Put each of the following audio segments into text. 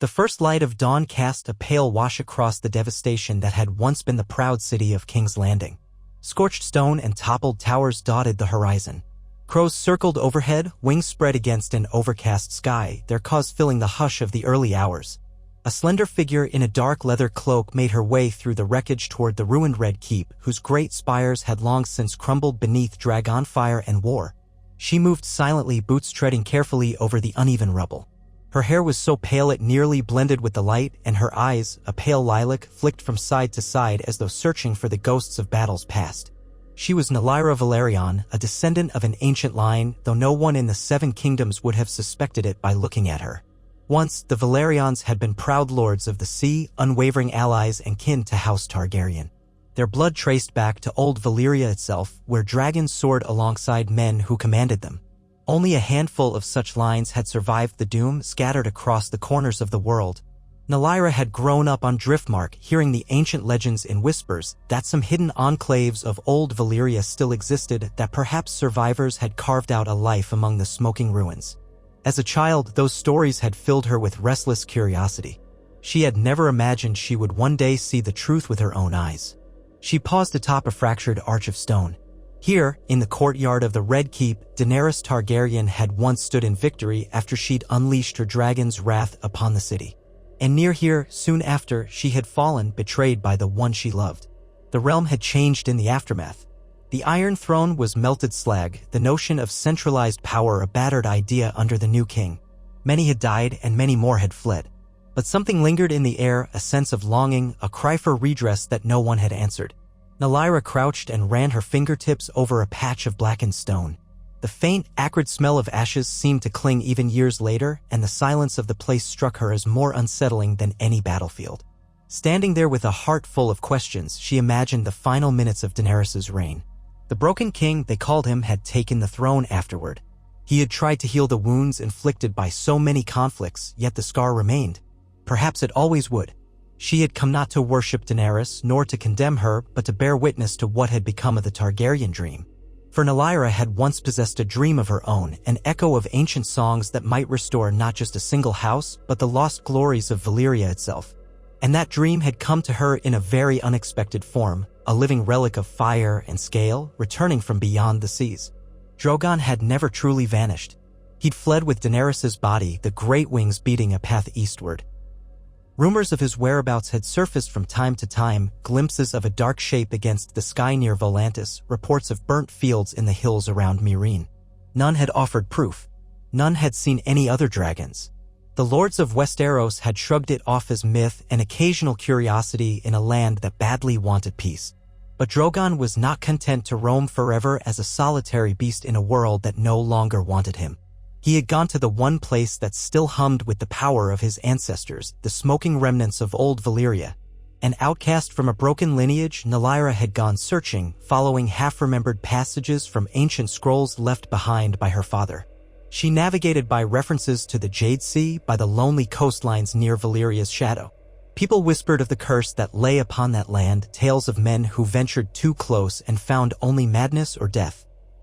The first light of dawn cast a pale wash across the devastation that had once been the proud city of King's Landing. Scorched stone and toppled towers dotted the horizon. Crows circled overhead, wings spread against an overcast sky, their caws filling the hush of the early hours. A slender figure in a dark leather cloak made her way through the wreckage toward the ruined Red Keep, whose great spires had long since crumbled beneath Drogon fire and war. She moved silently, boots treading carefully over the uneven rubble. Her hair was so pale it nearly blended with the light, and her eyes, a pale lilac, flicked from side to side as though searching for the ghosts of battles past. She was Valyria Valerion, a descendant of an ancient line, though no one in the Seven Kingdoms would have suspected it by looking at her. Once, the Valerions had been proud lords of the sea, unwavering allies and kin to House Targaryen. Their blood traced back to old Valyria itself, where dragons soared alongside men who commanded them. Only a handful of such lines had survived the doom, scattered across the corners of the world. Valyria had grown up on Driftmark, hearing the ancient legends in whispers that some hidden enclaves of old Valyria still existed, that perhaps survivors had carved out a life among the smoking ruins. As a child, those stories had filled her with restless curiosity. She had never imagined she would one day see the truth with her own eyes. She paused atop a fractured arch of stone. Here, in the courtyard of the Red Keep, Daenerys Targaryen had once stood in victory after she'd unleashed her dragon's wrath upon the city. And near here, soon after, she had fallen, betrayed by the one she loved. The realm had changed in the aftermath. The Iron Throne was melted slag, the notion of centralized power a battered idea under the new king. Many had died and many more had fled. But something lingered in the air, a sense of longing, a cry for redress that no one had answered. Valyria crouched and ran her fingertips over a patch of blackened stone. The faint, acrid smell of ashes seemed to cling even years later, and the silence of the place struck her as more unsettling than any battlefield. Standing there with a heart full of questions, she imagined the final minutes of Daenerys' reign. The broken king, they called him, had taken the throne afterward. He had tried to heal the wounds inflicted by so many conflicts, yet the scar remained. Perhaps it always would. She had come not to worship Daenerys, nor to condemn her, but to bear witness to what had become of the Targaryen dream. For Valyria had once possessed a dream of her own, an echo of ancient songs that might restore not just a single house, but the lost glories of Valyria itself. And that dream had come to her in a very unexpected form, a living relic of fire and scale, returning from beyond the seas. Drogon had never truly vanished. He'd fled with Daenerys' body, the great wings beating a path eastward. Rumors of his whereabouts had surfaced from time to time, glimpses of a dark shape against the sky near Volantis, reports of burnt fields in the hills around Meereen. None had offered proof. None had seen any other dragons. The lords of Westeros had shrugged it off as myth and occasional curiosity in a land that badly wanted peace. But Drogon was not content to roam forever as a solitary beast in a world that no longer wanted him. He had gone to the one place that still hummed with the power of his ancestors, the smoking remnants of old Valyria. An outcast from a broken lineage, Valyria had gone searching, following half-remembered passages from ancient scrolls left behind by her father. She navigated by references to the Jade Sea, by the lonely coastlines near Valyria's shadow. People whispered of the curse that lay upon that land, tales of men who ventured too close and found only madness or death.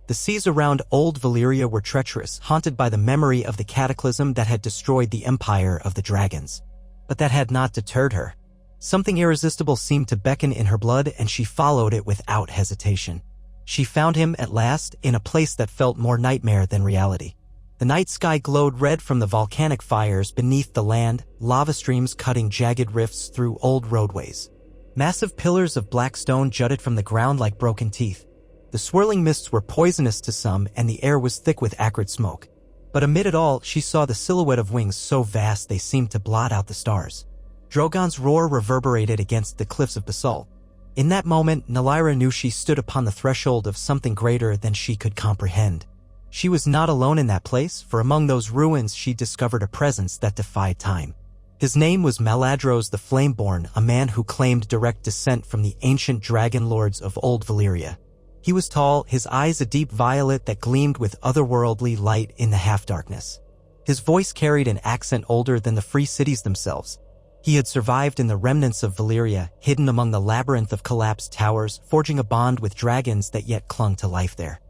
The seas around old Valyria were treacherous, haunted by the memory of the cataclysm that had destroyed the empire of the dragons. But that had not deterred her. Something irresistible seemed to beckon in her blood, and she followed it without hesitation. She found him at last, in a place that felt more nightmare than reality. The night sky glowed red from the volcanic fires beneath the land, lava streams cutting jagged rifts through old roadways. Massive pillars of black stone jutted from the ground like broken teeth. The swirling mists were poisonous to some, and the air was thick with acrid smoke. But amid it all, she saw the silhouette of wings so vast they seemed to blot out the stars. Drogon's roar reverberated against the cliffs of basalt. In that moment, Valyria knew she stood upon the threshold of something greater than she could comprehend. She was not alone in that place, for among those ruins she discovered a presence that defied time. His name was Maladros the Flameborn, a man who claimed direct descent from the ancient dragon lords of old Valyria. He was tall, his eyes a deep violet that gleamed with otherworldly light in the half-darkness. His voice carried an accent older than the free cities themselves. He had survived in the remnants of Valyria, hidden among the labyrinth of collapsed towers, forging a bond with dragons that yet clung to life there.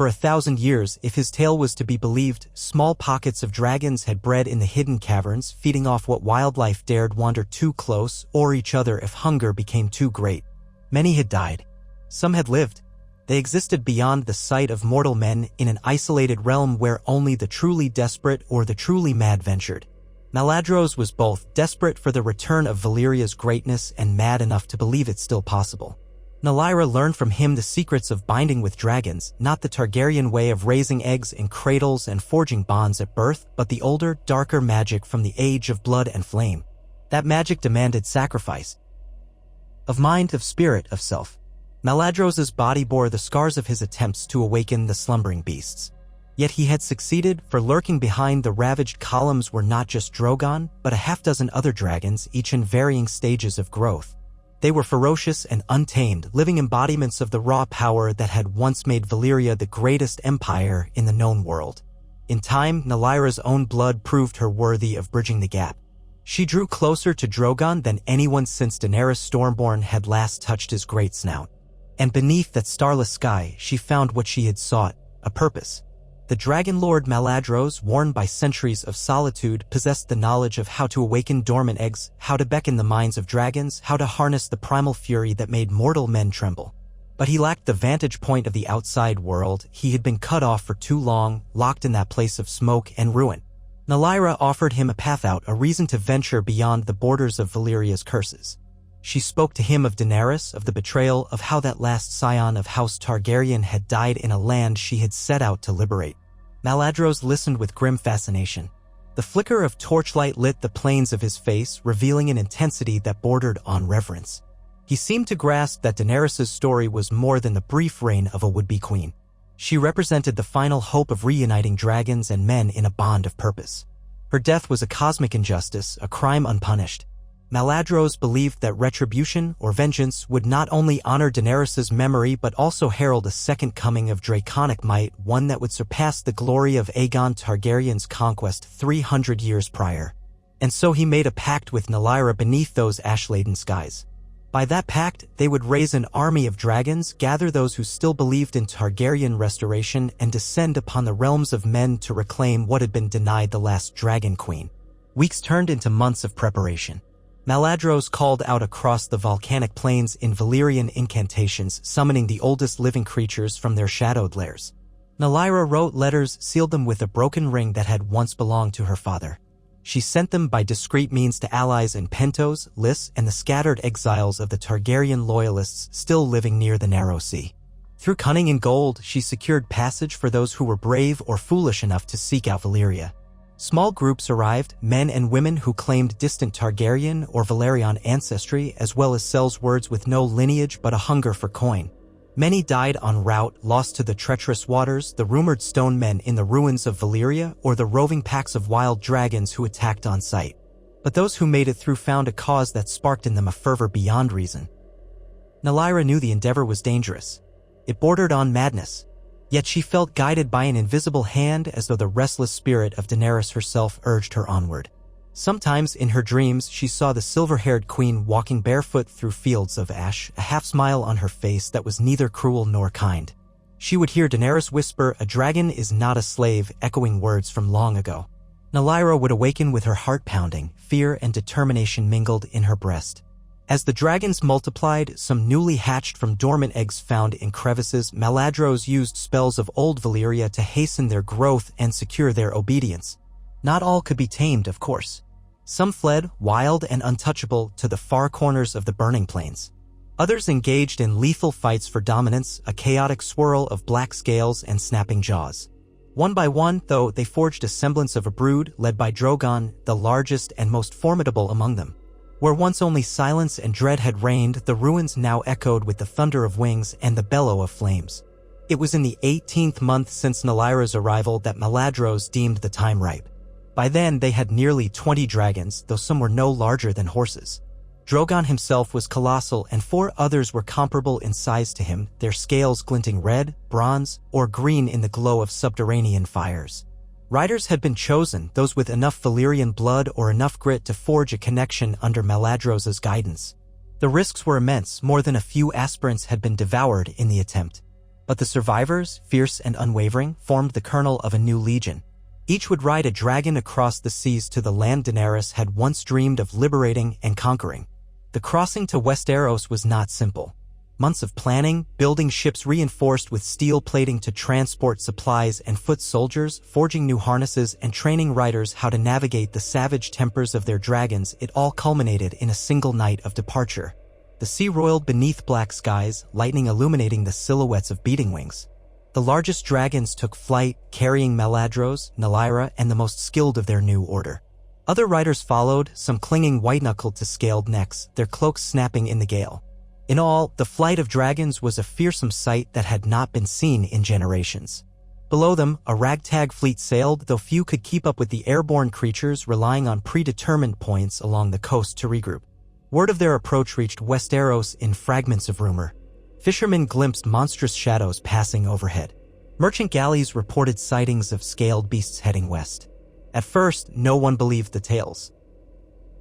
For 1,000 years, if his tale was to be believed, small pockets of dragons had bred in the hidden caverns, feeding off what wildlife dared wander too close or each other if hunger became too great. Many had died. Some had lived. They existed beyond the sight of mortal men in an isolated realm where only the truly desperate or the truly mad ventured. Maladros was both desperate for the return of Valyria's greatness and mad enough to believe it still possible. Nylyra learned from him the secrets of binding with dragons, not the Targaryen way of raising eggs in cradles and forging bonds at birth, but the older, darker magic from the age of blood and flame. That magic demanded sacrifice. Of mind, of spirit, of self. Maladros's body bore the scars of his attempts to awaken the slumbering beasts. Yet he had succeeded, for lurking behind the ravaged columns were not just Drogon, but a half-dozen other dragons, each in varying stages of growth. They were ferocious and untamed, living embodiments of the raw power that had once made Valyria the greatest empire in the known world. In time, Nylyra's own blood proved her worthy of bridging the gap. She drew closer to Drogon than anyone since Daenerys Stormborn had last touched his great snout. And beneath that starless sky, she found what she had sought, a purpose. The Dragon Lord Maladros, worn by centuries of solitude, possessed the knowledge of how to awaken dormant eggs, how to beckon the minds of dragons, how to harness the primal fury that made mortal men tremble. But he lacked the vantage point of the outside world. He had been cut off for too long, locked in that place of smoke and ruin. Nylyra offered him a path out, a reason to venture beyond the borders of Valyria's curses. She spoke to him of Daenerys, of the betrayal, of how that last scion of House Targaryen had died in a land she had set out to liberate. Maladros listened with grim fascination. The flicker of torchlight lit the planes of his face, revealing an intensity that bordered on reverence. He seemed to grasp that Daenerys' story was more than the brief reign of a would-be queen. She represented the final hope of reuniting dragons and men in a bond of purpose. Her death was a cosmic injustice, a crime unpunished. Maladros believed that retribution or vengeance would not only honor Daenerys' memory but also herald a second coming of draconic might, one that would surpass the glory of Aegon Targaryen's conquest 300 years prior. And so he made a pact with Nylyra beneath those ash-laden skies. By that pact, they would raise an army of dragons, gather those who still believed in Targaryen restoration, and descend upon the realms of men to reclaim what had been denied the last dragon queen. Weeks turned into months of preparation. Maladros called out across the volcanic plains in Valyrian incantations, summoning the oldest living creatures from their shadowed lairs. Nylyra wrote letters, sealed them with a broken ring that had once belonged to her father. She sent them by discreet means to allies in Pentos, Lys, and the scattered exiles of the Targaryen loyalists still living near the Narrow Sea. Through cunning and gold, she secured passage for those who were brave or foolish enough to seek out Valyria. Small groups arrived, men and women who claimed distant Targaryen or Valyrian ancestry, as well as sellswords with no lineage but a hunger for coin. Many died en route, lost to the treacherous waters, the rumored stone men in the ruins of Valyria, or the roving packs of wild dragons who attacked on sight. But those who made it through found a cause that sparked in them a fervor beyond reason. Nylyra knew the endeavor was dangerous. It bordered on madness. Yet she felt guided by an invisible hand, as though the restless spirit of Daenerys herself urged her onward. Sometimes in her dreams she saw the silver-haired queen walking barefoot through fields of ash, a half-smile on her face that was neither cruel nor kind. She would hear Daenerys whisper, "A dragon is not a slave," echoing words from long ago. Nylyra would awaken with her heart pounding, fear and determination mingled in her breast. As the dragons multiplied, some newly hatched from dormant eggs found in crevices, Maladros used spells of old Valyria to hasten their growth and secure their obedience. Not all could be tamed, of course. Some fled, wild and untouchable, to the far corners of the burning plains. Others engaged in lethal fights for dominance, a chaotic swirl of black scales and snapping jaws. One by one, though, they forged a semblance of a brood, led by Drogon, the largest and most formidable among them. Where once only silence and dread had reigned, the ruins now echoed with the thunder of wings and the bellow of flames. It was in the 18th month since Nylyra's arrival that Maladros deemed the time ripe. By then, they had nearly 20 dragons, though some were no larger than horses. Drogon himself was colossal, and 4 others were comparable in size to him, their scales glinting red, bronze, or green in the glow of subterranean fires. Riders had been chosen, those with enough Valyrian blood or enough grit to forge a connection under Maladros's guidance. The risks were immense, more than a few aspirants had been devoured in the attempt. But the survivors, fierce and unwavering, formed the kernel of a new legion. Each would ride a dragon across the seas to the land Daenerys had once dreamed of liberating and conquering. The crossing to Westeros was not simple. Months of planning, building ships reinforced with steel plating to transport supplies and foot soldiers, forging new harnesses and training riders how to navigate the savage tempers of their dragons, it all culminated in a single night of departure. The sea roiled beneath black skies, lightning illuminating the silhouettes of beating wings. The largest dragons took flight, carrying Maladros, Nylyra, and the most skilled of their new order. Other riders followed, some clinging white-knuckled to scaled necks, their cloaks snapping in the gale. In all, the flight of dragons was a fearsome sight that had not been seen in generations. Below them, a ragtag fleet sailed, though few could keep up with the airborne creatures relying on predetermined points along the coast to regroup. Word of their approach reached Westeros in fragments of rumor. Fishermen glimpsed monstrous shadows passing overhead. Merchant galleys reported sightings of scaled beasts heading west. At first, no one believed the tales.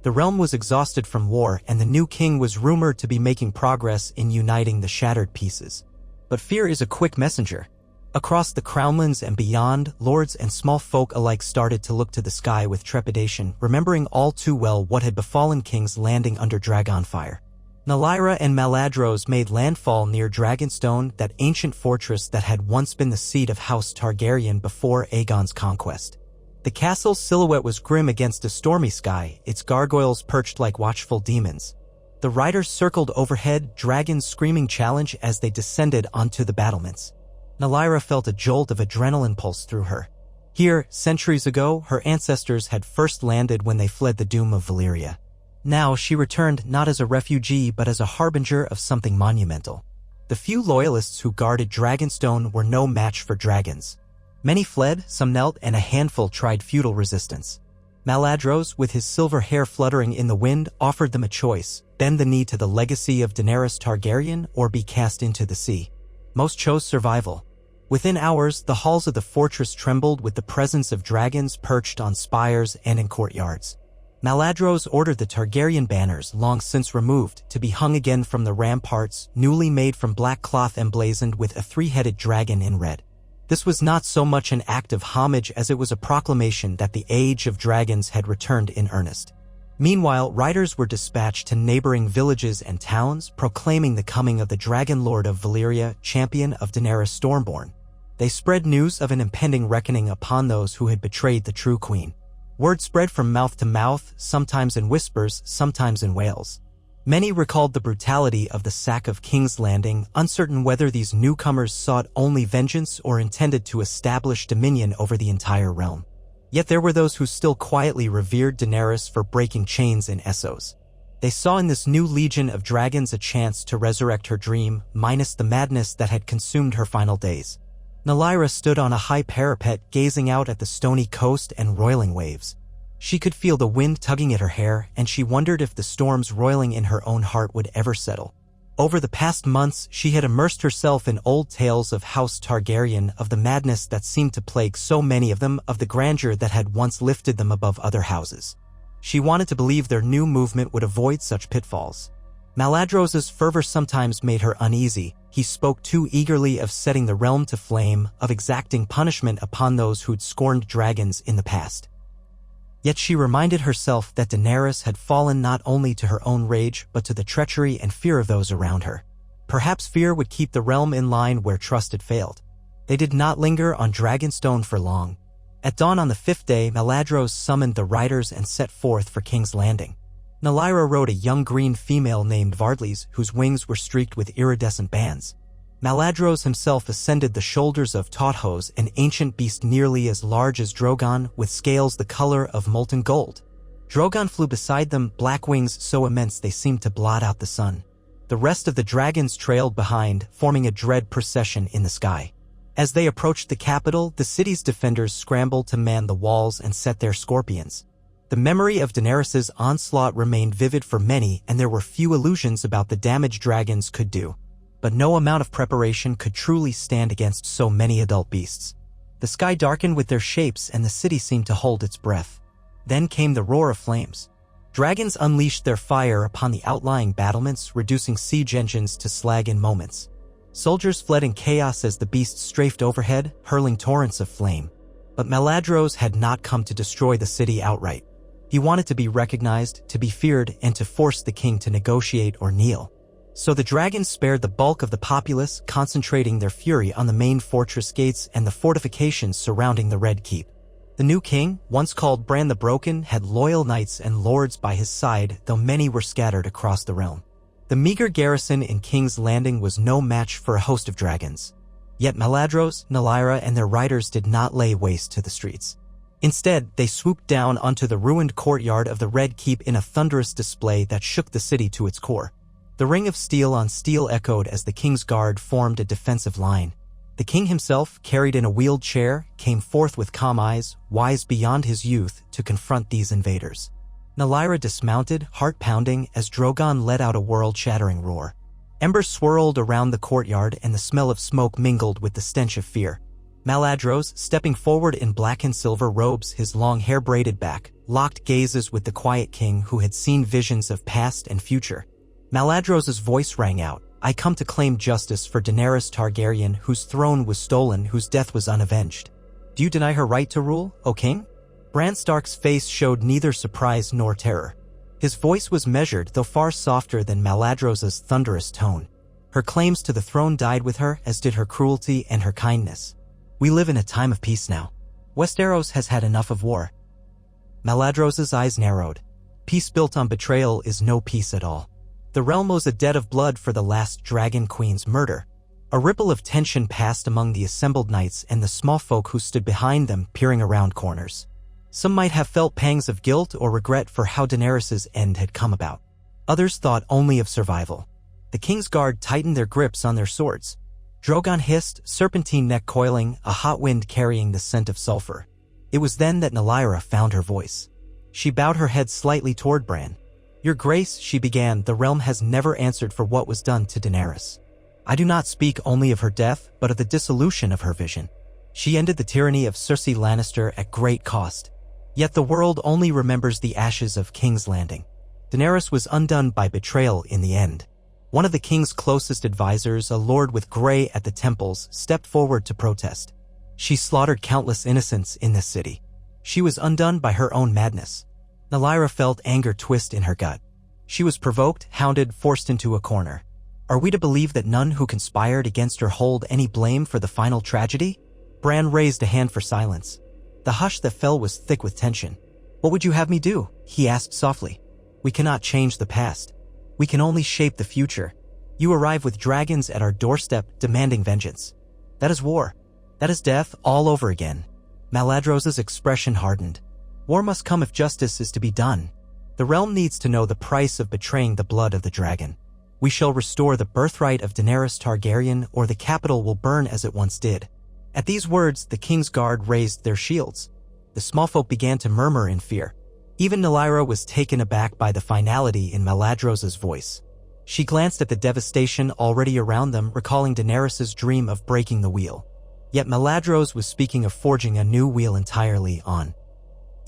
The realm was exhausted from war, and the new king was rumored to be making progress in uniting the shattered pieces. But fear is a quick messenger. Across the Crownlands and beyond, lords and small folk alike started to look to the sky with trepidation, remembering all too well what had befallen King's Landing under Dragon fire. Nylyra and Maladros made landfall near Dragonstone, that ancient fortress that had once been the seat of House Targaryen before Aegon's conquest. The castle's silhouette was grim against a stormy sky, its gargoyles perched like watchful demons. The riders circled overhead, dragons screaming challenge as they descended onto the battlements. Nylyra felt a jolt of adrenaline pulse through her. Here, centuries ago, her ancestors had first landed when they fled the doom of Valyria. Now she returned not as a refugee but as a harbinger of something monumental. The few loyalists who guarded Dragonstone were no match for dragons. Many fled, some knelt, and a handful tried futile resistance. Maladros, with his silver hair fluttering in the wind, offered them a choice: bend the knee to the legacy of Daenerys Targaryen or be cast into the sea. Most chose survival. Within hours, the halls of the fortress trembled with the presence of dragons perched on spires and in courtyards. Maladros ordered the Targaryen banners, long since removed, to be hung again from the ramparts, newly made from black cloth emblazoned with a three-headed dragon in red. This was not so much an act of homage as it was a proclamation that the age of dragons had returned in earnest. Meanwhile, riders were dispatched to neighboring villages and towns, proclaiming the coming of the Dragon Lord of Valyria, champion of Daenerys Stormborn. They spread news of an impending reckoning upon those who had betrayed the true queen. Word spread from mouth to mouth, sometimes in whispers, sometimes in wails. Many recalled the brutality of the sack of King's Landing, uncertain whether these newcomers sought only vengeance or intended to establish dominion over the entire realm. Yet there were those who still quietly revered Daenerys for breaking chains in Essos. They saw in this new legion of dragons a chance to resurrect her dream, minus the madness that had consumed her final days. Nylyra stood on a high parapet, gazing out at the stony coast and roiling waves. She could feel the wind tugging at her hair, and she wondered if the storms roiling in her own heart would ever settle. Over the past months, she had immersed herself in old tales of House Targaryen, of the madness that seemed to plague so many of them, of the grandeur that had once lifted them above other houses. She wanted to believe their new movement would avoid such pitfalls. Maladros's fervor sometimes made her uneasy. He spoke too eagerly of setting the realm to flame, of exacting punishment upon those who'd scorned dragons in the past. Yet she reminded herself that Daenerys had fallen not only to her own rage but to the treachery and fear of those around her. Perhaps fear would keep the realm in line where trust had failed. They did not linger on Dragonstone for long. At dawn on the fifth day, Maladros summoned the riders and set forth for King's Landing. Nylyra rode a young green female named Vardlys, whose wings were streaked with iridescent bands. Maladros himself ascended the shoulders of Tauthos, an ancient beast nearly as large as Drogon, with scales the color of molten gold. Drogon flew beside them, black wings so immense they seemed to blot out the sun. The rest of the dragons trailed behind, forming a dread procession in the sky. As they approached the capital, the city's defenders scrambled to man the walls and set their scorpions. The memory of Daenerys' onslaught remained vivid for many, and there were few illusions about the damage dragons could do. But no amount of preparation could truly stand against so many adult beasts. The sky darkened with their shapes and the city seemed to hold its breath. Then came the roar of flames. Dragons unleashed their fire upon the outlying battlements, reducing siege engines to slag in moments. Soldiers fled in chaos as the beast strafed overhead, hurling torrents of flame. But Maladros had not come to destroy the city outright. He wanted to be recognized, to be feared, and to force the king to negotiate or kneel. So the dragons spared the bulk of the populace, concentrating their fury on the main fortress gates and the fortifications surrounding the Red Keep. The new king, once called Bran the Broken, had loyal knights and lords by his side, though many were scattered across the realm. The meager garrison in King's Landing was no match for a host of dragons. Yet Maladros, Nylyra, and their riders did not lay waste to the streets. Instead, they swooped down onto the ruined courtyard of the Red Keep in a thunderous display that shook the city to its core. The ring of steel on steel echoed as the king's guard formed a defensive line. The king himself, carried in a wheeled chair, came forth with calm eyes, wise beyond his youth, to confront these invaders. Nylyra dismounted, heart pounding, as Drogon let out a world-shattering roar. Embers swirled around the courtyard and the smell of smoke mingled with the stench of fear. Maladros, stepping forward in black and silver robes, his long hair braided back, locked gazes with the quiet king who had seen visions of past and future. Maladros's voice rang out, "I come to claim justice for Daenerys Targaryen, whose throne was stolen, whose death was unavenged. Do you deny her right to rule, O king?" Bran Stark's face showed neither surprise nor terror. His voice was measured, though far softer than Maladros's thunderous tone. Her claims to the throne died with her, as did her cruelty and her kindness. We live in a time of peace now. Westeros has had enough of war. Maladros's eyes narrowed. Peace built on betrayal is no peace at all. The realm owes a debt of blood for the last Dragon Queen's murder. A ripple of tension passed among the assembled knights and the small folk who stood behind them, peering around corners. Some might have felt pangs of guilt or regret for how Daenerys' end had come about. Others thought only of survival. The king's guard tightened their grips on their swords. Drogon hissed, serpentine neck coiling, a hot wind carrying the scent of sulfur. It was then that Nylyra found her voice. She bowed her head slightly toward Bran. "Your Grace," she began, "the realm has never answered for what was done to Daenerys. I do not speak only of her death, but of the dissolution of her vision. She ended the tyranny of Cersei Lannister at great cost. Yet the world only remembers the ashes of King's Landing. Daenerys was undone by betrayal in the end." One of the king's closest advisors, a lord with gray at the temples, stepped forward to protest. "She slaughtered countless innocents in this city. She was undone by her own madness." Nylyra felt anger twist in her gut. She was provoked, hounded, forced into a corner. Are we to believe that none who conspired against her hold any blame for the final tragedy? Bran raised a hand for silence. The hush that fell was thick with tension. "What would you have me do?" he asked softly. "We cannot change the past. We can only shape the future. You arrive with dragons at our doorstep, demanding vengeance. That is war. That is death all over again." Maladros's expression hardened. "War must come if justice is to be done. The realm needs to know the price of betraying the blood of the dragon. We shall restore the birthright of Daenerys Targaryen, or the capital will burn as it once did." At these words, the king's guard raised their shields. The small folk began to murmur in fear. Even Nylyra was taken aback by the finality in Maladros's voice. She glanced at the devastation already around them, recalling Daenerys' dream of breaking the wheel. Yet Maladros was speaking of forging a new wheel entirely on.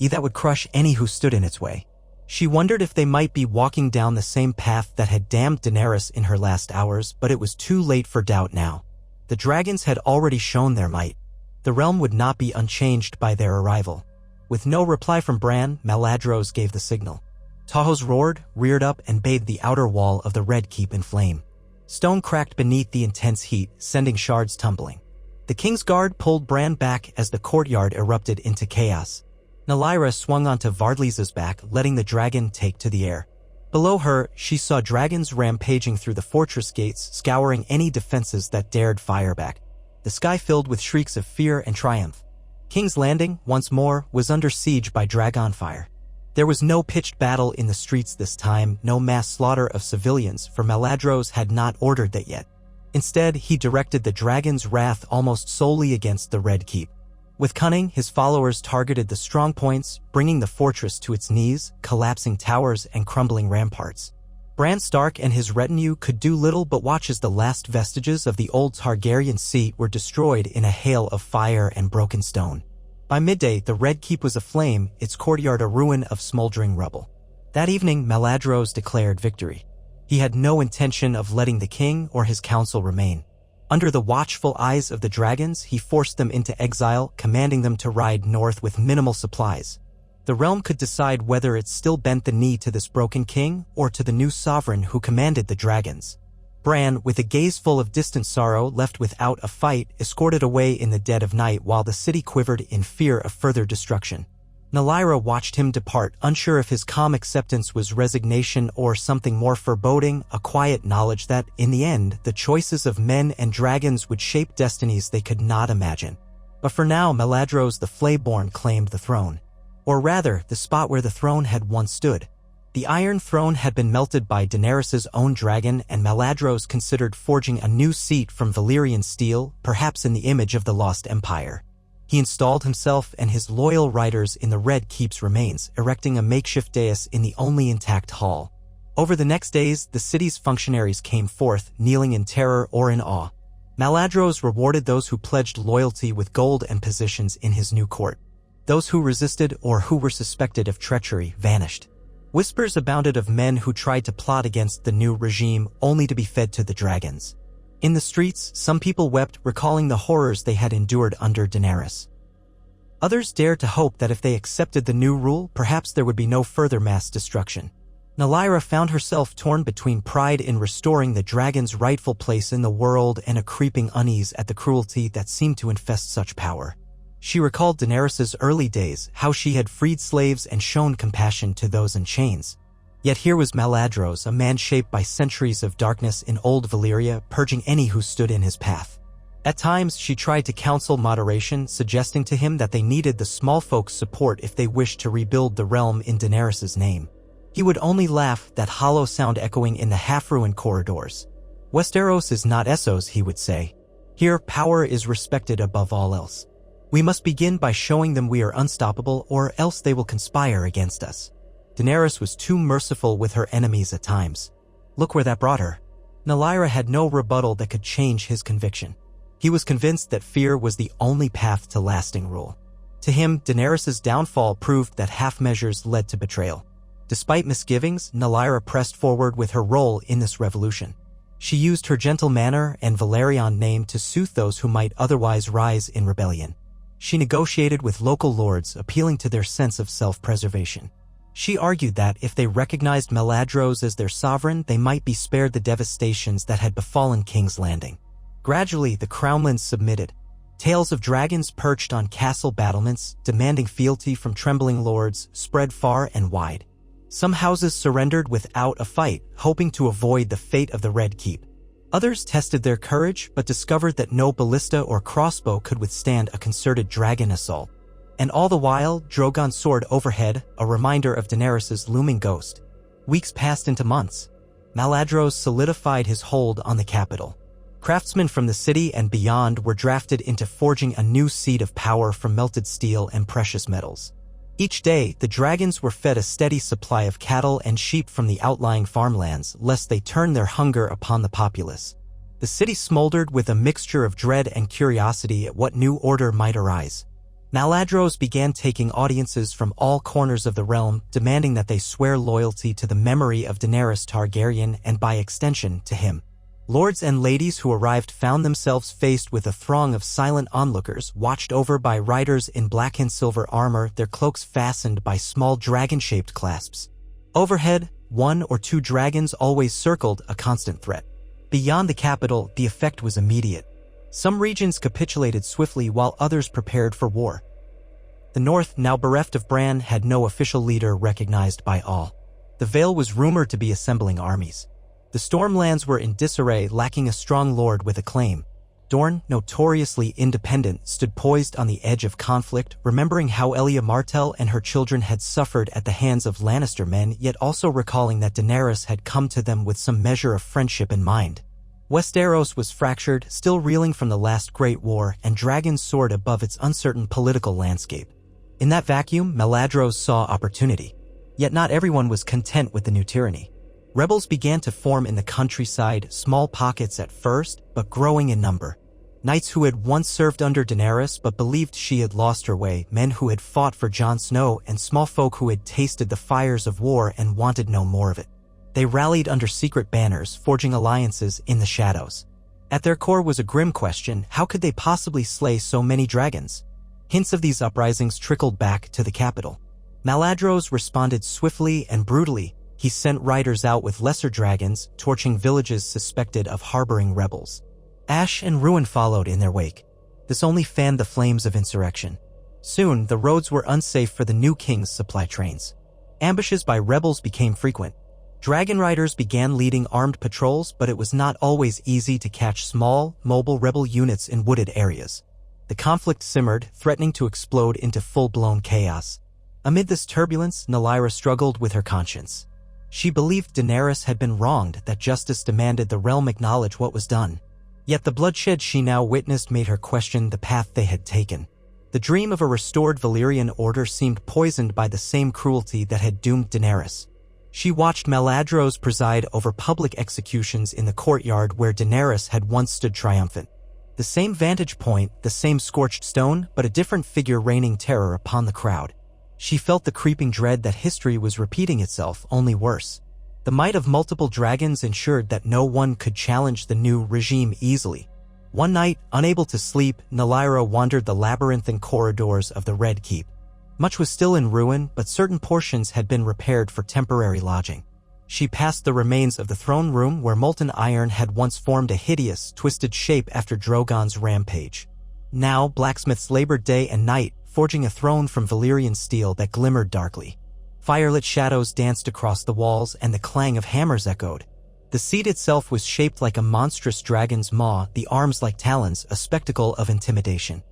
That would crush any who stood in its way. She wondered if they might be walking down the same path that had damned Daenerys in her last hours, but it was too late for doubt now. The dragons had already shown their might. The realm would not be unchanged by their arrival. With no reply from Bran, Maladros gave the signal. Tahos roared, reared up, and bathed the outer wall of the Red Keep in flame. Stone cracked beneath the intense heat, sending shards tumbling. The king's guard pulled Bran back as the courtyard erupted into chaos. Nylyra swung onto Vardlys's back, letting the dragon take to the air. Below her, she saw dragons rampaging through the fortress gates, scouring any defenses that dared fire back. The sky filled with shrieks of fear and triumph. King's Landing, once more, was under siege by dragon fire. There was no pitched battle in the streets this time, no mass slaughter of civilians, for Maladros had not ordered that yet. Instead, he directed the dragon's wrath almost solely against the Red Keep. With cunning, his followers targeted the strong points, bringing the fortress to its knees, collapsing towers and crumbling ramparts. Bran Stark and his retinue could do little but watch as the last vestiges of the old Targaryen seat were destroyed in a hail of fire and broken stone. By midday, the Red Keep was aflame, its courtyard a ruin of smoldering rubble. That evening, Maladros declared victory. He had no intention of letting the king or his council remain. Under the watchful eyes of the dragons, he forced them into exile, commanding them to ride north with minimal supplies. The realm could decide whether it still bent the knee to this broken king or to the new sovereign who commanded the dragons. Bran, with a gaze full of distant sorrow, left without a fight, escorted away in the dead of night while the city quivered in fear of further destruction. Nylyra watched him depart, unsure if his calm acceptance was resignation or something more foreboding, a quiet knowledge that, in the end, the choices of men and dragons would shape destinies they could not imagine. But for now, Meladros the Flayborn claimed the throne. Or rather, the spot where the throne had once stood. The Iron Throne had been melted by Daenerys' own dragon, and Meladros considered forging a new seat from Valyrian steel, perhaps in the image of the lost empire. He installed himself and his loyal riders in the Red Keep's remains, erecting a makeshift dais in the only intact hall. Over the next days, the city's functionaries came forth, kneeling in terror or in awe. Meladros rewarded those who pledged loyalty with gold and positions in his new court. Those who resisted or who were suspected of treachery vanished. Whispers abounded of men who tried to plot against the new regime only to be fed to the dragons. In the streets, some people wept, recalling the horrors they had endured under Daenerys. Others dared to hope that if they accepted the new rule, perhaps there would be no further mass destruction. Nylyra found herself torn between pride in restoring the dragon's rightful place in the world and a creeping unease at the cruelty that seemed to infest such power. She recalled Daenerys' early days, how she had freed slaves and shown compassion to those in chains. Yet here was Meladros, a man shaped by centuries of darkness in old Valyria, purging any who stood in his path. At times, she tried to counsel moderation, suggesting to him that they needed the small folk's support if they wished to rebuild the realm in Daenerys' name. He would only laugh, that hollow sound echoing in the half-ruined corridors. Westeros is not Essos, he would say. Here, power is respected above all else. We must begin by showing them we are unstoppable, or else they will conspire against us. Daenerys was too merciful with her enemies at times. Look where that brought her. Nylyra had no rebuttal that could change his conviction. He was convinced that fear was the only path to lasting rule. To him, Daenerys' downfall proved that half measures led to betrayal. Despite misgivings, Nylyra pressed forward with her role in this revolution. She used her gentle manner and Valyrian name to soothe those who might otherwise rise in rebellion. She negotiated with local lords, appealing to their sense of self-preservation. She argued that if they recognized Meladros as their sovereign, they might be spared the devastations that had befallen King's Landing. Gradually, the crownlands submitted. Tales of dragons perched on castle battlements, demanding fealty from trembling lords, spread far and wide. Some houses surrendered without a fight, hoping to avoid the fate of the Red Keep. Others tested their courage, but discovered that no ballista or crossbow could withstand a concerted dragon assault. And all the while, Drogon soared overhead, a reminder of Daenerys' looming ghost. Weeks passed into months. Meladros solidified his hold on the capital. Craftsmen from the city and beyond were drafted into forging a new seat of power from melted steel and precious metals. Each day, the dragons were fed a steady supply of cattle and sheep from the outlying farmlands, lest they turn their hunger upon the populace. The city smoldered with a mixture of dread and curiosity at what new order might arise. Meladros began taking audiences from all corners of the realm, demanding that they swear loyalty to the memory of Daenerys Targaryen and by extension to him. Lords and ladies who arrived found themselves faced with a throng of silent onlookers, watched over by riders in black and silver armor, their cloaks fastened by small dragon-shaped clasps. Overhead, 1 or 2 dragons always circled, a constant threat. Beyond the capital, the effect was immediate. Some regions capitulated swiftly while others prepared for war. The north, now bereft of Bran, had no official leader recognized by all. The Vale was rumored to be assembling armies. The Stormlands were in disarray, lacking a strong lord with a claim. Dorne, notoriously independent, stood poised on the edge of conflict, remembering how Elia Martell and her children had suffered at the hands of Lannister men, yet also recalling that Daenerys had come to them with some measure of friendship in mind. Westeros was fractured, still reeling from the last Great War, and dragons soared above its uncertain political landscape. In that vacuum, Meladros saw opportunity. Yet not everyone was content with the new tyranny. Rebels began to form in the countryside, small pockets at first, but growing in number. Knights who had once served under Daenerys but believed she had lost her way, men who had fought for Jon Snow, and small folk who had tasted the fires of war and wanted no more of it. They rallied under secret banners, forging alliances in the shadows. At their core was a grim question: how could they possibly slay so many dragons? Hints of these uprisings trickled back to the capital. Maladros responded swiftly and brutally. He sent riders out with lesser dragons, torching villages suspected of harboring rebels. Ash and ruin followed in their wake. This only fanned the flames of insurrection. Soon, the roads were unsafe for the new king's supply trains. Ambushes by rebels became frequent. Dragon riders began leading armed patrols, but it was not always easy to catch small, mobile rebel units in wooded areas. The conflict simmered, threatening to explode into full-blown chaos. Amid this turbulence, Valyria struggled with her conscience. She believed Daenerys had been wronged, that justice demanded the realm acknowledge what was done. Yet the bloodshed she now witnessed made her question the path they had taken. The dream of a restored Valyrian order seemed poisoned by the same cruelty that had doomed Daenerys. She watched Maladros preside over public executions in the courtyard where Daenerys had once stood triumphant. The same vantage point, the same scorched stone, but a different figure raining terror upon the crowd. She felt the creeping dread that history was repeating itself, only worse. The might of multiple dragons ensured that no one could challenge the new regime easily. One night, unable to sleep, Valyria wandered the labyrinthine corridors of the Red Keep. Much was still in ruin, but certain portions had been repaired for temporary lodging. She passed the remains of the throne room where molten iron had once formed a hideous, twisted shape after Drogon's rampage. Now, blacksmiths labored day and night, forging a throne from Valyrian steel that glimmered darkly. Firelit shadows danced across the walls and the clang of hammers echoed. The seat itself was shaped like a monstrous dragon's maw, the arms like talons, a spectacle of intimidation.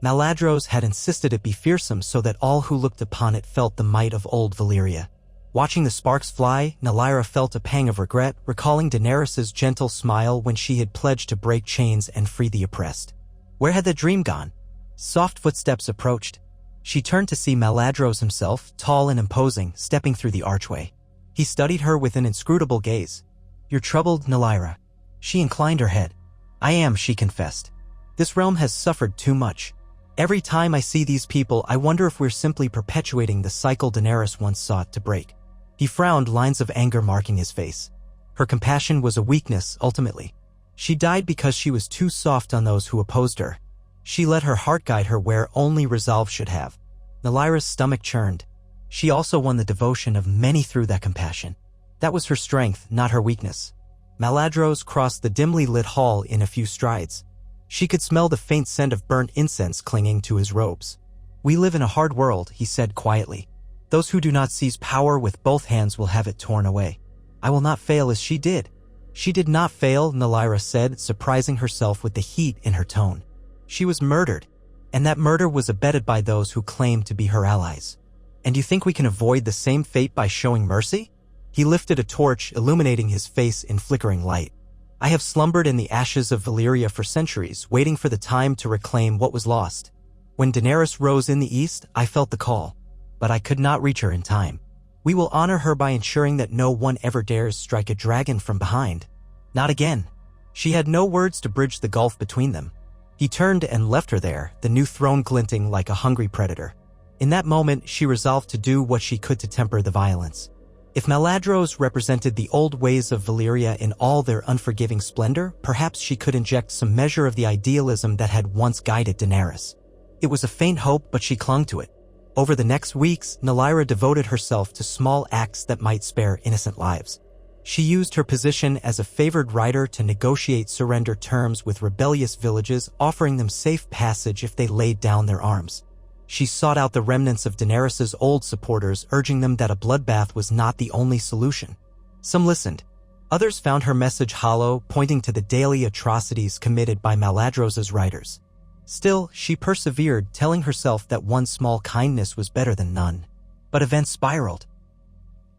Maladros had insisted it be fearsome so that all who looked upon it felt the might of old Valyria. Watching the sparks fly, Valyria felt a pang of regret, recalling Daenerys' gentle smile when she had pledged to break chains and free the oppressed. Where had the dream gone? Soft footsteps approached. She turned to see Maladros himself, tall and imposing, stepping through the archway. He studied her with an inscrutable gaze. "You're troubled, Valyria." She inclined her head. "I am," she confessed. "This realm has suffered too much. Every time I see these people, I wonder if we're simply perpetuating the cycle Daenerys once sought to break." He frowned, lines of anger marking his face. Her compassion was a weakness, ultimately. She died because she was too soft on those who opposed her. She let her heart guide her where only resolve should have. Valyria's stomach churned. She also won the devotion of many through that compassion. That was her strength, not her weakness. Maladros crossed the dimly lit hall in a few strides. She could smell the faint scent of burnt incense clinging to his robes. "We live in a hard world," he said quietly. "Those who do not seize power with both hands will have it torn away. I will not fail as she did." "She did not fail," Valyria said, surprising herself with the heat in her tone. "She was murdered, and that murder was abetted by those who claimed to be her allies. And you think we can avoid the same fate by showing mercy?" He lifted a torch, illuminating his face in flickering light. "I have slumbered in the ashes of Valyria for centuries, waiting for the time to reclaim what was lost. When Daenerys rose in the east, I felt the call, but I could not reach her in time. We will honor her by ensuring that no one ever dares strike a dragon from behind. Not again." She had no words to bridge the gulf between them. He turned and left her there, the new throne glinting like a hungry predator. In that moment, she resolved to do what she could to temper the violence. If Maladros represented the old ways of Valyria in all their unforgiving splendor, perhaps she could inject some measure of the idealism that had once guided Daenerys. It was a faint hope, but she clung to it. Over the next weeks, Valyria devoted herself to small acts that might spare innocent lives. She used her position as a favored rider to negotiate surrender terms with rebellious villages, offering them safe passage if they laid down their arms. She sought out the remnants of Daenerys' old supporters, urging them that a bloodbath was not the only solution. Some listened. Others found her message hollow, pointing to the daily atrocities committed by Maladros' riders. Still, she persevered, telling herself that one small kindness was better than none. But events spiraled.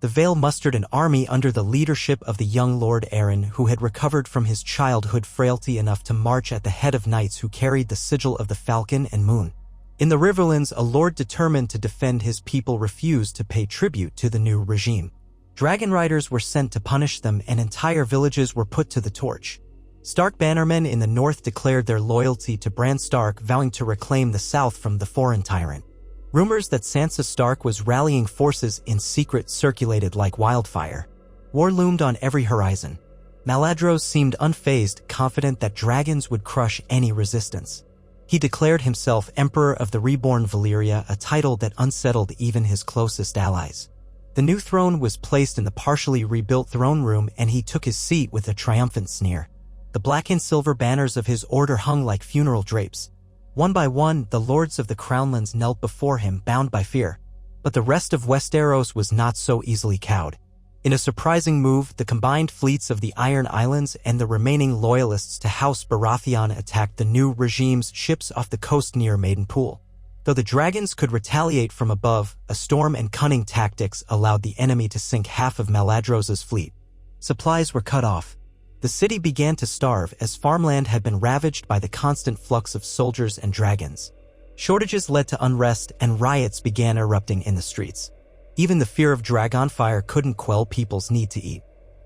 The Vale mustered an army under the leadership of the young Lord Aaron, who had recovered from his childhood frailty enough to march at the head of knights who carried the sigil of the Falcon and Moon. In the Riverlands, a lord determined to defend his people refused to pay tribute to the new regime. Dragon riders were sent to punish them, and entire villages were put to the torch. Stark bannermen in the north declared their loyalty to Bran Stark, vowing to reclaim the south from the foreign tyrant. Rumors that Sansa Stark was rallying forces in secret circulated like wildfire. War loomed on every horizon. Maladros seemed unfazed, confident that dragons would crush any resistance. He declared himself Emperor of the Reborn Valyria, a title that unsettled even his closest allies. The new throne was placed in the partially rebuilt throne room, and he took his seat with a triumphant sneer. The black and silver banners of his order hung like funeral drapes. One by one, the lords of the Crownlands knelt before him, bound by fear. But the rest of Westeros was not so easily cowed. In a surprising move, the combined fleets of the Iron Islands and the remaining loyalists to House Baratheon attacked the new regime's ships off the coast near Maiden Pool. Though the dragons could retaliate from above, a storm and cunning tactics allowed the enemy to sink half of Maladros's fleet. Supplies were cut off. The city began to starve as farmland had been ravaged by the constant flux of soldiers and dragons. Shortages led to unrest and riots began erupting in the streets. Even the fear of dragonfire couldn't quell people's need to eat.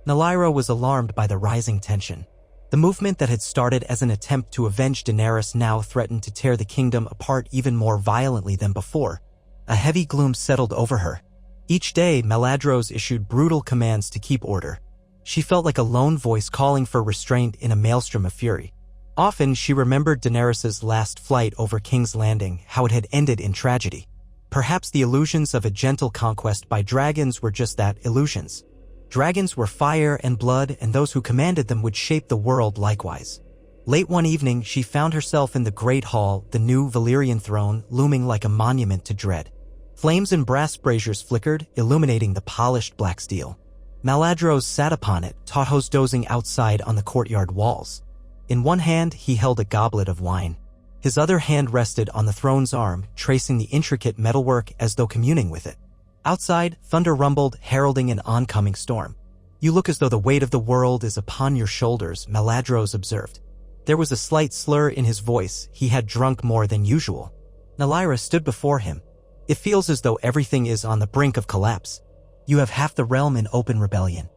Valyria was alarmed by the rising tension. The movement that had started as an attempt to avenge Daenerys now threatened to tear the kingdom apart even more violently than before. A heavy gloom settled over her. Each day, Maladros issued brutal commands to keep order. She felt like a lone voice calling for restraint in a maelstrom of fury. Often, she remembered Daenerys's last flight over King's Landing, how it had ended in tragedy. Perhaps the illusions of a gentle conquest by dragons were just that, illusions. Dragons were fire and blood, and those who commanded them would shape the world likewise. Late one evening, she found herself in the Great Hall, the new Valyrian throne looming like a monument to dread. Flames and brass braziers flickered, illuminating the polished black steel. Maladros sat upon it, Tahos dozing outside on the courtyard walls. In one hand, he held a goblet of wine. His other hand rested on the throne's arm, tracing the intricate metalwork as though communing with it. Outside, thunder rumbled, heralding an oncoming storm. "You look as though the weight of the world is upon your shoulders," Maladros observed. There was a slight slur in his voice. He had drunk more than usual. Valyria stood before him. "It feels as though everything is on the brink of collapse. You have half the realm in open rebellion.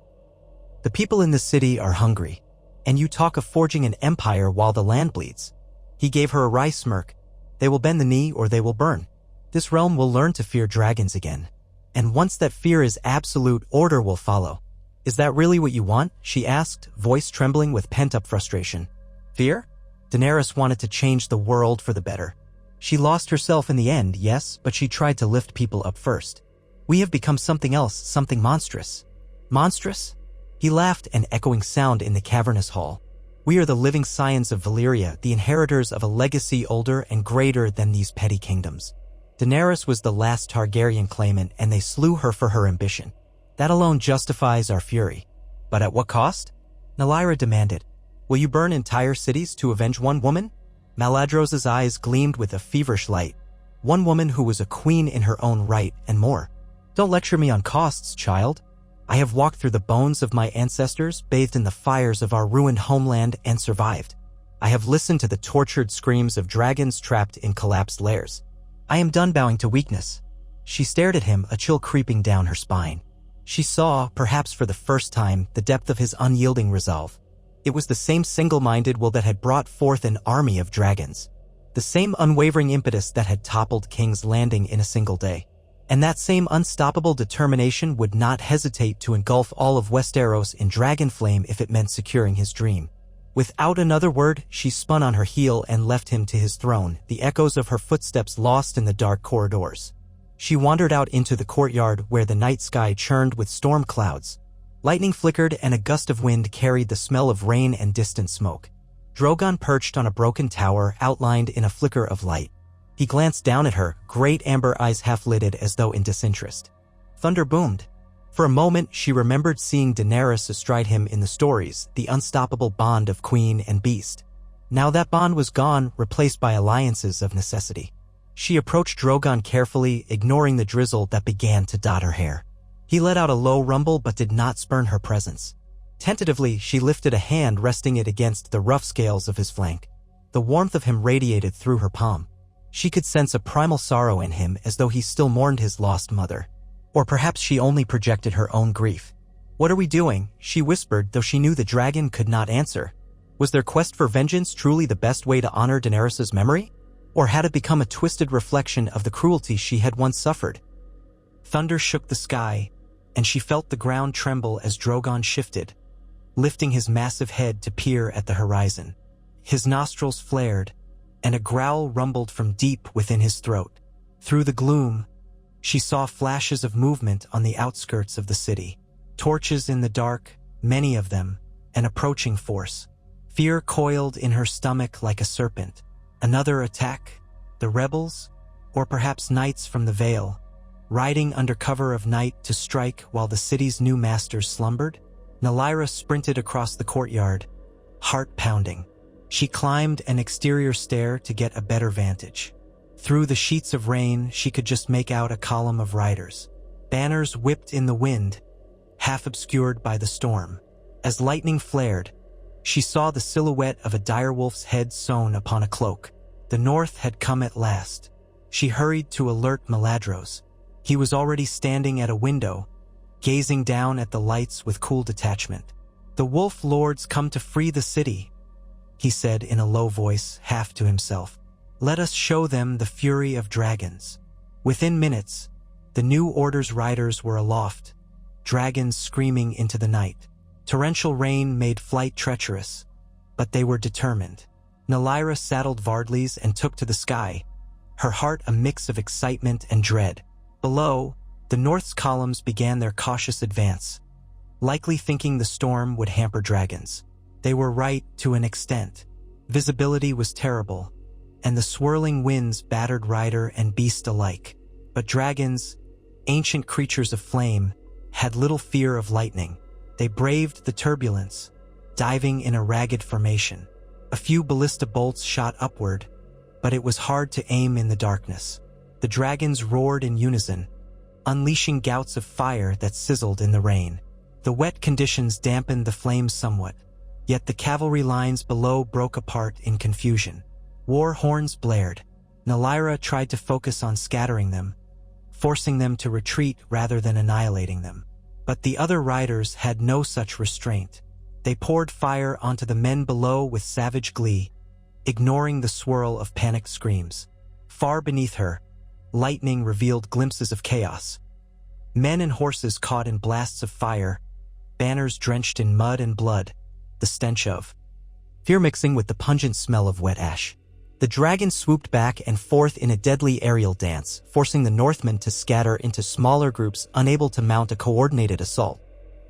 The people in the city are hungry, and you talk of forging an empire while the land bleeds." He gave her a wry smirk. "They will bend the knee or they will burn. This realm will learn to fear dragons again. And once that fear is absolute, order will follow." "Is that really what you want?" she asked, voice trembling with pent-up frustration. "Fear?" Daenerys wanted to change the world for the better. She lost herself in the end, yes, but she tried to lift people up first. "We have become something else, something monstrous." "Monstrous?" He laughed, an echoing sound in the cavernous hall. "We are the living scions of Valyria, the inheritors of a legacy older and greater than these petty kingdoms. Daenerys was the last Targaryen claimant, and they slew her for her ambition. That alone justifies our fury. But at what cost?" Valyria demanded. "Will you burn entire cities to avenge one woman?" Maladros's eyes gleamed with a feverish light. "One woman who was a queen in her own right, and more. Don't lecture me on costs, child. I have walked through the bones of my ancestors, bathed in the fires of our ruined homeland, and survived. I have listened to the tortured screams of dragons trapped in collapsed lairs. I am done bowing to weakness." She stared at him, a chill creeping down her spine. She saw, perhaps for the first time, the depth of his unyielding resolve. It was the same single-minded will that had brought forth an army of dragons. The same unwavering impetus that had toppled King's Landing in a single day. And that same unstoppable determination would not hesitate to engulf all of Westeros in dragon flame if it meant securing his dream. Without another word, she spun on her heel and left him to his throne, the echoes of her footsteps lost in the dark corridors. She wandered out into the courtyard where the night sky churned with storm clouds. Lightning flickered and a gust of wind carried the smell of rain and distant smoke. Drogon perched on a broken tower outlined in a flicker of light. He glanced down at her, great amber eyes half-lidded as though in disinterest. Thunder boomed. For a moment, she remembered seeing Daenerys astride him in the stories, the unstoppable bond of queen and beast. Now that bond was gone, replaced by alliances of necessity. She approached Drogon carefully, ignoring the drizzle that began to dot her hair. He let out a low rumble but did not spurn her presence. Tentatively, she lifted a hand, resting it against the rough scales of his flank. The warmth of him radiated through her palm. She could sense a primal sorrow in him, as though he still mourned his lost mother. Or perhaps she only projected her own grief. "What are we doing?" she whispered, though she knew the dragon could not answer. Was their quest for vengeance truly the best way to honor Daenerys' memory? Or had it become a twisted reflection of the cruelty she had once suffered? Thunder shook the sky, and she felt the ground tremble as Drogon shifted. lifting his massive head to peer at the horizon. His nostrils flared, and a growl rumbled from deep within his throat. Through the gloom, she saw flashes of movement on the outskirts of the city. Torches in the dark, many of them, an approaching force. Fear coiled in her stomach like a serpent. Another attack? The rebels? Or perhaps knights from the Vale, riding under cover of night to strike while the city's new masters slumbered? Nalaira sprinted across the courtyard, heart pounding. She climbed an exterior stair to get a better vantage. Through the sheets of rain, she could just make out a column of riders. Banners whipped in the wind, half obscured by the storm. As lightning flared, she saw the silhouette of a direwolf's head sewn upon a cloak. The north had come at last. She hurried to alert Maladros. He was already standing at a window, gazing down at the lights with cool detachment. "The wolf lords come to free the city," he said in a low voice, half to himself. "Let us show them the fury of dragons." Within minutes, the new order's riders were aloft, dragons screaming into the night. Torrential rain made flight treacherous, but they were determined. Nalaira saddled Vardlys and took to the sky, her heart a mix of excitement and dread. Below, the north's columns began their cautious advance, likely thinking the storm would hamper dragons. They were right to an extent. Visibility was terrible, and the swirling winds battered rider and beast alike. But dragons, ancient creatures of flame, had little fear of lightning. They braved the turbulence, diving in a ragged formation. A few ballista bolts shot upward, but it was hard to aim in the darkness. The dragons roared in unison, unleashing gouts of fire that sizzled in the rain. The wet conditions dampened the flames somewhat, yet the cavalry lines below broke apart in confusion. War horns blared. Nalaira tried to focus on scattering them, forcing them to retreat rather than annihilating them. But the other riders had no such restraint. They poured fire onto the men below with savage glee, ignoring the swirl of panicked screams. Far beneath her, lightning revealed glimpses of chaos. Men and horses caught in blasts of fire, banners drenched in mud and blood, the stench of fear mixing with the pungent smell of wet ash. The dragon swooped back and forth in a deadly aerial dance, forcing the Northmen to scatter into smaller groups unable to mount a coordinated assault.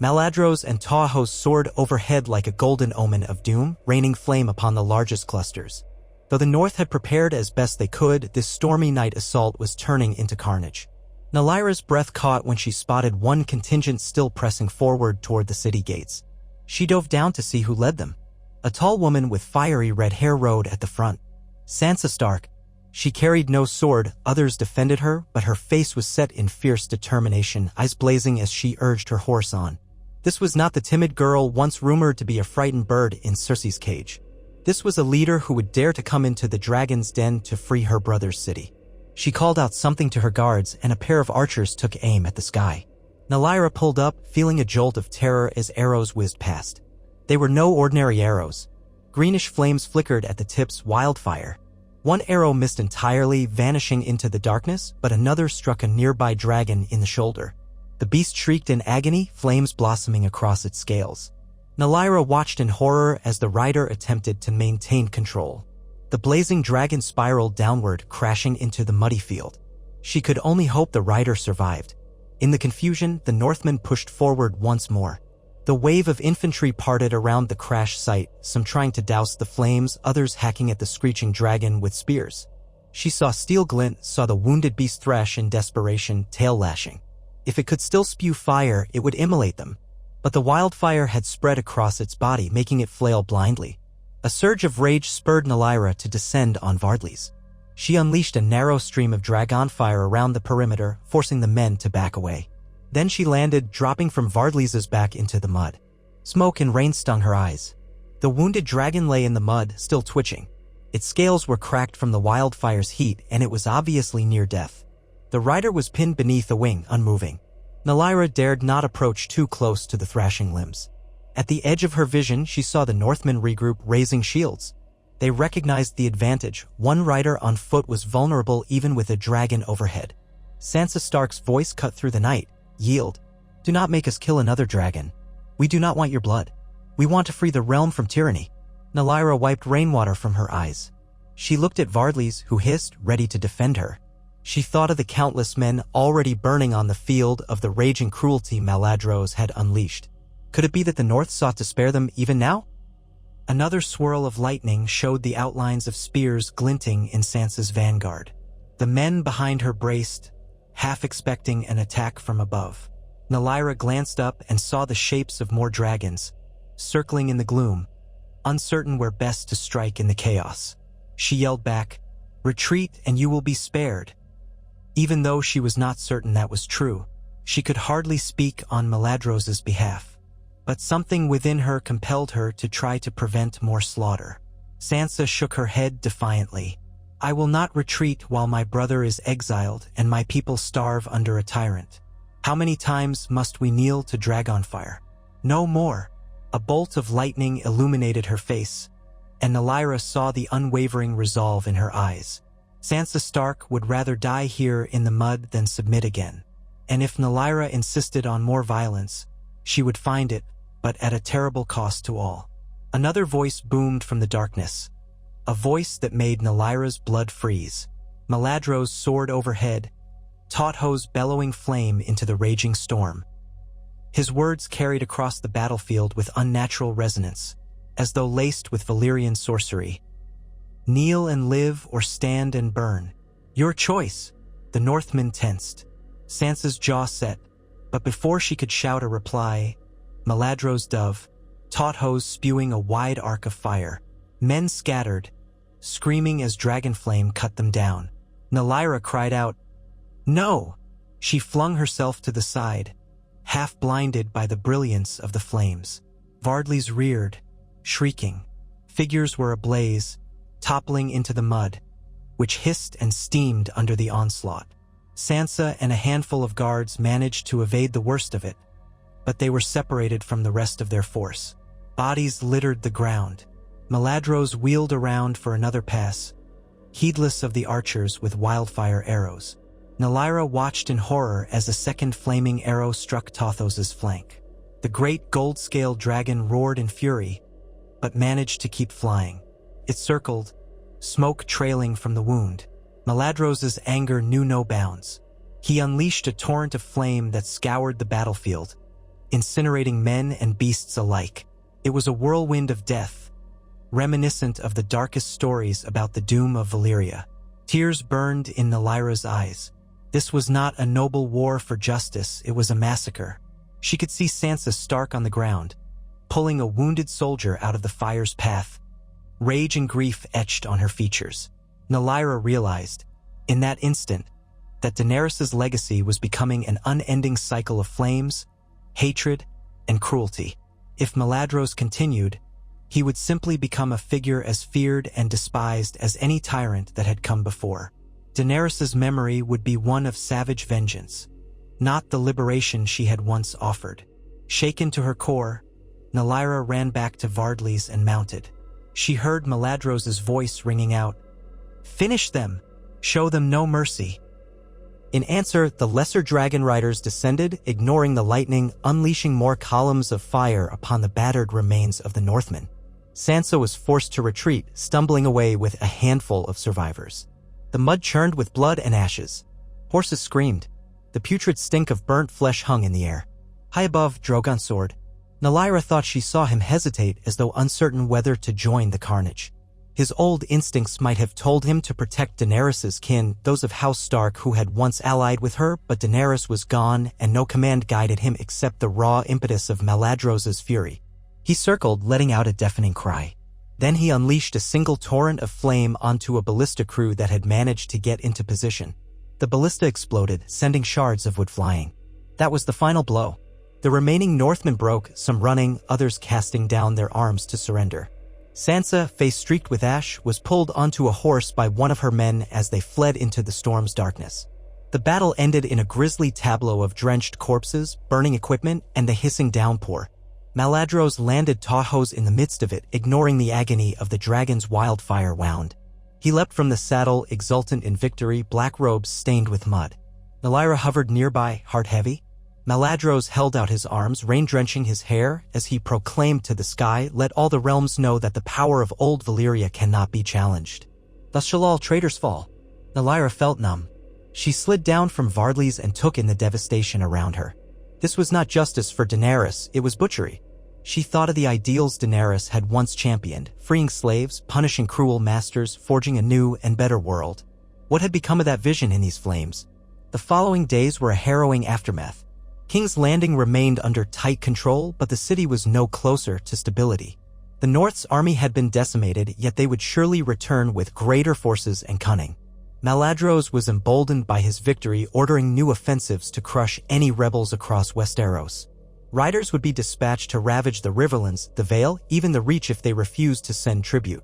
Maladros and Tahoe soared overhead like a golden omen of doom, raining flame upon the largest clusters. Though the North had prepared as best they could, this stormy night assault was turning into carnage. Nalaira's breath caught when she spotted one contingent still pressing forward toward the city gates. She dove down to see who led them. A tall woman with fiery red hair rode at the front. Sansa Stark. She carried no sword, others defended her, but her face was set in fierce determination, eyes blazing as she urged her horse on. This was not the timid girl once rumored to be a frightened bird in Cersei's cage. This was a leader who would dare to come into the dragon's den to free her brother's city. She called out something to her guards, and a pair of archers took aim at the sky. Nalaira pulled up, feeling a jolt of terror as arrows whizzed past. They were no ordinary arrows. Greenish flames flickered at the tips, wildfire. One arrow missed entirely, vanishing into the darkness, but another struck a nearby dragon in the shoulder. The beast shrieked in agony, flames blossoming across its scales. Nalaira watched in horror as the rider attempted to maintain control. The blazing dragon spiraled downward, crashing into the muddy field. She could only hope the rider survived. In the confusion, the Northmen pushed forward once more. The wave of infantry parted around the crash site, some trying to douse the flames, others hacking at the screeching dragon with spears. She saw steel glint, saw the wounded beast thrash in desperation, tail lashing. If it could still spew fire, it would immolate them. But the wildfire had spread across its body, making it flail blindly. A surge of rage spurred Nalaira to descend on Vardlys. She unleashed a narrow stream of dragon fire around the perimeter, forcing the men to back away. Then she landed, dropping from Vardlys' back into the mud. Smoke and rain stung her eyes. The wounded dragon lay in the mud, still twitching. Its scales were cracked from the wildfire's heat, and it was obviously near death. The rider was pinned beneath a wing, unmoving. Nalaira dared not approach too close to the thrashing limbs. At the edge of her vision, she saw the Northmen regroup, raising shields. They recognized the advantage. One rider on foot was vulnerable even with a dragon overhead. Sansa Stark's voice cut through the night. "Yield. Do not make us kill another dragon. We do not want your blood. We want to free the realm from tyranny." Nalyra wiped rainwater from her eyes. She looked at Vardlys, who hissed, ready to defend her. She thought of the countless men already burning on the field of the raging cruelty Maladros had unleashed. Could it be that the North sought to spare them even now? Another swirl of lightning showed the outlines of spears glinting in Sansa's vanguard. The men behind her braced, half expecting an attack from above. Nalyra glanced up and saw the shapes of more dragons, circling in the gloom, uncertain where best to strike in the chaos. She yelled back, "Retreat and you will be spared." Even though she was not certain that was true, she could hardly speak on Maladros's behalf. But something within her compelled her to try to prevent more slaughter. Sansa shook her head defiantly. "I will not retreat while my brother is exiled and my people starve under a tyrant. How many times must we kneel to Dragonfire? No more." A bolt of lightning illuminated her face, and Nalyra saw the unwavering resolve in her eyes. Sansa Stark would rather die here in the mud than submit again. And if Nalyra insisted on more violence, she would find it, but at a terrible cost to all. Another voice boomed from the darkness, a voice that made Nalyra's blood freeze. Maladros soared overhead, Tautho's bellowing flame into the raging storm. His words carried across the battlefield with unnatural resonance, as though laced with Valyrian sorcery. "Kneel and live or stand and burn. Your choice." The Northmen tensed. Sansa's jaw set, but before she could shout a reply, Maladros dove, Tautho's spewing a wide arc of fire. Men scattered, screaming as dragonflame cut them down. Nalyra cried out, "No!" She flung herself to the side, half blinded by the brilliance of the flames. Vardlys reared, shrieking. Figures were ablaze, toppling into the mud, which hissed and steamed under the onslaught. Sansa and a handful of guards managed to evade the worst of it, but they were separated from the rest of their force. Bodies littered the ground. Maladros wheeled around for another pass, heedless of the archers with wildfire arrows. Nalyra watched in horror as a second flaming arrow struck Tautho's flank. The great gold-scaled dragon roared in fury, but managed to keep flying. It circled, smoke trailing from the wound. Maladros's anger knew no bounds. He unleashed a torrent of flame that scoured the battlefield, incinerating men and beasts alike. It was a whirlwind of death, reminiscent of the darkest stories about the doom of Valyria. Tears burned in Nalyra's eyes. This was not a noble war for justice, it was a massacre. She could see Sansa Stark on the ground, pulling a wounded soldier out of the fire's path, rage and grief etched on her features. Nalyra realized, in that instant, that Daenerys' legacy was becoming an unending cycle of flames, hatred, and cruelty. If Maladros continued, he would simply become a figure as feared and despised as any tyrant that had come before. Daenerys' memory would be one of savage vengeance, not the liberation she had once offered. Shaken to her core, Nalyra ran back to Vardlys and mounted. She heard Maladros' voice ringing out, "Finish them! Show them no mercy!" In answer, the lesser dragon riders descended, ignoring the lightning, unleashing more columns of fire upon the battered remains of the Northmen. Sansa was forced to retreat, stumbling away with a handful of survivors. The mud churned with blood and ashes. Horses screamed. The putrid stink of burnt flesh hung in the air. High above, Drogon soared. Nalyra thought she saw him hesitate as though uncertain whether to join the carnage. His old instincts might have told him to protect Daenerys' kin, those of House Stark who had once allied with her, but Daenerys was gone and no command guided him except the raw impetus of Maladros' fury. He circled, letting out a deafening cry. Then he unleashed a single torrent of flame onto a ballista crew that had managed to get into position. The ballista exploded, sending shards of wood flying. That was the final blow. The remaining Northmen broke, some running, others casting down their arms to surrender. Sansa, face streaked with ash, was pulled onto a horse by one of her men as they fled into the storm's darkness. The battle ended in a grisly tableau of drenched corpses, burning equipment, and the hissing downpour. Maladros landed Tautho's in the midst of it, ignoring the agony of the dragon's wildfire wound. He leapt from the saddle, exultant in victory, black robes stained with mud. Nalyra hovered nearby, heart heavy. Maladros held out his arms, rain-drenching his hair, as he proclaimed to the sky, "Let all the realms know that the power of old Valyria cannot be challenged. Thus shall all traitors fall." Nalyra felt numb. She slid down from Vardlys and took in the devastation around her. This was not justice for Daenerys, it was butchery. She thought of the ideals Daenerys had once championed, freeing slaves, punishing cruel masters, forging a new and better world. What had become of that vision in these flames? The following days were a harrowing aftermath. King's Landing remained under tight control, but the city was no closer to stability. The North's army had been decimated, yet they would surely return with greater forces and cunning. Maladros was emboldened by his victory, ordering new offensives to crush any rebels across Westeros. Riders would be dispatched to ravage the Riverlands, the Vale, even the Reach if they refused to send tribute.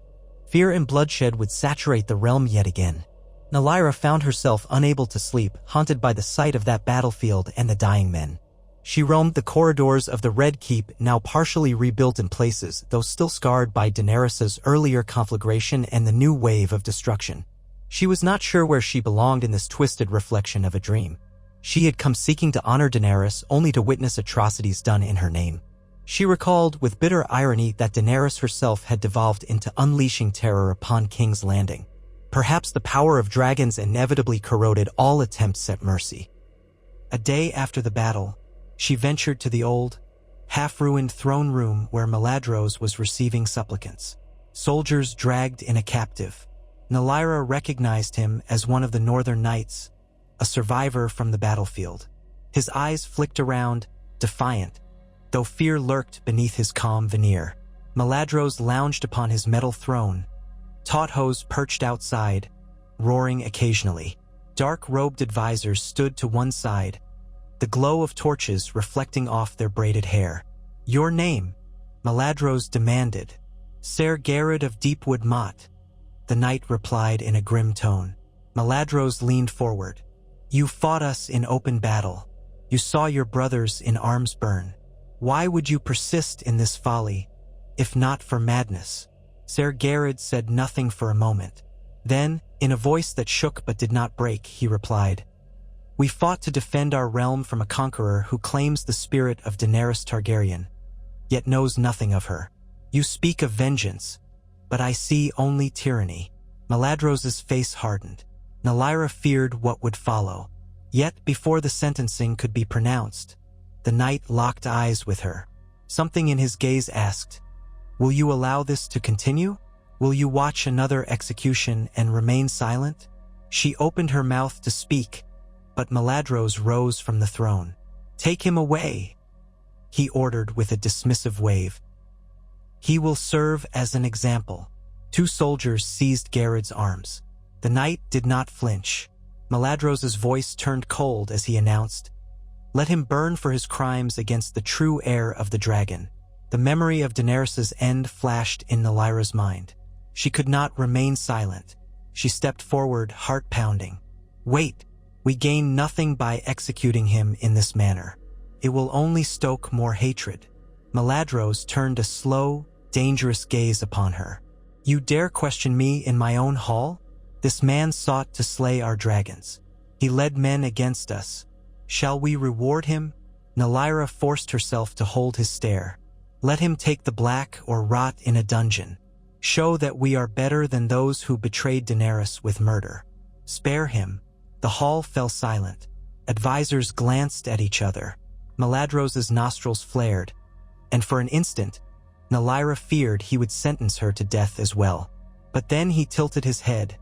Fear and bloodshed would saturate the realm yet again. Nalyra found herself unable to sleep, haunted by the sight of that battlefield and the dying men. She roamed the corridors of the Red Keep, now partially rebuilt in places, though still scarred by Daenerys' earlier conflagration and the new wave of destruction. She was not sure where she belonged in this twisted reflection of a dream. She had come seeking to honor Daenerys, only to witness atrocities done in her name. She recalled with bitter irony that Daenerys herself had devolved into unleashing terror upon King's Landing. Perhaps the power of dragons inevitably corroded all attempts at mercy. A day after the battle, she ventured to the old, half-ruined throne room where Maladros was receiving supplicants. Soldiers dragged in a captive. Nalyra recognized him as one of the Northern Knights, a survivor from the battlefield. His eyes flicked around, defiant, though fear lurked beneath his calm veneer. Maladros lounged upon his metal throne, taut hose perched outside, roaring occasionally. Dark-robed advisors stood to one side, the glow of torches reflecting off their braided hair. "Your name?" Maladros demanded. "Ser Garrod of Deepwood Mott," the knight replied in a grim tone. Maladros leaned forward. "You fought us in open battle. You saw your brothers in arms burn. Why would you persist in this folly, if not for madness?" Ser Garrod said nothing for a moment. Then, in a voice that shook but did not break, he replied, "We fought to defend our realm from a conqueror who claims the spirit of Daenerys Targaryen, yet knows nothing of her. You speak of vengeance, but I see only tyranny." Maladros' face hardened. Nalyra feared what would follow. Yet, before the sentencing could be pronounced, the knight locked eyes with her. Something in his gaze asked, "Will you allow this to continue? Will you watch another execution and remain silent?" She opened her mouth to speak, but Maladros rose from the throne. "Take him away," he ordered with a dismissive wave. "He will serve as an example." Two soldiers seized Garrod's arms. The knight did not flinch. Maladros' voice turned cold as he announced, "Let him burn for his crimes against the true heir of the dragon." The memory of Daenerys' end flashed in Nalyra's mind. She could not remain silent. She stepped forward, heart pounding. "Wait, we gain nothing by executing him in this manner. It will only stoke more hatred." Maladros turned a slow, dangerous gaze upon her. "You dare question me in my own hall? This man sought to slay our dragons. He led men against us. Shall we reward him?" Nalyra forced herself to hold his stare. "Let him take the black or rot in a dungeon. Show that we are better than those who betrayed Daenerys with murder. Spare him." The hall fell silent. Advisors glanced at each other. Maladros' nostrils flared, and for an instant, Nalyra feared he would sentence her to death as well. But then he tilted his head,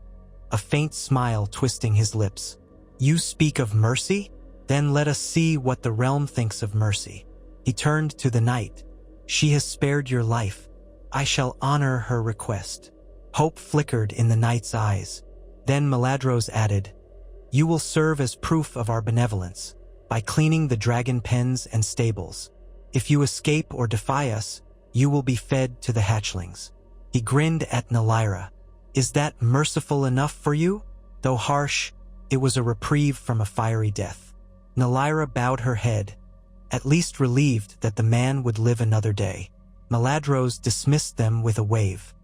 a faint smile twisting his lips. "You speak of mercy? Then let us see what the realm thinks of mercy." He turned to the knight. "She has spared your life. I shall honor her request." Hope flickered in the knight's eyes. Then Maladros added, "You will serve as proof of our benevolence, by cleaning the dragon pens and stables. If you escape or defy us, you will be fed to the hatchlings." He grinned at Nalyra. "Is that merciful enough for you?" Though harsh, it was a reprieve from a fiery death. Nalyra bowed her head, at least relieved that the man would live another day. Maladros dismissed them with a wave.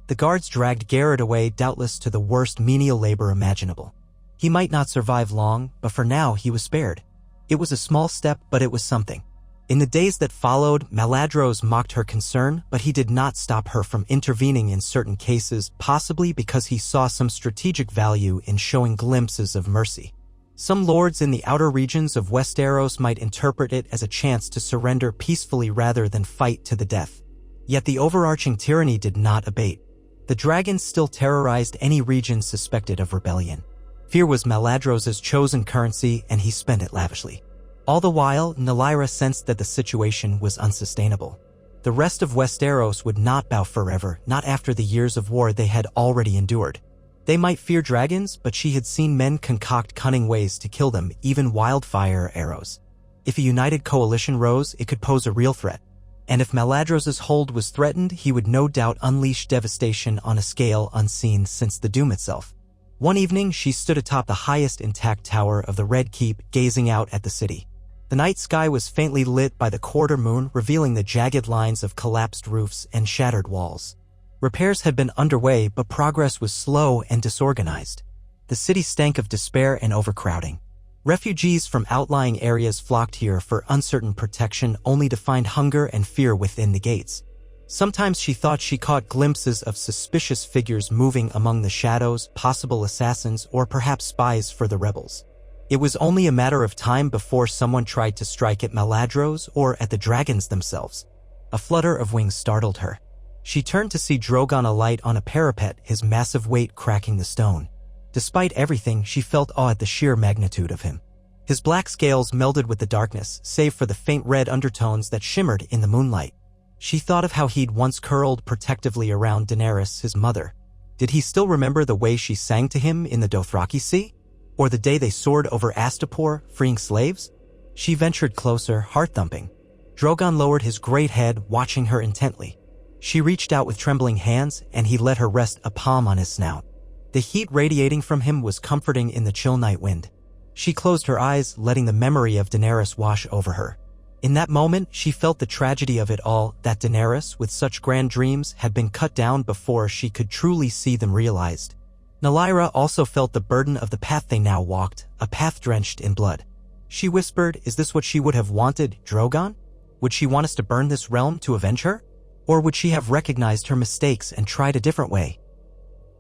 The guards dragged Garrod away, doubtless to the worst menial labor imaginable. He might not survive long, but for now he was spared. It was a small step, but it was something. In the days that followed, Maladros mocked her concern, but he did not stop her from intervening in certain cases, possibly because he saw some strategic value in showing glimpses of mercy. Some lords in the outer regions of Westeros might interpret it as a chance to surrender peacefully rather than fight to the death. Yet the overarching tyranny did not abate. The dragons still terrorized any region suspected of rebellion. Fear was Maladros' chosen currency, and he spent it lavishly. All the while, Nylira sensed that the situation was unsustainable. The rest of Westeros would not bow forever, not after the years of war they had already endured. They might fear dragons, but she had seen men concoct cunning ways to kill them, even wildfire arrows. If a united coalition rose, it could pose a real threat. And if Maladros' hold was threatened, he would no doubt unleash devastation on a scale unseen since the Doom itself. One evening, she stood atop the highest intact tower of the Red Keep, gazing out at the city. The night sky was faintly lit by the quarter moon, revealing the jagged lines of collapsed roofs and shattered walls. Repairs had been underway, but progress was slow and disorganized. The city stank of despair and overcrowding. Refugees from outlying areas flocked here for uncertain protection, only to find hunger and fear within the gates. Sometimes she thought she caught glimpses of suspicious figures moving among the shadows, possible assassins or perhaps spies for the rebels. It was only a matter of time before someone tried to strike at Maladros or at the dragons themselves. A flutter of wings startled her. She turned to see Drogon alight on a parapet, his massive weight cracking the stone. Despite everything, she felt awe at the sheer magnitude of him. His black scales melded with the darkness, save for the faint red undertones that shimmered in the moonlight. She thought of how he'd once curled protectively around Daenerys, his mother. Did he still remember the way she sang to him in the Dothraki Sea? Or the day they soared over Astapor, freeing slaves? She ventured closer, heart-thumping. Drogon lowered his great head, watching her intently. She reached out with trembling hands, and he let her rest a palm on his snout. The heat radiating from him was comforting in the chill night wind. She closed her eyes, letting the memory of Daenerys wash over her. In that moment, she felt the tragedy of it all, that Daenerys, with such grand dreams, had been cut down before she could truly see them realized. Nylira also felt the burden of the path they now walked, a path drenched in blood. She whispered, "Is this what she would have wanted, Drogon? Would she want us to burn this realm to avenge her? Or would she have recognized her mistakes and tried a different way?"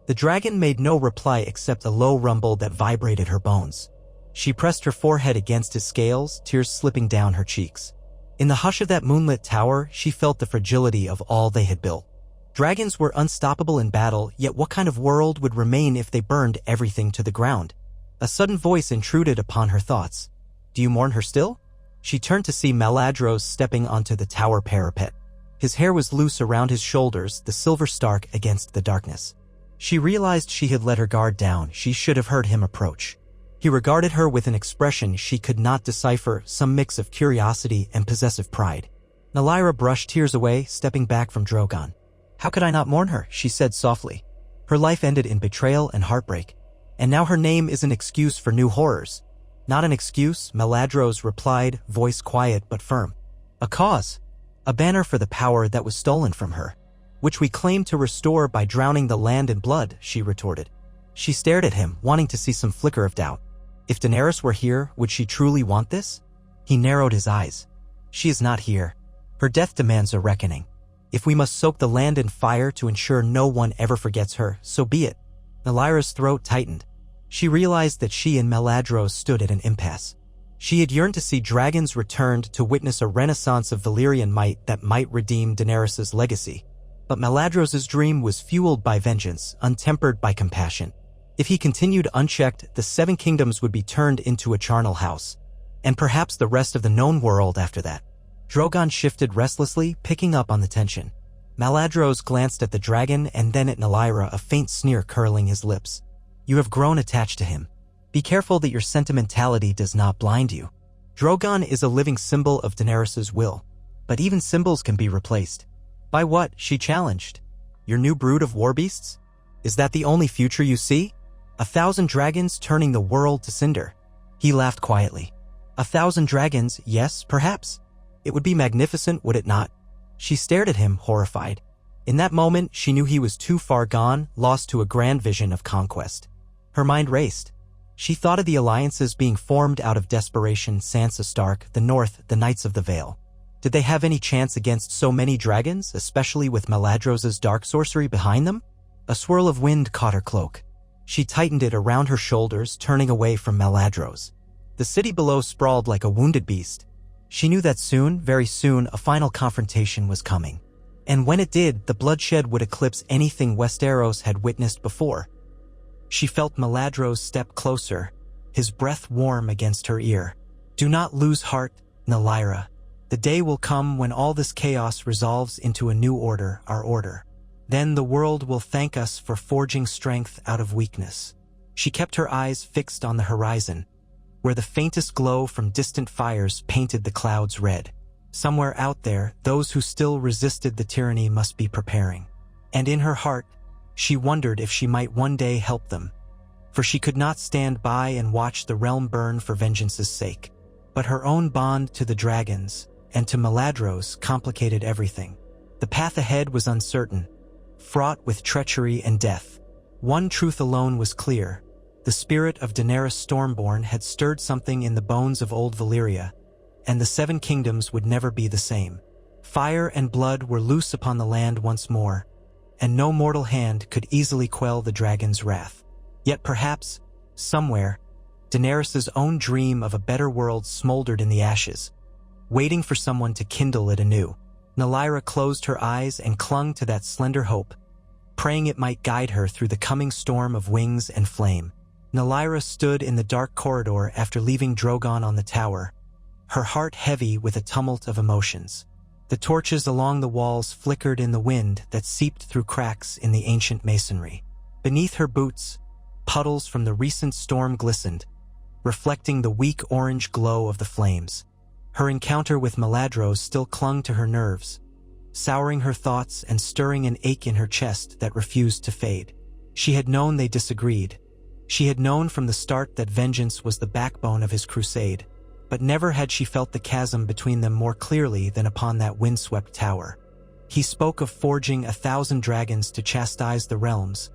The dragon made no reply except a low rumble that vibrated her bones. She pressed her forehead against his scales, tears slipping down her cheeks. In the hush of that moonlit tower, she felt the fragility of all they had built. Dragons were unstoppable in battle, yet what kind of world would remain if they burned everything to the ground? A sudden voice intruded upon her thoughts. "Do you mourn her still?" She turned to see Maladros stepping onto the tower parapet. His hair was loose around his shoulders, the silver stark against the darkness. She realized she had let her guard down. She should have heard him approach. He regarded her with an expression she could not decipher, some mix of curiosity and possessive pride. Nylira brushed tears away, stepping back from Drogon. "How could I not mourn her?" she said softly. "Her life ended in betrayal and heartbreak. And now her name is an excuse for new horrors." "Not an excuse," Maladros replied, voice quiet but firm. "A cause. A banner for the power that was stolen from her. Which we claim to restore by drowning the land in blood," she retorted. She stared at him, wanting to see some flicker of doubt. If Daenerys were here, would she truly want this? He narrowed his eyes. "She is not here. Her death demands a reckoning. If we must soak the land in fire to ensure no one ever forgets her, so be it." Nylira's throat tightened. She realized that she and Maladros stood at an impasse. She had yearned to see dragons returned, to witness a renaissance of Valyrian might that might redeem Daenerys' legacy. But Maladros' dream was fueled by vengeance, untempered by compassion. If he continued unchecked, the Seven Kingdoms would be turned into a charnel house. And perhaps the rest of the known world after that. Drogon shifted restlessly, picking up on the tension. Maladros glanced at the dragon and then at Nylira, a faint sneer curling his lips. "You have grown attached to him. Be careful that your sentimentality does not blind you. Drogon is a living symbol of Daenerys' will. But even symbols can be replaced." "By what?" she challenged. "Your new brood of war beasts? Is that the only future you see? 1,000 dragons turning the world to cinder?" He laughed quietly. 1,000 dragons, yes, perhaps. It would be magnificent, would it not? She stared at him, horrified. In that moment, she knew he was too far gone, lost to a grand vision of conquest. Her mind raced. She thought of the alliances being formed out of desperation: Sansa Stark, the North, the Knights of the Vale. Did they have any chance against so many dragons, especially with Meladros's dark sorcery behind them? A swirl of wind caught her cloak. She tightened it around her shoulders, turning away from Meladros. The city below sprawled like a wounded beast. She knew that soon, very soon, a final confrontation was coming. And when it did, the bloodshed would eclipse anything Westeros had witnessed before. She felt Meladros step closer, his breath warm against her ear. "Do not lose heart, Valyria. The day will come when all this chaos resolves into a new order, our order. Then the world will thank us for forging strength out of weakness." She kept her eyes fixed on the horizon, where the faintest glow from distant fires painted the clouds red. Somewhere out there, those who still resisted the tyranny must be preparing. And in her heart, she wondered if she might one day help them. For she could not stand by and watch the realm burn for vengeance's sake. But her own bond to the dragons and to Meladros complicated everything. The path ahead was uncertain, fraught with treachery and death. One truth alone was clear. The spirit of Daenerys Stormborn had stirred something in the bones of old Valyria, and the Seven Kingdoms would never be the same. Fire and blood were loose upon the land once more, and no mortal hand could easily quell the dragon's wrath. Yet perhaps, somewhere, Daenerys's own dream of a better world smoldered in the ashes, waiting for someone to kindle it anew. Valyria closed her eyes and clung to that slender hope, praying it might guide her through the coming storm of wings and flame. Valyria stood in the dark corridor after leaving Drogon on the tower, her heart heavy with a tumult of emotions. The torches along the walls flickered in the wind that seeped through cracks in the ancient masonry. Beneath her boots, puddles from the recent storm glistened, reflecting the weak orange glow of the flames. Her encounter with Meladros still clung to her nerves, souring her thoughts and stirring an ache in her chest that refused to fade. She had known they disagreed. She had known from the start that vengeance was the backbone of his crusade, but never had she felt the chasm between them more clearly than upon that windswept tower. He spoke of forging 1,000 dragons to chastise the realms,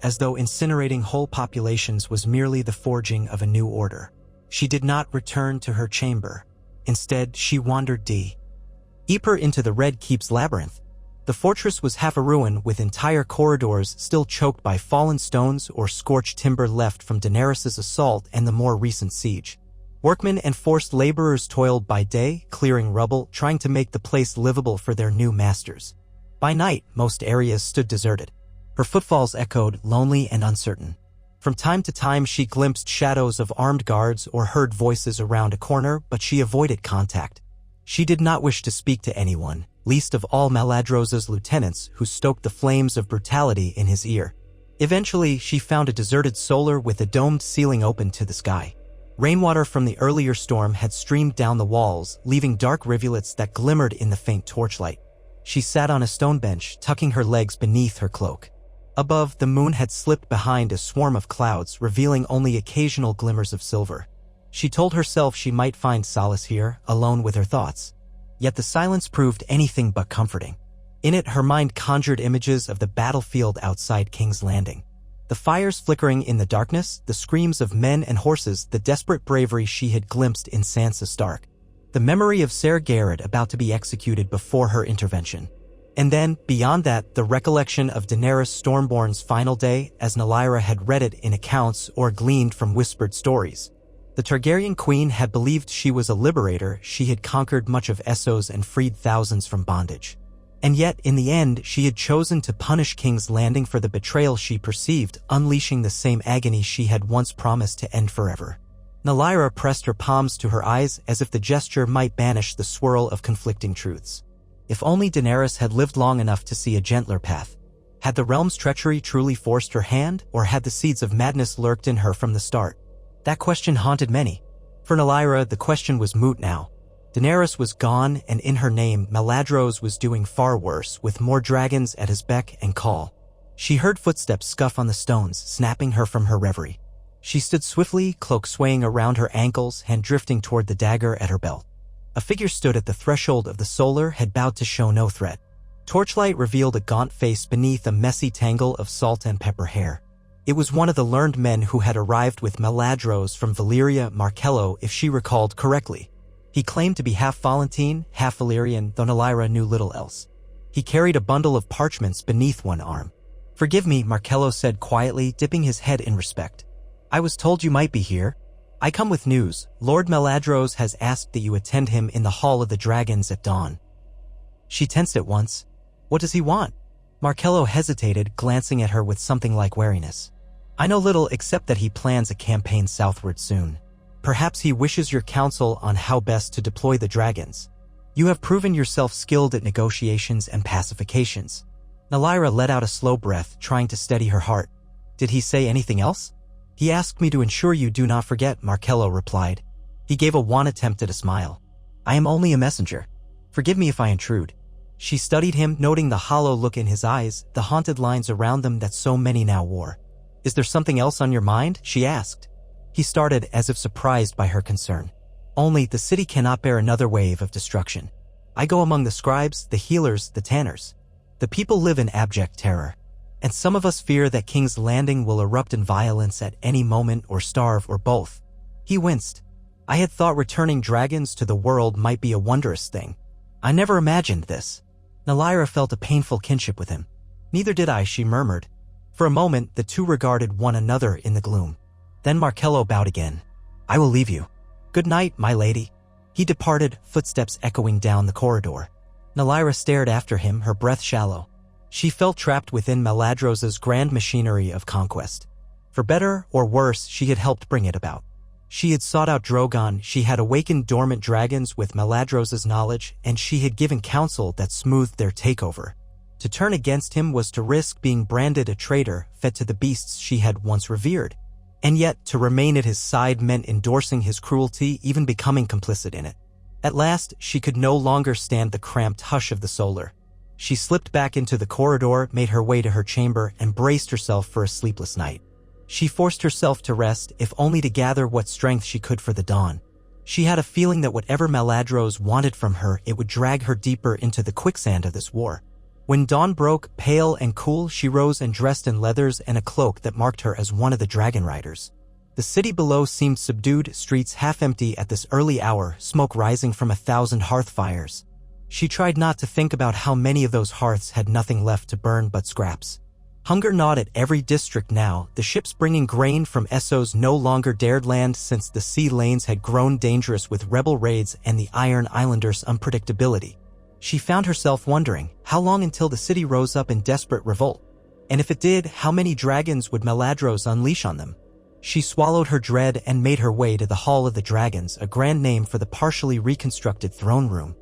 as though incinerating whole populations was merely the forging of a new order. She did not return to her chamber. Instead, she wandered deeper into the Red Keep's labyrinth. The fortress was half a ruin, with entire corridors still choked by fallen stones or scorched timber left from Daenerys' assault and the more recent siege. Workmen and forced laborers toiled by day, clearing rubble, trying to make the place livable for their new masters. By night, most areas stood deserted. Her footfalls echoed, lonely and uncertain. From time to time she glimpsed shadows of armed guards or heard voices around a corner, but she avoided contact. She did not wish to speak to anyone, least of all Meladros's lieutenants, who stoked the flames of brutality in his ear. Eventually, she found a deserted solar with a domed ceiling open to the sky. Rainwater from the earlier storm had streamed down the walls, leaving dark rivulets that glimmered in the faint torchlight. She sat on a stone bench, tucking her legs beneath her cloak. Above, the moon had slipped behind a swarm of clouds, revealing only occasional glimmers of silver. She told herself she might find solace here, alone with her thoughts. Yet the silence proved anything but comforting. In it, her mind conjured images of the battlefield outside King's Landing. The fires flickering in the darkness, the screams of men and horses, the desperate bravery she had glimpsed in Sansa Stark. The memory of Ser Garrett about to be executed before her intervention. And then, beyond that, the recollection of Daenerys Stormborn's final day, as Valyria had read it in accounts or gleaned from whispered stories. The Targaryen queen had believed she was a liberator. She had conquered much of Essos and freed thousands from bondage. And yet, in the end, she had chosen to punish King's Landing for the betrayal she perceived, unleashing the same agony she had once promised to end forever. Valyria pressed her palms to her eyes as if the gesture might banish the swirl of conflicting truths. If only Daenerys had lived long enough to see a gentler path. Had the realm's treachery truly forced her hand, or had the seeds of madness lurked in her from the start? That question haunted many. For Valyria, the question was moot now. Daenerys was gone, and in her name, Meladros was doing far worse, with more dragons at his beck and call. She heard footsteps scuff on the stones, snapping her from her reverie. She stood swiftly, cloak swaying around her ankles, hand drifting toward the dagger at her belt. A figure stood at the threshold of the solar, had bowed to show no threat. Torchlight revealed a gaunt face beneath a messy tangle of salt and pepper hair. It was one of the learned men who had arrived with Maladros from Valyria, Markello, if she recalled correctly. He claimed to be half Valentine, half Valyrian, though Nalyra knew little else. He carried a bundle of parchments beneath one arm. "Forgive me," Markello said quietly, dipping his head in respect. "I was told you might be here. I come with news. Lord Maladros has asked that you attend him in the Hall of the Dragons at dawn." She tensed at once. "What does he want?" Markello hesitated, glancing at her with something like wariness. "I know little except that he plans a campaign southward soon. Perhaps he wishes your counsel on how best to deploy the dragons. You have proven yourself skilled at negotiations and pacifications." Nalyra let out a slow breath, trying to steady her heart. "Did he say anything else?" "He asked me to ensure you do not forget," Markello replied. He gave a wan attempt at a smile. "I am only a messenger. Forgive me if I intrude." She studied him, noting the hollow look in his eyes, the haunted lines around them that so many now wore. "Is there something else on your mind?" she asked. He started, as if surprised by her concern. "Only the city cannot bear another wave of destruction. I go among the scribes, the healers, the tanners. The people live in abject terror. And some of us fear that King's Landing will erupt in violence at any moment or starve or both." He winced. "I had thought returning dragons to the world might be a wondrous thing. I never imagined this." Nalyra felt a painful kinship with him. "Neither did I," she murmured. For a moment, the two regarded one another in the gloom. Then Markello bowed again. "I will leave you. Good night, my lady." He departed, footsteps echoing down the corridor. Nalyra stared after him, her breath shallow. She felt trapped within Maladros's grand machinery of conquest. For better or worse, she had helped bring it about. She had sought out Drogon, she had awakened dormant dragons with Maladros's knowledge, and she had given counsel that smoothed their takeover. To turn against him was to risk being branded a traitor, fed to the beasts she had once revered. And yet, to remain at his side meant endorsing his cruelty, even becoming complicit in it. At last, she could no longer stand the cramped hush of the solar. She slipped back into the corridor, made her way to her chamber, and braced herself for a sleepless night. She forced herself to rest, if only to gather what strength she could for the dawn. She had a feeling that whatever Maladros wanted from her, it would drag her deeper into the quicksand of this war. When dawn broke, pale and cool, she rose and dressed in leathers and a cloak that marked her as one of the dragon riders. The city below seemed subdued, streets half empty at this early hour, smoke rising from 1,000 hearth fires. She tried not to think about how many of those hearths had nothing left to burn but scraps. Hunger gnawed at every district now, the ships bringing grain from Essos no longer dared land since the sea lanes had grown dangerous with rebel raids and the Iron Islanders' unpredictability. She found herself wondering, how long until the city rose up in desperate revolt? And if it did, how many dragons would Maladros unleash on them? She swallowed her dread and made her way to the Hall of the Dragons, a grand name for the partially reconstructed throne room.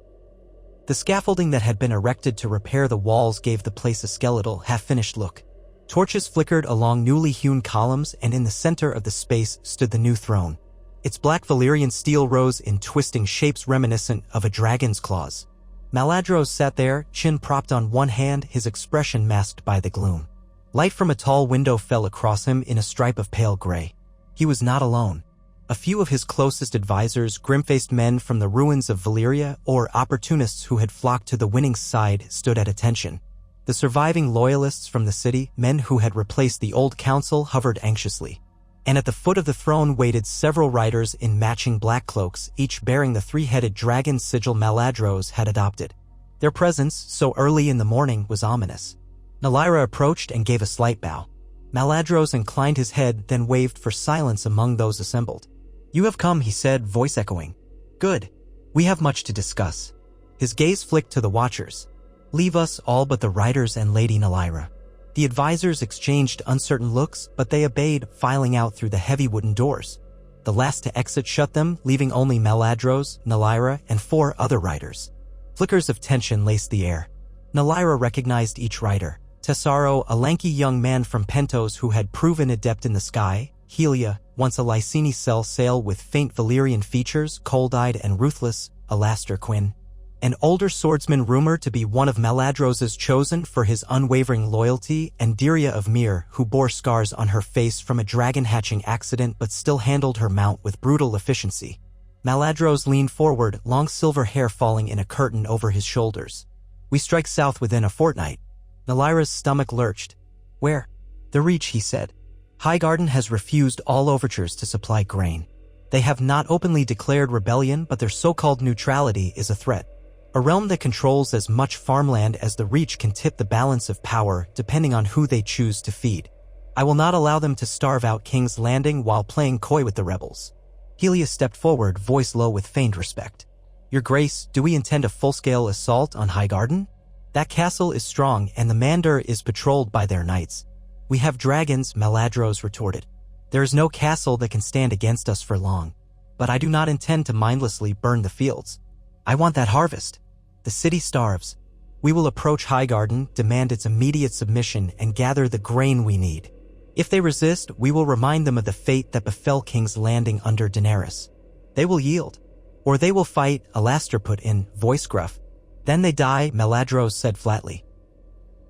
The scaffolding that had been erected to repair the walls gave the place a skeletal, half-finished look. Torches flickered along newly hewn columns, and in the center of the space stood the new throne. Its black Valyrian steel rose in twisting shapes reminiscent of a dragon's claws. Maladros sat there, chin propped on one hand, his expression masked by the gloom. Light from a tall window fell across him in a stripe of pale gray. He was not alone. A few of his closest advisors, grim-faced men from the ruins of Valyria or opportunists who had flocked to the winning side, stood at attention. The surviving loyalists from the city, men who had replaced the old council, hovered anxiously. And at the foot of the throne waited several riders in matching black cloaks, each bearing the three-headed dragon sigil Maladros had adopted. Their presence, so early in the morning, was ominous. Nalyra approached and gave a slight bow. Maladros inclined his head, then waved for silence among those assembled. "You have come," he said, voice echoing. "Good. We have much to discuss." His gaze flicked to the watchers. "Leave us, all but the riders and Lady Nalyra." The advisors exchanged uncertain looks, but they obeyed, filing out through the heavy wooden doors. The last to exit shut them, leaving only Maladros, Nalyra, and 4 other riders. Flickers of tension laced the air. Nalyra recognized each rider. Tesaro, a lanky young man from Pentos who had proven adept in the sky. Helia, once a Lysini cell sail with faint Valyrian features, cold-eyed and ruthless. Alastair Quinn, an older swordsman rumored to be one of Maladros's chosen for his unwavering loyalty, and Diria of Mir, who bore scars on her face from a dragon-hatching accident but still handled her mount with brutal efficiency. Maladros leaned forward, long silver hair falling in a curtain over his shoulders. "We strike south within a fortnight." Nalyra's stomach lurched. "Where?" "The Reach," he said. Highgarden has refused all overtures to supply grain. They have not openly declared rebellion, but their so-called neutrality is a threat. A realm that controls as much farmland as the Reach can tip the balance of power depending on who they choose to feed. I will not allow them to starve out King's Landing while playing coy with the rebels. Helios stepped forward, voice low with feigned respect. Your Grace, do we intend a full-scale assault on Highgarden? That castle is strong and the Mandor is patrolled by their knights. We have dragons, Maladros retorted. There is no castle that can stand against us for long. But I do not intend to mindlessly burn the fields. I want that harvest. The city starves. We will approach Highgarden, demand its immediate submission, and gather the grain we need. If they resist, we will remind them of the fate that befell King's Landing under Daenerys. They will yield. Or they will fight, Alastair put in, voice gruff. Then they die, Maladros said flatly.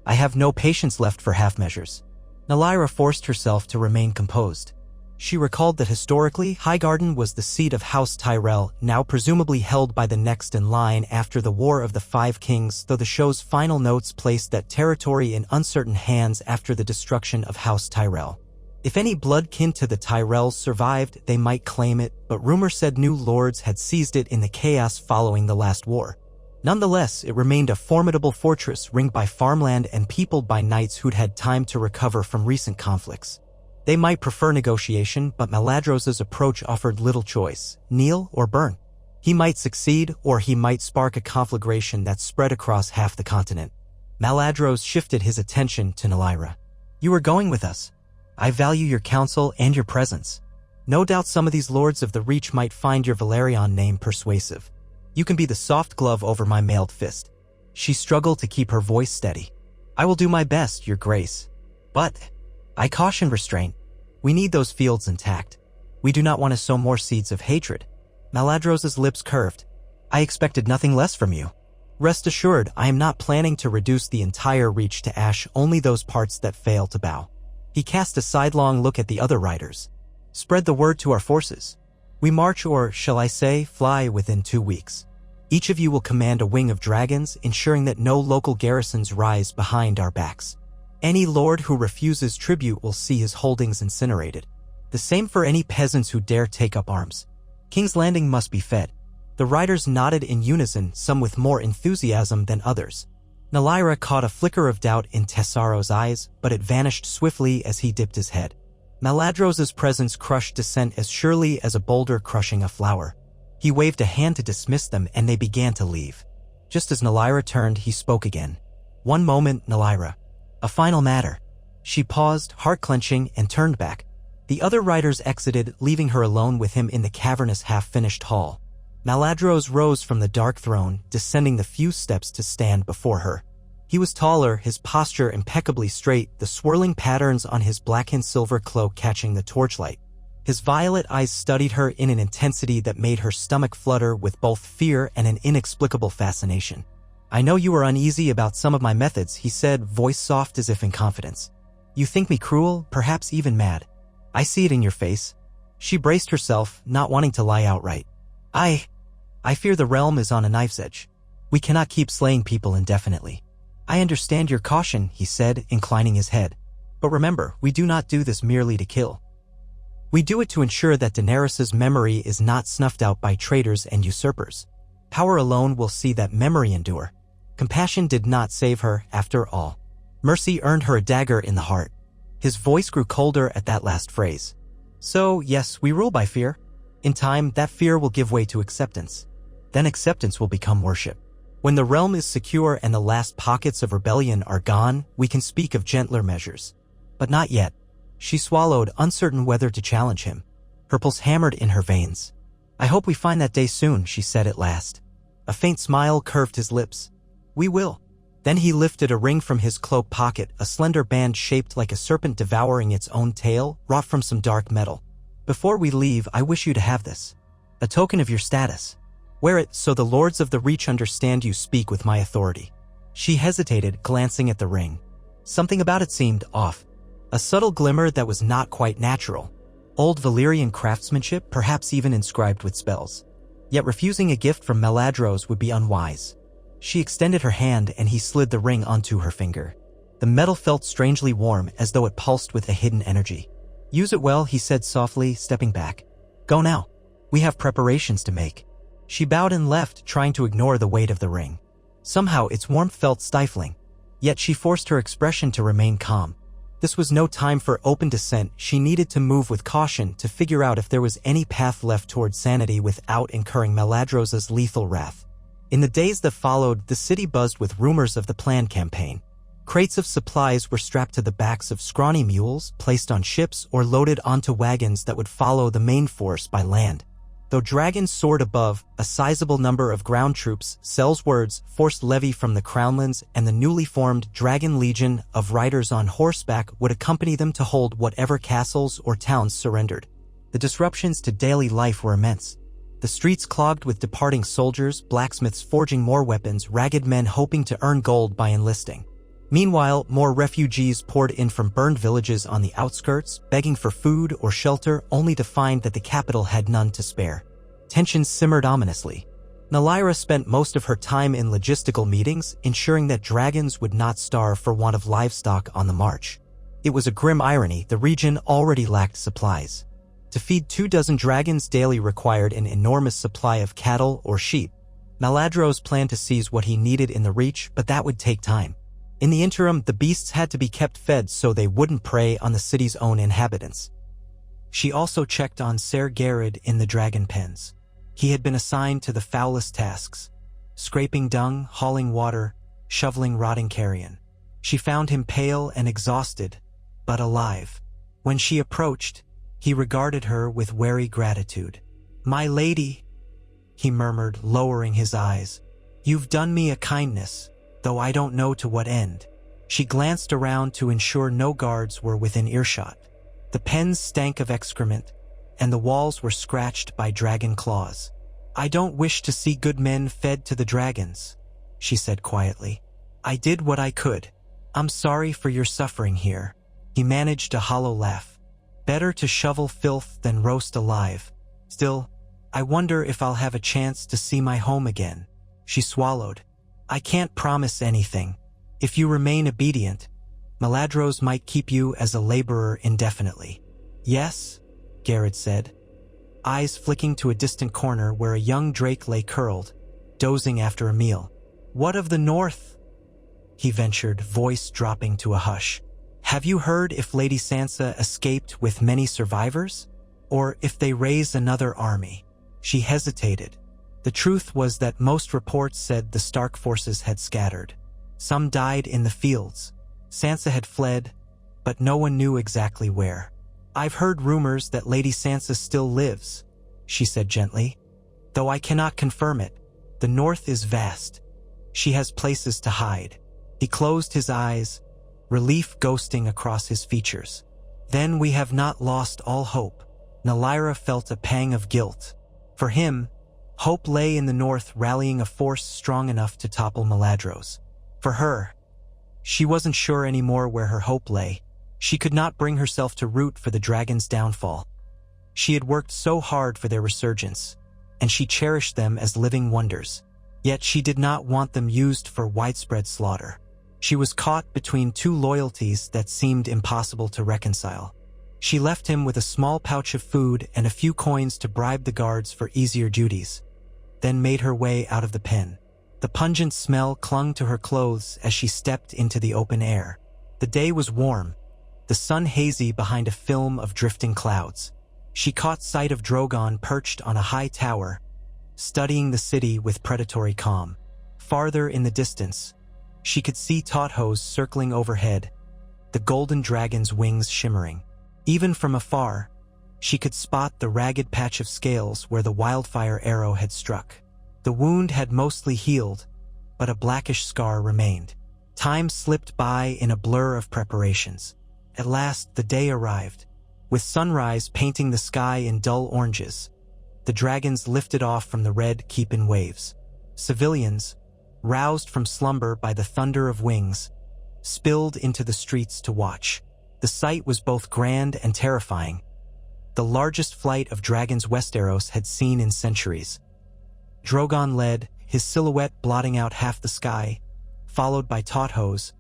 I have no patience left for half-measures. Nylyra forced herself to remain composed. She recalled that historically, Highgarden was the seat of House Tyrell, now presumably held by the next in line after the War of the Five Kings, though the show's final notes placed that territory in uncertain hands after the destruction of House Tyrell. If any blood kin to the Tyrells survived, they might claim it, but rumor said new lords had seized it in the chaos following the last war. Nonetheless, it remained a formidable fortress ringed by farmland and peopled by knights who'd had time to recover from recent conflicts. They might prefer negotiation, but Maladros's approach offered little choice, kneel or burn. He might succeed, or he might spark a conflagration that spread across half the continent. Maladros shifted his attention to Nylyra. You are going with us. I value your counsel and your presence. No doubt some of these lords of the Reach might find your Valyrian name persuasive. You can be the soft glove over my mailed fist. She struggled to keep her voice steady. I will do my best, Your Grace. But I caution restraint. We need those fields intact. We do not want to sow more seeds of hatred. Maladros's lips curved. I expected nothing less from you. Rest assured, I am not planning to reduce the entire Reach to ash, only those parts that fail to bow. He cast a sidelong look at the other riders. Spread the word to our forces. We march, or shall I say, fly within 2 weeks. Each of you will command a wing of dragons, ensuring that no local garrisons rise behind our backs. Any lord who refuses tribute will see his holdings incinerated. The same for any peasants who dare take up arms. King's Landing must be fed. The riders nodded in unison, some with more enthusiasm than others. Nylyra caught a flicker of doubt in Tessaro's eyes, but it vanished swiftly as he dipped his head. Maladros's presence crushed dissent as surely as a boulder crushing a flower. He waved a hand to dismiss them, and they began to leave. Just as Nylyra turned, he spoke again. One moment, Nylyra. A final matter. She paused, heart-clenching, and turned back. The other riders exited, leaving her alone with him in the cavernous half-finished hall. Maladros rose from the dark throne, descending the few steps to stand before her. He was taller, his posture impeccably straight, the swirling patterns on his blackened silver cloak catching the torchlight. His violet eyes studied her in an intensity that made her stomach flutter with both fear and an inexplicable fascination. I know you are uneasy about some of my methods, he said, voice soft as if in confidence. You think me cruel, perhaps even mad. I see it in your face. She braced herself, not wanting to lie outright. I fear the realm is on a knife's edge. We cannot keep slaying people indefinitely. I understand your caution, he said, inclining his head. But remember, we do not do this merely to kill. We do it to ensure that Daenerys' memory is not snuffed out by traitors and usurpers. Power alone will see that memory endure. Compassion did not save her, after all. Mercy earned her a dagger in the heart. His voice grew colder at that last phrase. So, yes, we rule by fear. In time, that fear will give way to acceptance. Then acceptance will become worship. When the realm is secure and the last pockets of rebellion are gone, we can speak of gentler measures. But not yet. She swallowed, uncertain whether to challenge him. Her pulse hammered in her veins. I hope we find that day soon, she said at last. A faint smile curved his lips. We will. Then he lifted a ring from his cloak pocket, a slender band shaped like a serpent devouring its own tail, wrought from some dark metal. Before we leave, I wish you to have this. A token of your status. Wear it so the lords of the Reach understand you speak with my authority. She hesitated, glancing at the ring. Something about it seemed off. A subtle glimmer that was not quite natural. Old Valyrian craftsmanship, perhaps even inscribed with spells. Yet refusing a gift from Maladros would be unwise. She extended her hand and he slid the ring onto her finger. The metal felt strangely warm, as though it pulsed with a hidden energy. Use it well, he said softly, stepping back. Go now. We have preparations to make. She bowed and left, trying to ignore the weight of the ring. Somehow its warmth felt stifling. Yet she forced her expression to remain calm. This was no time for open dissent. She needed to move with caution to figure out if there was any path left toward sanity without incurring Maladrosa's lethal wrath. In the days that followed, the city buzzed with rumors of the planned campaign. Crates of supplies were strapped to the backs of scrawny mules, placed on ships, or loaded onto wagons that would follow the main force by land. Though dragons soared above, a sizable number of ground troops, Sellswords, forced levy from the Crownlands, and the newly formed Dragon Legion of riders on horseback would accompany them to hold whatever castles or towns surrendered. The disruptions to daily life were immense. The streets clogged with departing soldiers, blacksmiths forging more weapons, ragged men hoping to earn gold by enlisting. Meanwhile, more refugees poured in from burned villages on the outskirts, begging for food or shelter, only to find that the capital had none to spare. Tensions simmered ominously. Valyria spent most of her time in logistical meetings, ensuring that dragons would not starve for want of livestock on the march. It was a grim irony, the region already lacked supplies. To feed 24 dragons daily required an enormous supply of cattle or sheep. Maladros planned to seize what he needed in the Reach, but that would take time. In the interim, the beasts had to be kept fed so they wouldn't prey on the city's own inhabitants. She also checked on Ser Garrod in the dragon pens. He had been assigned to the foulest tasks: scraping dung, hauling water, shoveling rotting carrion. She found him pale and exhausted, but alive. When she approached, he regarded her with wary gratitude. "My lady," he murmured, lowering his eyes, "you've done me a kindness, though I don't know to what end." She glanced around to ensure no guards were within earshot. The pens stank of excrement, and the walls were scratched by dragon claws. "I don't wish to see good men fed to the dragons," she said quietly. "I did what I could. I'm sorry for your suffering here." He managed a hollow laugh. "Better to shovel filth than roast alive. Still, I wonder if I'll have a chance to see my home again." She swallowed. "I can't promise anything. If you remain obedient, Maladros might keep you as a laborer indefinitely." "Yes," Garrod said, eyes flicking to a distant corner where a young drake lay curled, dozing after a meal. "What of the north?" he ventured, voice dropping to a hush. "Have you heard if Lady Sansa escaped with many survivors? Or if they raise another army?" She hesitated. The truth was that most reports said the Stark forces had scattered. Some died in the fields. Sansa had fled, but no one knew exactly where. "I've heard rumors that Lady Sansa still lives," she said gently. "Though I cannot confirm it. The north is vast. She has places to hide." He closed his eyes, relief ghosting across his features. "Then we have not lost all hope." Valyria felt a pang of guilt. For him, hope lay in the north, rallying a force strong enough to topple Maladros. For her, she wasn't sure anymore where her hope lay. She could not bring herself to root for the dragon's downfall. She had worked so hard for their resurgence, and she cherished them as living wonders. Yet she did not want them used for widespread slaughter. She was caught between two loyalties that seemed impossible to reconcile. She left him with a small pouch of food and a few coins to bribe the guards for easier duties, then made her way out of the pen. The pungent smell clung to her clothes as she stepped into the open air. The day was warm, the sun hazy behind a film of drifting clouds. She caught sight of Drogon perched on a high tower, studying the city with predatory calm. Farther in the distance, she could see Tauthos circling overhead, the golden dragon's wings shimmering. Even from afar, she could spot the ragged patch of scales where the wildfire arrow had struck. The wound had mostly healed, but a blackish scar remained. Time slipped by in a blur of preparations. At last, the day arrived. With sunrise painting the sky in dull oranges, the dragons lifted off from the red keep in waves. Civilians, roused from slumber by the thunder of wings, spilled into the streets to watch. The sight was both grand and terrifying. The largest flight of dragons Westeros had seen in centuries. Drogon led, his silhouette blotting out half the sky, followed by Tauthos,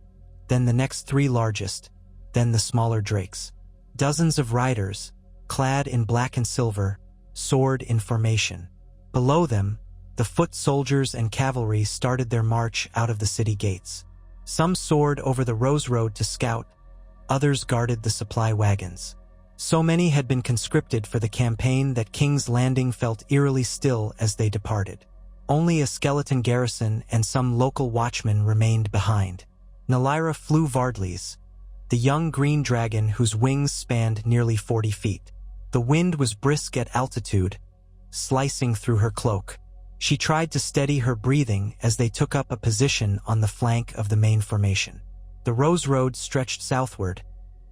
then the next three largest, then the smaller drakes. Dozens of riders, clad in black and silver, soared in formation. Below them, the foot soldiers and cavalry started their march out of the city gates. Some soared over the Rose Road to scout, others guarded the supply wagons. So many had been conscripted for the campaign that King's Landing felt eerily still as they departed. Only a skeleton garrison and some local watchmen remained behind. Valyria flew Vardlys, the young green dragon whose wings spanned nearly 40 feet. The wind was brisk at altitude, slicing through her cloak. She tried to steady her breathing as they took up a position on the flank of the main formation. The Rose Road stretched southward,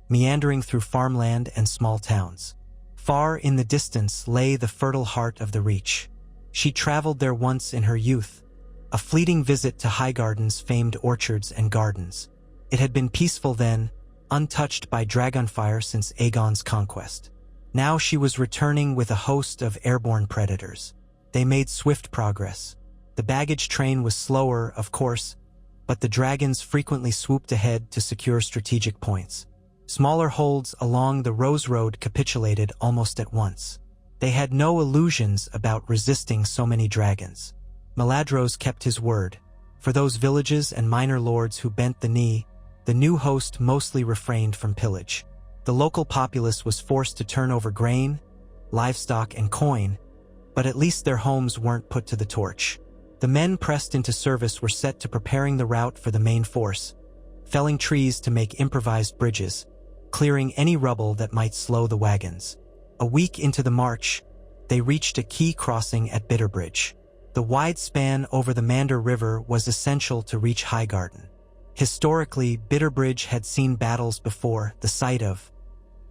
meandering through farmland and small towns. Far in the distance lay the fertile heart of the Reach. She traveled there once in her youth, a fleeting visit to Highgarden's famed orchards and gardens. It had been peaceful then, untouched by dragonfire since Aegon's conquest. Now she was returning with a host of airborne predators. They made swift progress. The baggage train was slower, of course, but the dragons frequently swooped ahead to secure strategic points. Smaller holds along the Rose Road capitulated almost at once. They had no illusions about resisting so many dragons. Maladros kept his word. For those villages and minor lords who bent the knee, the new host mostly refrained from pillage. The local populace was forced to turn over grain, livestock, and coin, but at least their homes weren't put to the torch. The men pressed into service were set to preparing the route for the main force, felling trees to make improvised bridges, clearing any rubble that might slow the wagons. A week into the march, they reached a key crossing at Bitterbridge. The wide span over the Mander River was essential to reach Highgarden. Historically, Bitterbridge had seen battles before, the site of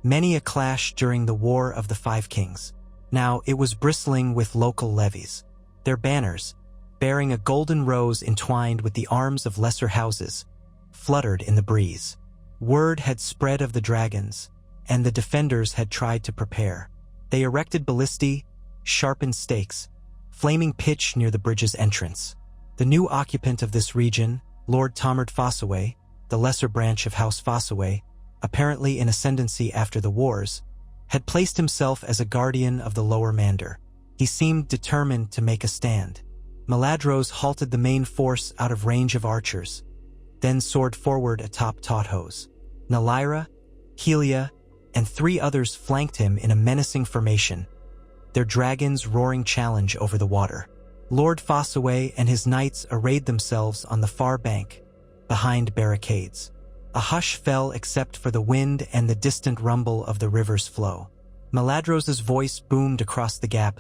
many a clash during the War of the Five Kings. Now it was bristling with local levies. Their banners, bearing a golden rose entwined with the arms of lesser houses, fluttered in the breeze. Word had spread of the dragons, and the defenders had tried to prepare. They erected ballistae, sharpened stakes, flaming pitch near the bridge's entrance. The new occupant of this region, Lord Tomard Fossaway, the lesser branch of House Fossaway, apparently in ascendancy after the wars, had placed himself as a guardian of the lower Mander. He seemed determined to make a stand. Maladros halted the main force out of range of archers, then soared forward atop Tauthos. Valyria, Helia, and 3 others flanked him in a menacing formation, their dragons roaring challenge over the water. Lord Fossaway and his knights arrayed themselves on the far bank, behind barricades. A hush fell except for the wind and the distant rumble of the river's flow. Maladros's voice boomed across the gap.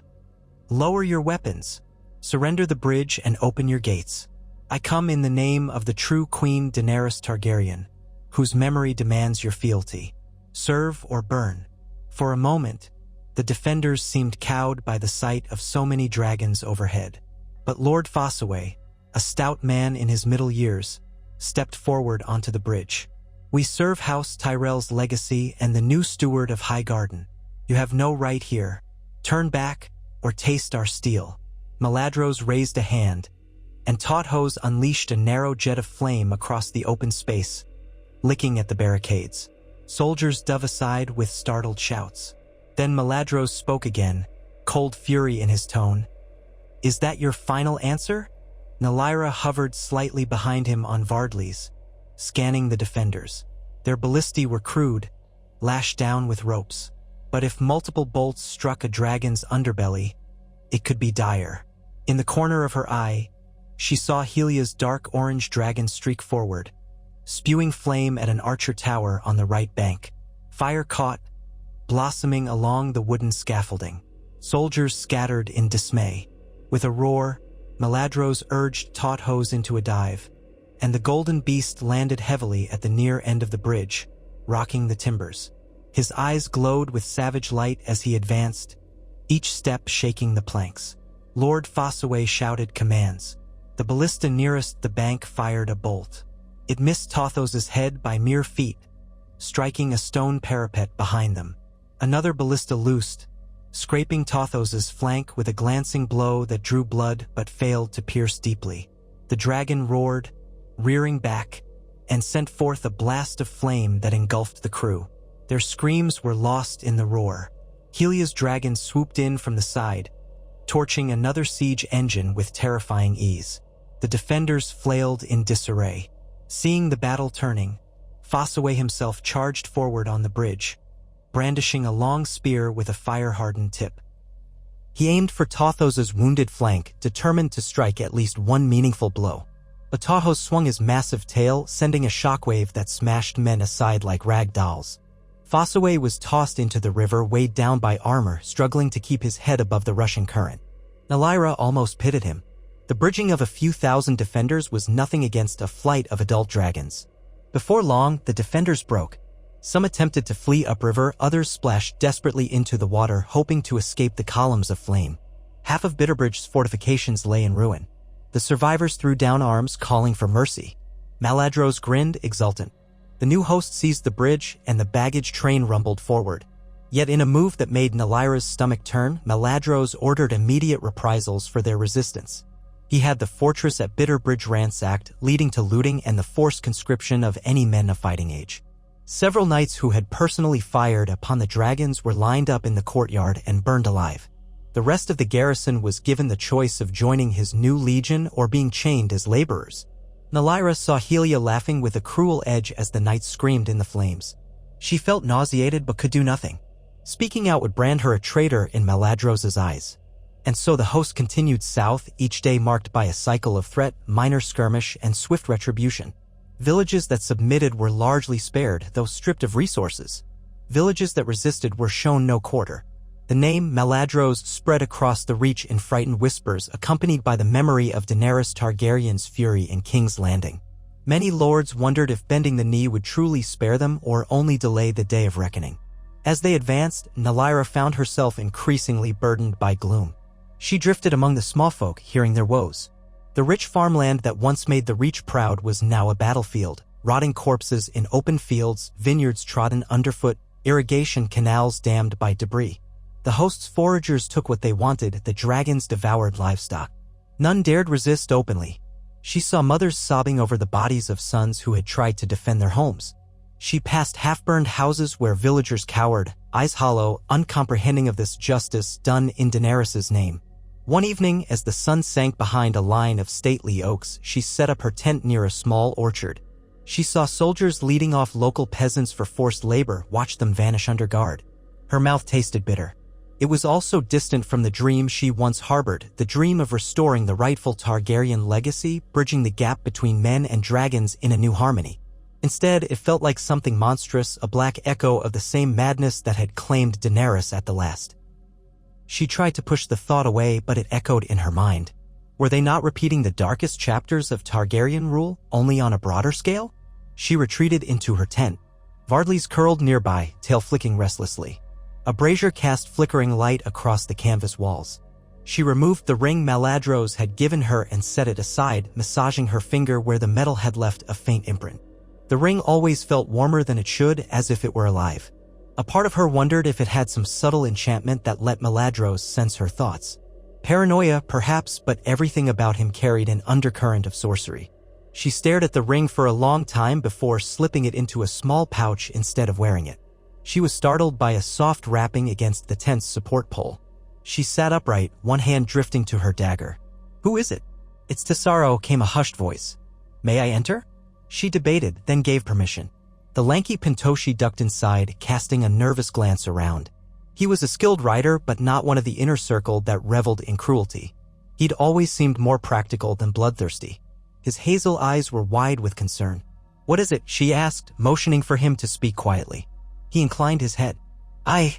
"Lower your weapons. Surrender the bridge and open your gates. I come in the name of the true Queen Daenerys Targaryen, whose memory demands your fealty. Serve or burn." For a moment, the defenders seemed cowed by the sight of so many dragons overhead. But Lord Fossaway, a stout man in his middle years, stepped forward onto the bridge. "We serve House Tyrell's legacy and the new steward of Highgarden. You have no right here. Turn back or taste our steel." Maladros raised a hand, and Tauthos unleashed a narrow jet of flame across the open space, licking at the barricades. Soldiers dove aside with startled shouts. Then Maladros spoke again, cold fury in his tone. "Is that your final answer?" Valyria hovered slightly behind him on Vardlys, scanning the defenders. Their ballistae were crude, lashed down with ropes. But if multiple bolts struck a dragon's underbelly, it could be dire. In the corner of her eye, she saw Helia's dark orange dragon streak forward, spewing flame at an archer tower on the right bank. Fire caught, blossoming along the wooden scaffolding. Soldiers scattered in dismay. With a roar, Maladros urged Tauthos into a dive, and the golden beast landed heavily at the near end of the bridge, rocking the timbers. His eyes glowed with savage light as he advanced, each step shaking the planks. Lord Fossaway shouted commands. The ballista nearest the bank fired a bolt. It missed Tauthos's head by mere feet, striking a stone parapet behind them. Another ballista loosed, scraping Tauthos's flank with a glancing blow that drew blood but failed to pierce deeply. The dragon roared, rearing back, and sent forth a blast of flame that engulfed the crew. Their screams were lost in the roar. Helia's dragon swooped in from the side, torching another siege engine with terrifying ease. The defenders flailed in disarray. Seeing the battle turning, Fossaway himself charged forward on the bridge, brandishing a long spear with a fire-hardened tip. He aimed for Tothos's wounded flank, determined to strike at least one meaningful blow. But Tothos swung his massive tail, sending a shockwave that smashed men aside like rag dolls. Fossaway was tossed into the river, weighed down by armor, struggling to keep his head above the rushing current. Nalaira almost pitted him. The bridging of a few thousand defenders was nothing against a flight of adult dragons. Before long, the defenders broke. Some attempted to flee upriver, others splashed desperately into the water, hoping to escape the columns of flame. Half of Bitterbridge's fortifications lay in ruin. The survivors threw down arms, calling for mercy. Maladros grinned, exultant. The new host seized the bridge, and the baggage train rumbled forward. Yet in a move that made Nalaira's stomach turn, Maladros ordered immediate reprisals for their resistance. He had the fortress at Bitterbridge ransacked, leading to looting and the forced conscription of any men of fighting age. Several knights who had personally fired upon the dragons were lined up in the courtyard and burned alive. The rest of the garrison was given the choice of joining his new legion or being chained as laborers. Nalaira saw Helia laughing with a cruel edge as the knights screamed in the flames. She felt nauseated but could do nothing. Speaking out would brand her a traitor in Maladros's eyes. And so the host continued south, each day marked by a cycle of threat, minor skirmish, and swift retribution. Villages that submitted were largely spared, though stripped of resources. Villages that resisted were shown no quarter. The name Maladros spread across the reach in frightened whispers, accompanied by the memory of Daenerys Targaryen's fury in King's Landing. Many lords wondered if bending the knee would truly spare them or only delay the day of reckoning. As they advanced, Nalaira found herself increasingly burdened by gloom. She drifted among the small folk, hearing their woes. The rich farmland that once made the Reach proud was now a battlefield, rotting corpses in open fields, vineyards trodden underfoot, irrigation canals dammed by debris. The host's foragers took what they wanted, the dragons devoured livestock. None dared resist openly. She saw mothers sobbing over the bodies of sons who had tried to defend their homes. She passed half-burned houses where villagers cowered, eyes hollow, uncomprehending of this justice done in Daenerys' name. One evening, as the sun sank behind a line of stately oaks, she set up her tent near a small orchard. She saw soldiers leading off local peasants for forced labor, watched them vanish under guard. Her mouth tasted bitter. It was also distant from the dream she once harbored, the dream of restoring the rightful Targaryen legacy, bridging the gap between men and dragons in a new harmony. Instead, it felt like something monstrous, a black echo of the same madness that had claimed Daenerys at the last. She tried to push the thought away, but it echoed in her mind. Were they not repeating the darkest chapters of Targaryen rule, only on a broader scale? She retreated into her tent. Vardlys curled nearby, tail flicking restlessly. A brazier cast flickering light across the canvas walls. She removed the ring Maladros had given her and set it aside, massaging her finger where the metal had left a faint imprint. The ring always felt warmer than it should, as if it were alive. A part of her wondered if it had some subtle enchantment that let Maladros sense her thoughts. Paranoia, perhaps, but everything about him carried an undercurrent of sorcery. She stared at the ring for a long time before slipping it into a small pouch instead of wearing it. She was startled by a soft rapping against the tent's support pole. She sat upright, one hand drifting to her dagger. "Who is it?" "It's Tesaro," came a hushed voice. "May I enter?" She debated, then gave permission. The lanky Pintoshi ducked inside, casting a nervous glance around. He was a skilled rider, but not one of the inner circle that reveled in cruelty. He'd always seemed more practical than bloodthirsty. His hazel eyes were wide with concern. "What is it?" she asked, motioning for him to speak quietly. He inclined his head. I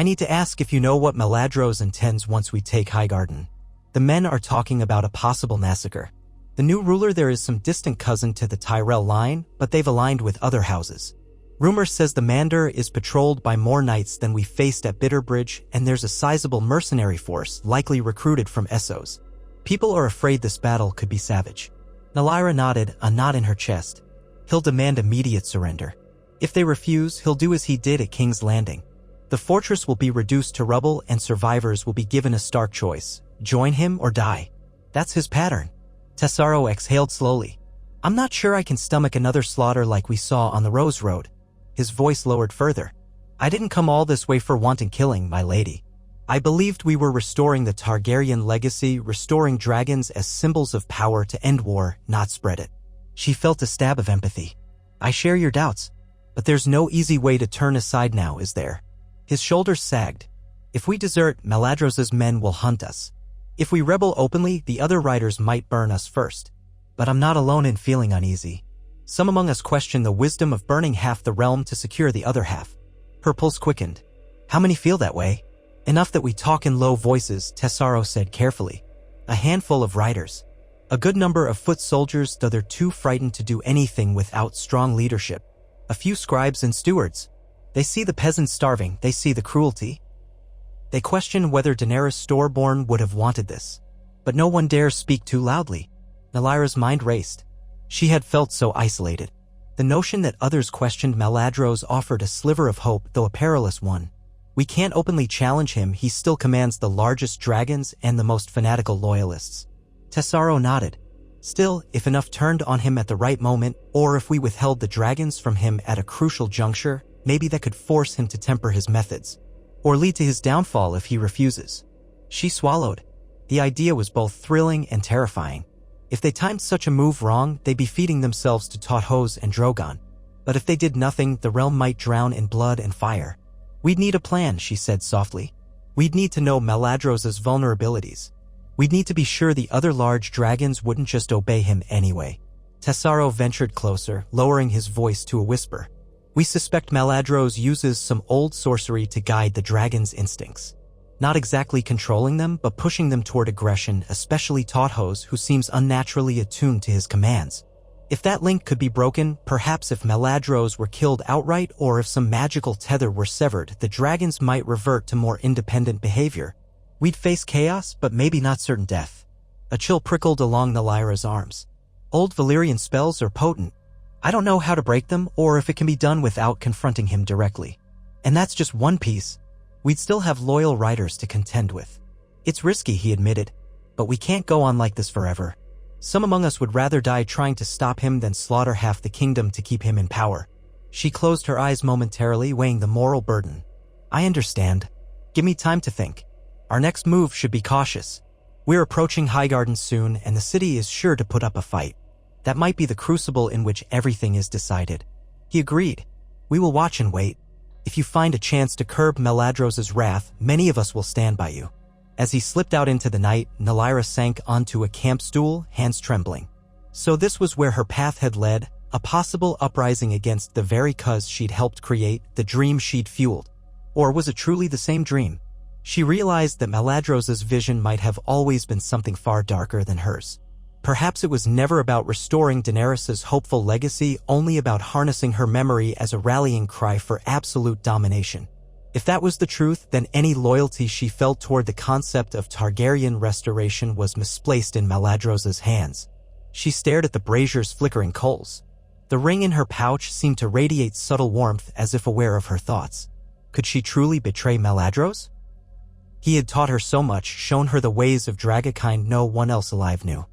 need to ask if you know what Maladros intends once we take Highgarden. The men are talking about a possible massacre. The new ruler there is some distant cousin to the Tyrell line, but they've aligned with other houses. Rumor says the Mandor is patrolled by more knights than we faced at Bitterbridge, and there's a sizable mercenary force, likely recruited from Essos. People are afraid this battle could be savage. Nalaira nodded, a knot in her chest. He'll demand immediate surrender. If they refuse, he'll do as he did at King's Landing. The fortress will be reduced to rubble and survivors will be given a stark choice. Join him or die. That's his pattern. Tesaro exhaled slowly. I'm not sure I can stomach another slaughter like we saw on the Rose Road. His voice lowered further. I didn't come all this way for wanton killing, my lady. I believed we were restoring the Targaryen legacy, restoring dragons as symbols of power to end war, not spread it. She felt a stab of empathy. I share your doubts, but there's no easy way to turn aside now, is there? His shoulders sagged. If we desert, Maladros's men will hunt us. If we rebel openly, the other riders might burn us first. But I'm not alone in feeling uneasy. Some among us question the wisdom of burning half the realm to secure the other half. Her pulse quickened. How many feel that way? Enough that we talk in low voices, Tessaro said carefully. A handful of riders. A good number of foot soldiers, though they're too frightened to do anything without strong leadership. A few scribes and stewards. They see the peasants starving, they see the cruelty. They question whether Daenerys Storeborn would have wanted this. But no one dares speak too loudly. Nylyra's mind raced. She had felt so isolated. The notion that others questioned Maladros offered a sliver of hope, though a perilous one. We can't openly challenge him, he still commands the largest dragons and the most fanatical loyalists. Tessaro nodded. Still, if enough turned on him at the right moment, or if we withheld the dragons from him at a crucial juncture, maybe that could force him to temper his methods. Or lead to his downfall if he refuses. She swallowed. The idea was both thrilling and terrifying. If they timed such a move wrong, they'd be feeding themselves to Tauthoz and Drogon. But if they did nothing, the realm might drown in blood and fire. We'd need a plan, she said softly. We'd need to know Maladros's vulnerabilities. We'd need to be sure the other large dragons wouldn't just obey him anyway. Tessaro ventured closer, lowering his voice to a whisper. We suspect Maladros uses some old sorcery to guide the dragon's instincts. Not exactly controlling them, but pushing them toward aggression, especially Tauthoz, who seems unnaturally attuned to his commands. If that link could be broken, perhaps if Maladros were killed outright or if some magical tether were severed, the dragons might revert to more independent behavior. We'd face chaos, but maybe not certain death. A chill prickled along Nylyra's arms. Old Valyrian spells are potent. I don't know how to break them or if it can be done without confronting him directly. And that's just one piece. We'd still have loyal riders to contend with. It's risky, he admitted, but we can't go on like this forever. Some among us would rather die trying to stop him than slaughter half the kingdom to keep him in power. She closed her eyes momentarily, weighing the moral burden. I understand. Give me time to think. Our next move should be cautious. We're approaching Highgarden soon, and the city is sure to put up a fight. That might be the crucible in which everything is decided. He agreed. We will watch and wait. If you find a chance to curb Maladros's wrath, many of us will stand by you. As he slipped out into the night, Nylyra sank onto a camp stool, hands trembling. So this was where her path had led, a possible uprising against the very cause she'd helped create, the dream she'd fueled. Or was it truly the same dream? She realized that Maladros's vision might have always been something far darker than hers. Perhaps it was never about restoring Daenerys's hopeful legacy, only about harnessing her memory as a rallying cry for absolute domination. If that was the truth, then any loyalty she felt toward the concept of Targaryen restoration was misplaced in Maladros's hands. She stared at the brazier's flickering coals. The ring in her pouch seemed to radiate subtle warmth as if aware of her thoughts. Could she truly betray Maladros? He had taught her so much, shown her the ways of Dragonkind no one else alive knew.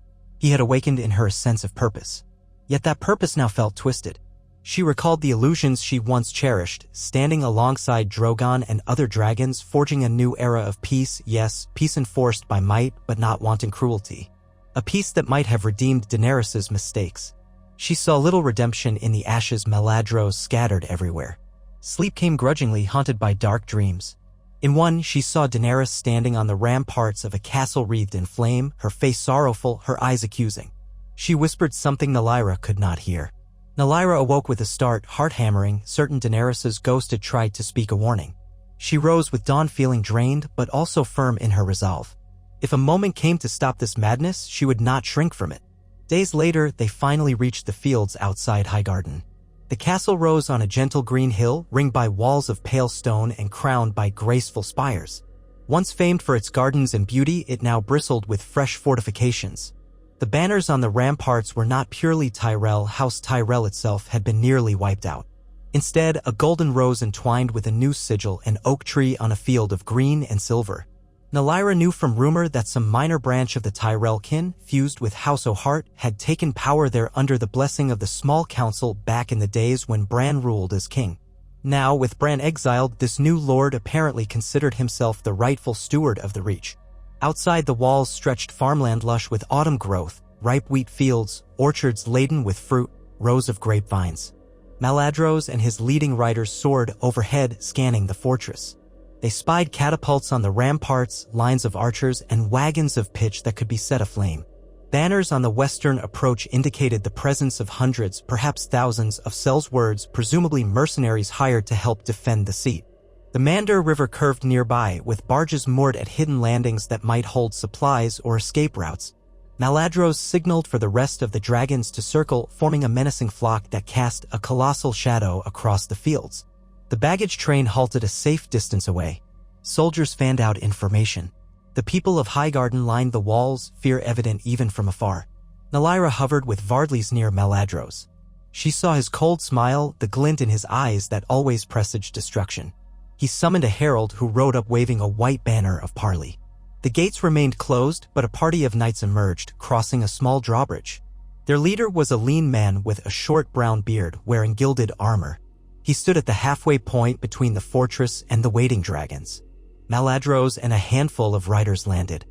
He had awakened in her a sense of purpose. Yet that purpose now felt twisted. She recalled the illusions she once cherished, standing alongside Drogon and other dragons, forging a new era of peace, yes, peace enforced by might, but not wanton cruelty. A peace that might have redeemed Daenerys's mistakes. She saw little redemption in the ashes Maladros scattered everywhere. Sleep came grudgingly, haunted by dark dreams. In one, she saw Daenerys standing on the ramparts of a castle wreathed in flame, her face sorrowful, her eyes accusing. She whispered something Nylyra could not hear. Nylyra awoke with a start, heart hammering, certain Daenerys's ghost had tried to speak a warning. She rose with dawn feeling drained, but also firm in her resolve. If a moment came to stop this madness, she would not shrink from it. Days later, they finally reached the fields outside Highgarden. The castle rose on a gentle green hill, ringed by walls of pale stone and crowned by graceful spires. Once famed for its gardens and beauty, it now bristled with fresh fortifications. The banners on the ramparts were not purely Tyrell. House Tyrell itself had been nearly wiped out. Instead, a golden rose entwined with a new sigil, an oak tree on a field of green and silver. Nylyra knew from rumor that some minor branch of the Tyrell kin, fused with House O'Hart, had taken power there under the blessing of the small council back in the days when Bran ruled as king. Now, with Bran exiled, this new lord apparently considered himself the rightful steward of the Reach. Outside the walls stretched farmland lush with autumn growth, ripe wheat fields, orchards laden with fruit, rows of grapevines. Maladros and his leading riders soared overhead, scanning the fortress. They spied catapults on the ramparts, lines of archers, and wagons of pitch that could be set aflame. Banners on the western approach indicated the presence of hundreds, perhaps thousands, of Sellswords, presumably mercenaries hired to help defend the seat. The Mandar River curved nearby, with barges moored at hidden landings that might hold supplies or escape routes. Maladros signaled for the rest of the dragons to circle, forming a menacing flock that cast a colossal shadow across the fields. The baggage train halted a safe distance away. Soldiers fanned out information. The people of Highgarden lined the walls, fear evident even from afar. Nalaira hovered with Vardlys near Maladros. She saw his cold smile, the glint in his eyes that always presaged destruction. He summoned a herald who rode up waving a white banner of parley. The gates remained closed, but a party of knights emerged, crossing a small drawbridge. Their leader was a lean man with a short brown beard, wearing gilded armor. He stood at the halfway point between the fortress and the waiting dragons. Maladros and a handful of riders landed.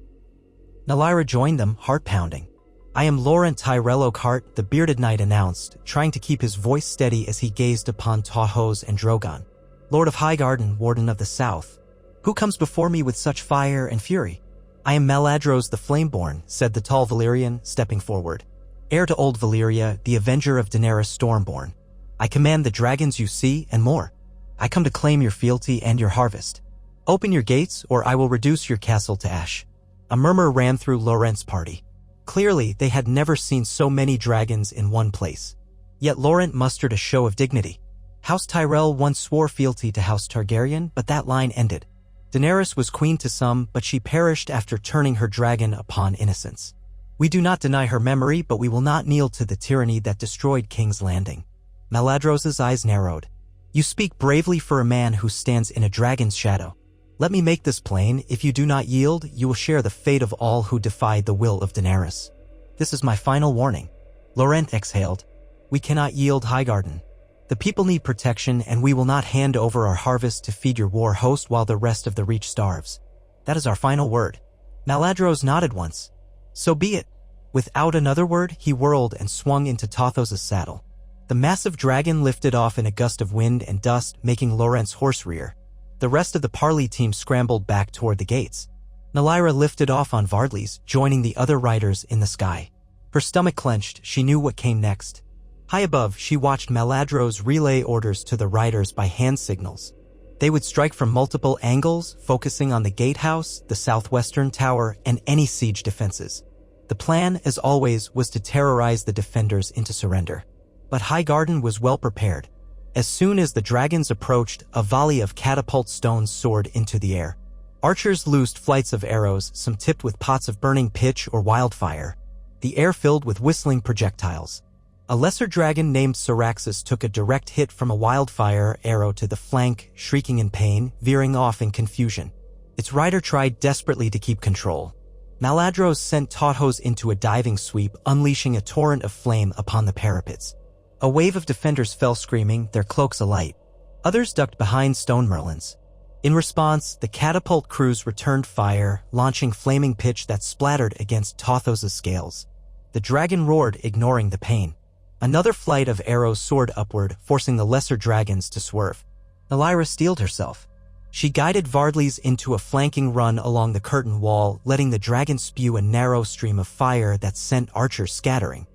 Nalaira joined them, heart-pounding. "I am Laurent Tyrell Oakhart," the bearded knight announced, trying to keep his voice steady as he gazed upon Tahos and Drogon. "Lord of Highgarden, Warden of the South. Who comes before me with such fire and fury?" "I am Maladros the Flameborn," said the tall Valyrian, stepping forward. "Heir to old Valyria, the avenger of Daenerys Stormborn. I command the dragons you see and more. I come to claim your fealty and your harvest. Open your gates, or I will reduce your castle to ash." A murmur ran through Laurent's party. Clearly, they had never seen so many dragons in one place. Yet Laurent mustered a show of dignity. House Tyrell once swore fealty to House Targaryen, but that line ended. Daenerys was queen to some, but she perished after turning her dragon upon innocents. We do not deny her memory, but we will not kneel to the tyranny that destroyed King's Landing. Maladros's eyes narrowed. "You speak bravely for a man who stands in a dragon's shadow. Let me make this plain. If you do not yield, you will share the fate of all who defied the will of Daenerys. This is my final warning." Laurent exhaled. "We cannot yield Highgarden. The people need protection, and we will not hand over our harvest to feed your war host while the rest of the Reach starves. That is our final word." Maladros nodded once. "So be it." Without another word, he whirled and swung into Tathos' saddle. The massive dragon lifted off in a gust of wind and dust, making Laurent's horse rear. The rest of the parley team scrambled back toward the gates. Nalaira lifted off on Vardlys, joining the other riders in the sky. Her stomach clenched. She knew what came next. High above, she watched Maladros relay orders to the riders by hand signals. They would strike from multiple angles, focusing on the gatehouse, the southwestern tower, and any siege defenses. The plan, as always, was to terrorize the defenders into surrender. But Highgarden was well prepared. As soon as the dragons approached, a volley of catapult stones soared into the air. Archers loosed flights of arrows, some tipped with pots of burning pitch or wildfire. The air filled with whistling projectiles. A lesser dragon named Syraxis took a direct hit from a wildfire arrow to the flank, shrieking in pain, veering off in confusion. Its rider tried desperately to keep control. Maladros sent Tahos into a diving sweep, unleashing a torrent of flame upon the parapets. A wave of defenders fell screaming, their cloaks alight. Others ducked behind stone merlins. In response, the catapult crews returned fire, launching flaming pitch that splattered against Tathos' scales. The dragon roared, ignoring the pain. Another flight of arrows soared upward, forcing the lesser dragons to swerve. Nalaira steeled herself. She guided Vardlys into a flanking run along the curtain wall, letting the dragon spew a narrow stream of fire that sent archers scattering.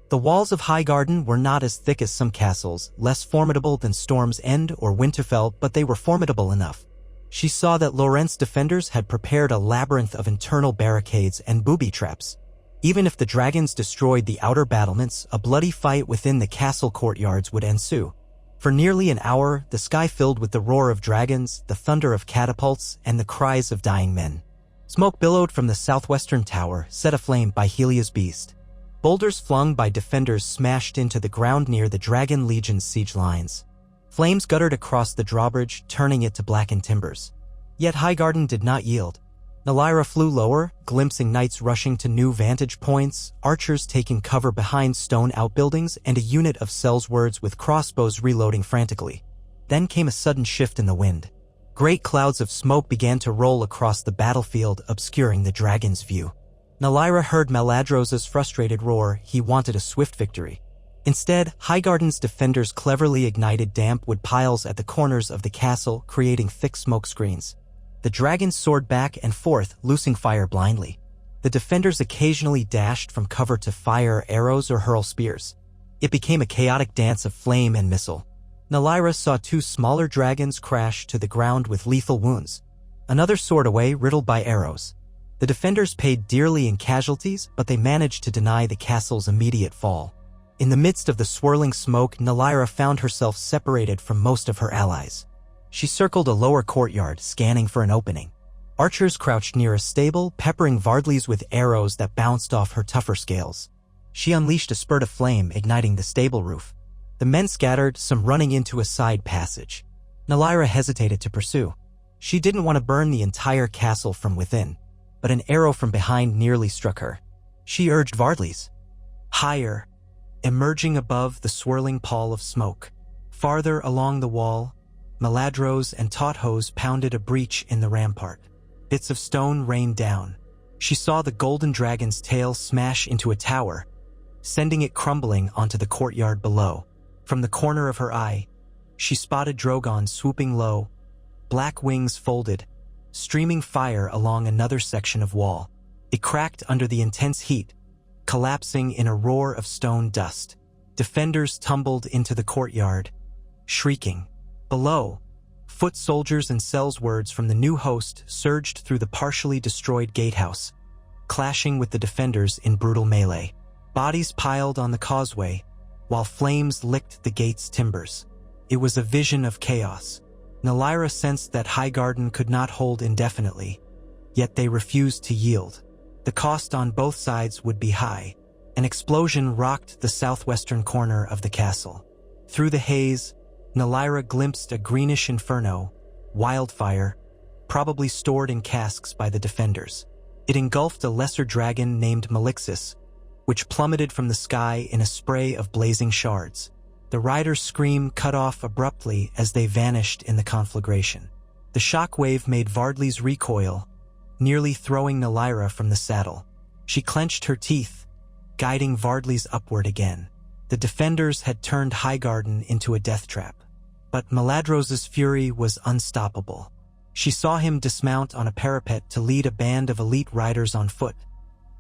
The walls of Highgarden were not as thick as some castles, less formidable than Storm's End or Winterfell, but they were formidable enough. She saw that Laurent's defenders had prepared a labyrinth of internal barricades and booby traps. Even if the dragons destroyed the outer battlements, a bloody fight within the castle courtyards would ensue. For nearly an hour, the sky filled with the roar of dragons, the thunder of catapults, and the cries of dying men. Smoke billowed from the southwestern tower, set aflame by Helia's beast. Boulders flung by defenders smashed into the ground near the Dragon Legion's siege lines. Flames guttered across the drawbridge, turning it to blackened timbers. Yet Highgarden did not yield. Nalaira flew lower, glimpsing knights rushing to new vantage points, archers taking cover behind stone outbuildings, and a unit of Sellswords with crossbows reloading frantically. Then came a sudden shift in the wind. Great clouds of smoke began to roll across the battlefield, obscuring the dragon's view. Nalyra heard Maladros's frustrated roar. He wanted a swift victory. Instead, Highgarden's defenders cleverly ignited damp wood piles at the corners of the castle, creating thick smoke screens. The dragons soared back and forth, loosing fire blindly. The defenders occasionally dashed from cover to fire arrows or hurl spears. It became a chaotic dance of flame and missile. Nalyra saw two smaller dragons crash to the ground with lethal wounds. Another soared away, riddled by arrows. The defenders paid dearly in casualties, but they managed to deny the castle's immediate fall. In the midst of the swirling smoke, Nalyra found herself separated from most of her allies. She circled a lower courtyard, scanning for an opening. Archers crouched near a stable, peppering Vardlys with arrows that bounced off her tougher scales. She unleashed a spurt of flame, igniting the stable roof. The men scattered, some running into a side passage. Nalyra hesitated to pursue. She didn't want to burn the entire castle from within, but an arrow from behind nearly struck her. She urged Vardlys. Higher, emerging above the swirling pall of smoke. Farther along the wall, Maladros and Tauthos pounded a breach in the rampart. Bits of stone rained down. She saw the golden dragon's tail smash into a tower, sending it crumbling onto the courtyard below. From the corner of her eye, she spotted Drogon swooping low, black wings folded, streaming fire along another section of wall. It cracked under the intense heat, collapsing in a roar of stone dust. Defenders tumbled into the courtyard, shrieking. Below, foot soldiers and sellswords from the new host surged through the partially destroyed gatehouse, clashing with the defenders in brutal melee. Bodies piled on the causeway, while flames licked the gate's timbers. It was a vision of chaos. Nalyra sensed that Highgarden could not hold indefinitely, yet they refused to yield. The cost on both sides would be high. An explosion rocked the southwestern corner of the castle. Through the haze, Nalyra glimpsed a greenish inferno, wildfire, probably stored in casks by the defenders. It engulfed a lesser dragon named Malixis, which plummeted from the sky in a spray of blazing shards. The rider's scream cut off abruptly as they vanished in the conflagration. The shockwave made Vardlys recoil, nearly throwing Nalyra from the saddle. She clenched her teeth, guiding Vardlys upward again. The defenders had turned Highgarden into a death trap. But Maladros's fury was unstoppable. She saw him dismount on a parapet to lead a band of elite riders on foot,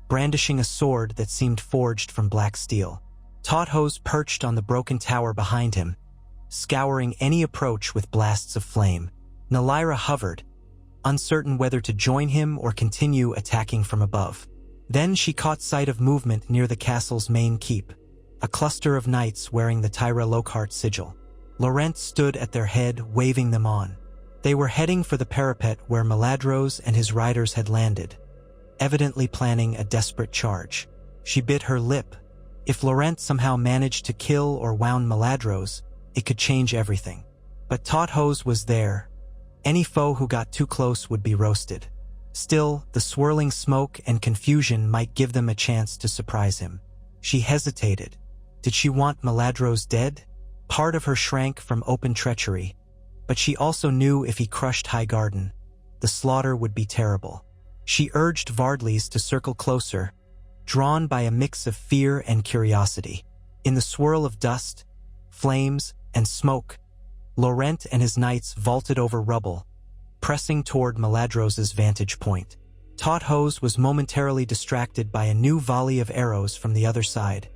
brandishing a sword that seemed forged from black steel. Tauthos perched on the broken tower behind him, scouring any approach with blasts of flame. Nalyra hovered, uncertain whether to join him or continue attacking from above. Then she caught sight of movement near the castle's main keep, a cluster of knights wearing the Tyra Lockhart sigil. Laurent stood at their head, waving them on. They were heading for the parapet where Maladros and his riders had landed, evidently planning a desperate charge. She bit her lip. If Laurent somehow managed to kill or wound Maladros, it could change everything. But Tauthos was there. Any foe who got too close would be roasted. Still, the swirling smoke and confusion might give them a chance to surprise him. She hesitated. Did she want Maladros dead? Part of her shrank from open treachery, but she also knew if he crushed Highgarden, the slaughter would be terrible. She urged Vardlys to circle closer, drawn by a mix of fear and curiosity. In the swirl of dust, flames, and smoke, Laurent and his knights vaulted over rubble, pressing toward Maladros's vantage point. Tauthos was momentarily distracted by a new volley of arrows from the other side,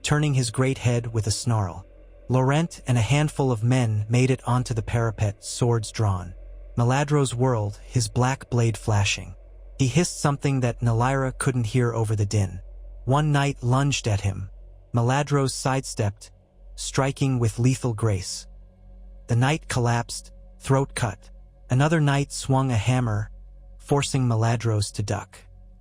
turning his great head with a snarl. Laurent and a handful of men made it onto the parapet, swords drawn. Maladros whirled, his black blade flashing. He hissed something that Nalyra couldn't hear over the din. One knight lunged at him. Maladros sidestepped, striking with lethal grace. The knight collapsed, throat cut. Another knight swung a hammer, forcing Maladros to duck.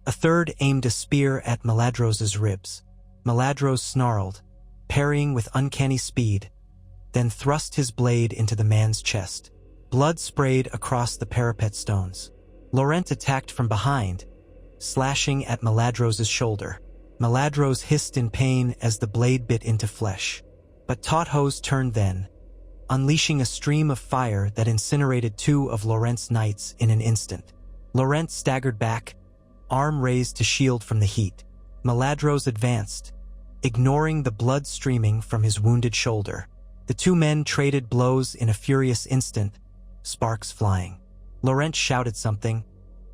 A third aimed a spear at Maladros's ribs. Maladros snarled, parrying with uncanny speed, then thrust his blade into the man's chest. Blood sprayed across the parapet stones. Laurent attacked from behind, slashing at Maladros's shoulder. Maladros hissed in pain as the blade bit into flesh. But Tauthos turned then, unleashing a stream of fire that incinerated two of Laurent's knights in an instant. Laurent staggered back, arm raised to shield from the heat. Maladros advanced, ignoring the blood streaming from his wounded shoulder. The two men traded blows in a furious instant, sparks flying. Laurent shouted something.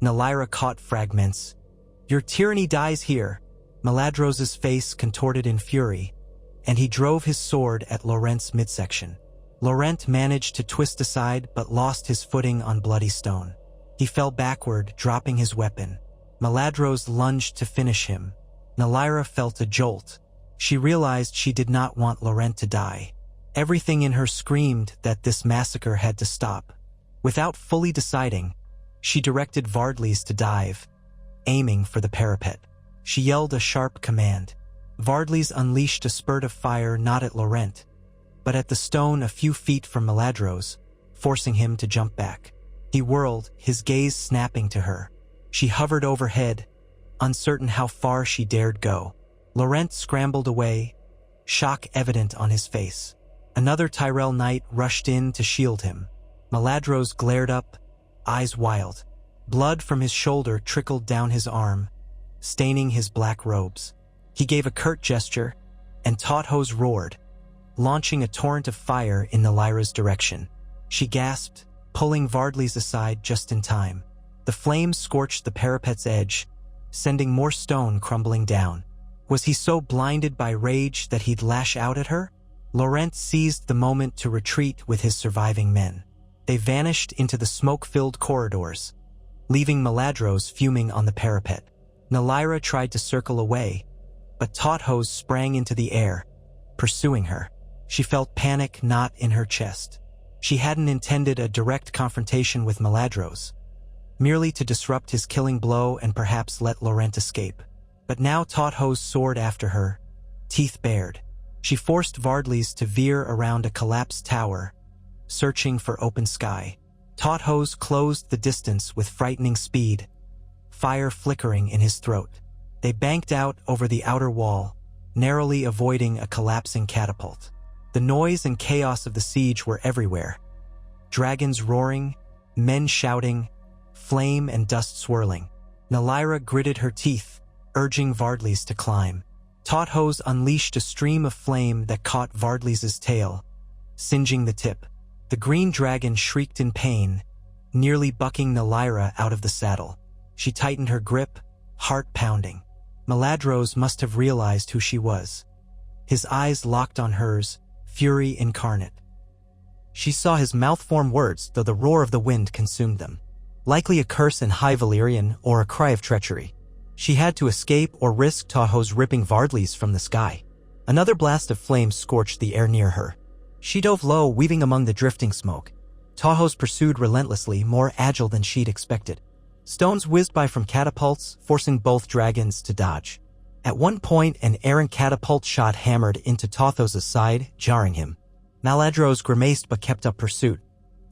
Nalaira caught fragments. "Your tyranny dies here." Maladros's face contorted in fury, and he drove his sword at Laurent's midsection. Laurent managed to twist aside but lost his footing on bloody stone. He fell backward, dropping his weapon. Maladros lunged to finish him. Nalaira felt a jolt. She realized she did not want Laurent to die. Everything in her screamed that this massacre had to stop. Without fully deciding, she directed Vardlys to dive, aiming for the parapet. She yelled a sharp command. Vardlys unleashed a spurt of fire not at Laurent, but at the stone a few feet from Maladros, forcing him to jump back. He whirled, his gaze snapping to her. She hovered overhead, uncertain how far she dared go. Laurent scrambled away, shock evident on his face. Another Tyrell knight rushed in to shield him. Maladros glared up, eyes wild. Blood from his shoulder trickled down his arm, staining his black robes. He gave a curt gesture, and Tauthos roared, launching a torrent of fire in Nalaira's direction. She gasped, pulling Vardlys aside just in time. The flames scorched the parapet's edge, sending more stone crumbling down. Was he so blinded by rage that he'd lash out at her? Laurent seized the moment to retreat with his surviving men. They vanished into the smoke-filled corridors, leaving Maladros fuming on the parapet. Nalaira tried to circle away, but Tauthos sprang into the air, pursuing her. She felt panic knot in her chest. She hadn't intended a direct confrontation with Maladros, merely to disrupt his killing blow and perhaps let Laurent escape. But now Tauthos soared after her, teeth bared. She forced Vardlys to veer around a collapsed tower, searching for open sky. Tauthos closed the distance with frightening speed, fire flickering in his throat. They banked out over the outer wall, narrowly avoiding a collapsing catapult. The noise and chaos of the siege were everywhere. Dragons roaring, men shouting, flame and dust swirling. Nalaira gritted her teeth, urging Vardlys to climb. Tauthos unleashed a stream of flame that caught Vardlys' tail, singeing the tip. The green dragon shrieked in pain, nearly bucking Nalaira out of the saddle. She tightened her grip, heart pounding. Maladros must have realized who she was. His eyes locked on hers, fury incarnate. She saw his mouth form words, though the roar of the wind consumed them. Likely a curse in High Valyrian or a cry of treachery. She had to escape or risk Tauthos ripping Vardlys from the sky. Another blast of flames scorched the air near her. She dove low, weaving among the drifting smoke. Tauthos pursued relentlessly, more agile than she'd expected. Stones whizzed by from catapults, forcing both dragons to dodge. At one point, an errant catapult shot hammered into Tauthos' side, jarring him. Maladros grimaced but kept up pursuit.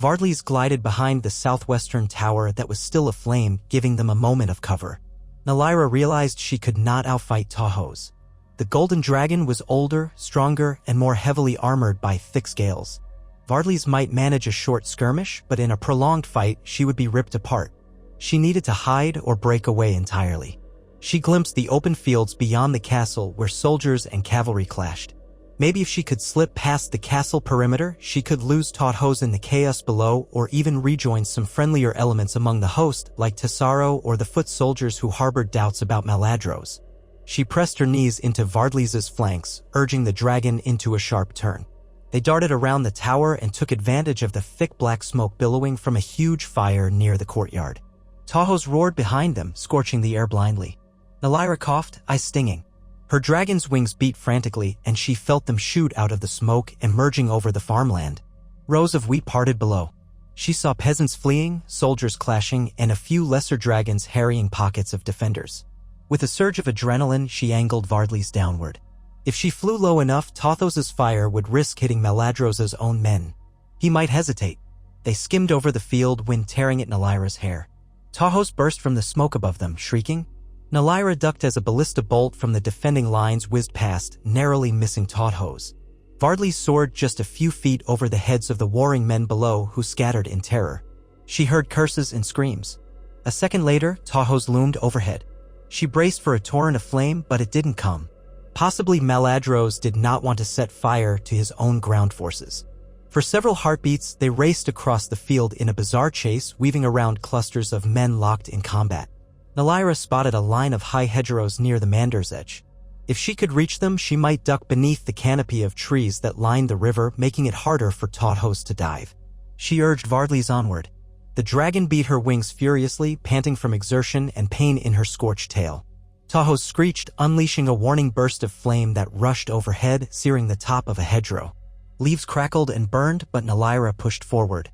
Vardlys glided behind the southwestern tower that was still aflame, giving them a moment of cover. Nalaira realized she could not outfight Tauthos. The golden dragon was older, stronger, and more heavily armored by thick scales. Vardlys might manage a short skirmish, but in a prolonged fight, she would be ripped apart. She needed to hide or break away entirely. She glimpsed the open fields beyond the castle where soldiers and cavalry clashed. Maybe if she could slip past the castle perimeter, she could lose Tauthos in the chaos below or even rejoin some friendlier elements among the host like Tesaro or the foot soldiers who harbored doubts about Maladros. She pressed her knees into Vardlys' flanks, urging the dragon into a sharp turn. They darted around the tower and took advantage of the thick black smoke billowing from a huge fire near the courtyard. Tauthos roared behind them, scorching the air blindly. Nalaira coughed, eyes stinging. Her dragon's wings beat frantically, and she felt them shoot out of the smoke, emerging over the farmland. Rows of wheat parted below. She saw peasants fleeing, soldiers clashing, and a few lesser dragons harrying pockets of defenders. With a surge of adrenaline, she angled Vardlys downward. If she flew low enough, Tauthos' fire would risk hitting Maladros' own men. He might hesitate. They skimmed over the field, wind tearing at Nalaira's hair. Tauthos burst from the smoke above them, shrieking. Nalaira ducked as a ballista bolt from the defending lines whizzed past, narrowly missing Tauthos. Vardly's soared just a few feet over the heads of the warring men below who scattered in terror. She heard curses and screams. A second later, Tahos loomed overhead. She braced for a torrent of flame, but it didn't come. Possibly Maladros did not want to set fire to his own ground forces. For several heartbeats, they raced across the field in a bizarre chase, weaving around clusters of men locked in combat. Nalaira spotted a line of high hedgerows near the Mandar's edge. If she could reach them, she might duck beneath the canopy of trees that lined the river, making it harder for Tahos to dive. She urged Vardly's onward. The dragon beat her wings furiously, panting from exertion and pain in her scorched tail. Tahos screeched, unleashing a warning burst of flame that rushed overhead, searing the top of a hedgerow. Leaves crackled and burned, but Nalaira pushed forward.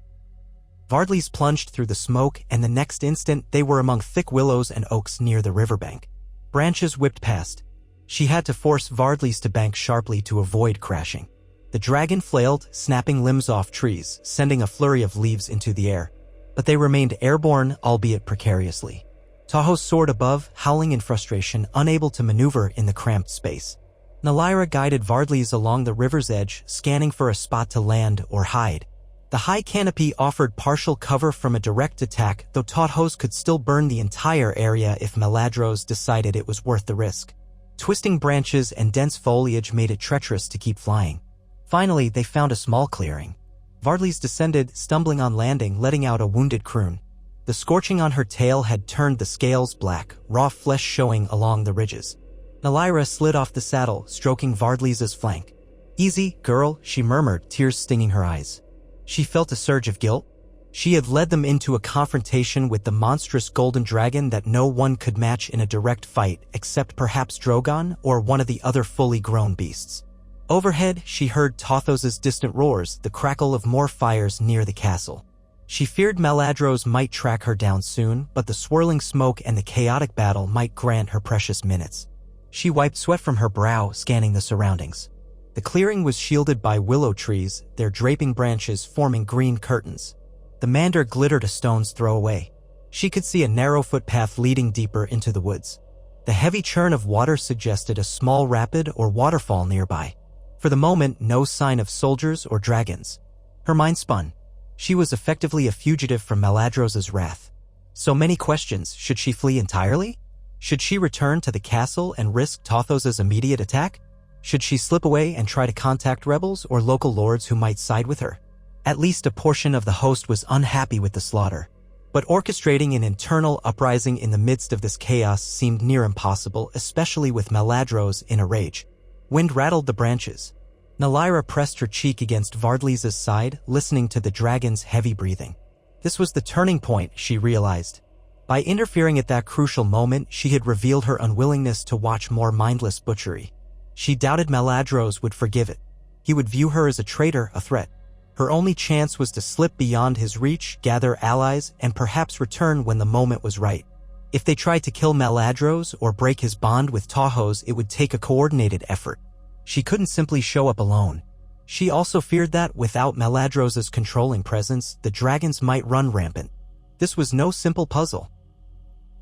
Vardly's plunged through the smoke, and the next instant they were among thick willows and oaks near the riverbank. Branches whipped past. She had to force Vardly's to bank sharply to avoid crashing. The dragon flailed, snapping limbs off trees, sending a flurry of leaves into the air. But they remained airborne, albeit precariously. Tahos soared above, howling in frustration, unable to maneuver in the cramped space. Nalaira guided Vardly's along the river's edge, scanning for a spot to land or hide. The high canopy offered partial cover from a direct attack, though Tahos could still burn the entire area if Maladros decided it was worth the risk. Twisting branches and dense foliage made it treacherous to keep flying. Finally, they found a small clearing. Vardly's descended, stumbling on landing, letting out a wounded croon. The scorching on her tail had turned the scales black, raw flesh showing along the ridges. Nalaira slid off the saddle, stroking Vardly's flank. "Easy, girl," she murmured, tears stinging her eyes. She felt a surge of guilt. She had led them into a confrontation with the monstrous golden dragon that no one could match in a direct fight, except perhaps Drogon or one of the other fully grown beasts. Overhead, she heard Tahos's distant roars, the crackle of more fires near the castle. She feared Maladros might track her down soon, but the swirling smoke and the chaotic battle might grant her precious minutes. She wiped sweat from her brow, scanning the surroundings. The clearing was shielded by willow trees, their draping branches forming green curtains. The Mandar glittered a stone's throw away. She could see a narrow footpath leading deeper into the woods. The heavy churn of water suggested a small rapid or waterfall nearby. For the moment, no sign of soldiers or dragons. Her mind spun. She was effectively a fugitive from Maladros' wrath. So many questions. Should she flee entirely? Should she return to the castle and risk Tahos' immediate attack? Should she slip away and try to contact rebels or local lords who might side with her? At least a portion of the host was unhappy with the slaughter. But orchestrating an internal uprising in the midst of this chaos seemed near impossible, especially with Maladros in a rage. Wind rattled the branches. Nalaira pressed her cheek against Vardly's side, listening to the dragon's heavy breathing. This was the turning point, she realized. By interfering at that crucial moment, she had revealed her unwillingness to watch more mindless butchery. She doubted Maladros would forgive it. He would view her as a traitor, a threat. Her only chance was to slip beyond his reach, gather allies, and perhaps return when the moment was right. If they tried to kill Maladros or break his bond with Tahos, it would take a coordinated effort. She couldn't simply show up alone. She also feared that, without Maladros' controlling presence, the dragons might run rampant. This was no simple puzzle.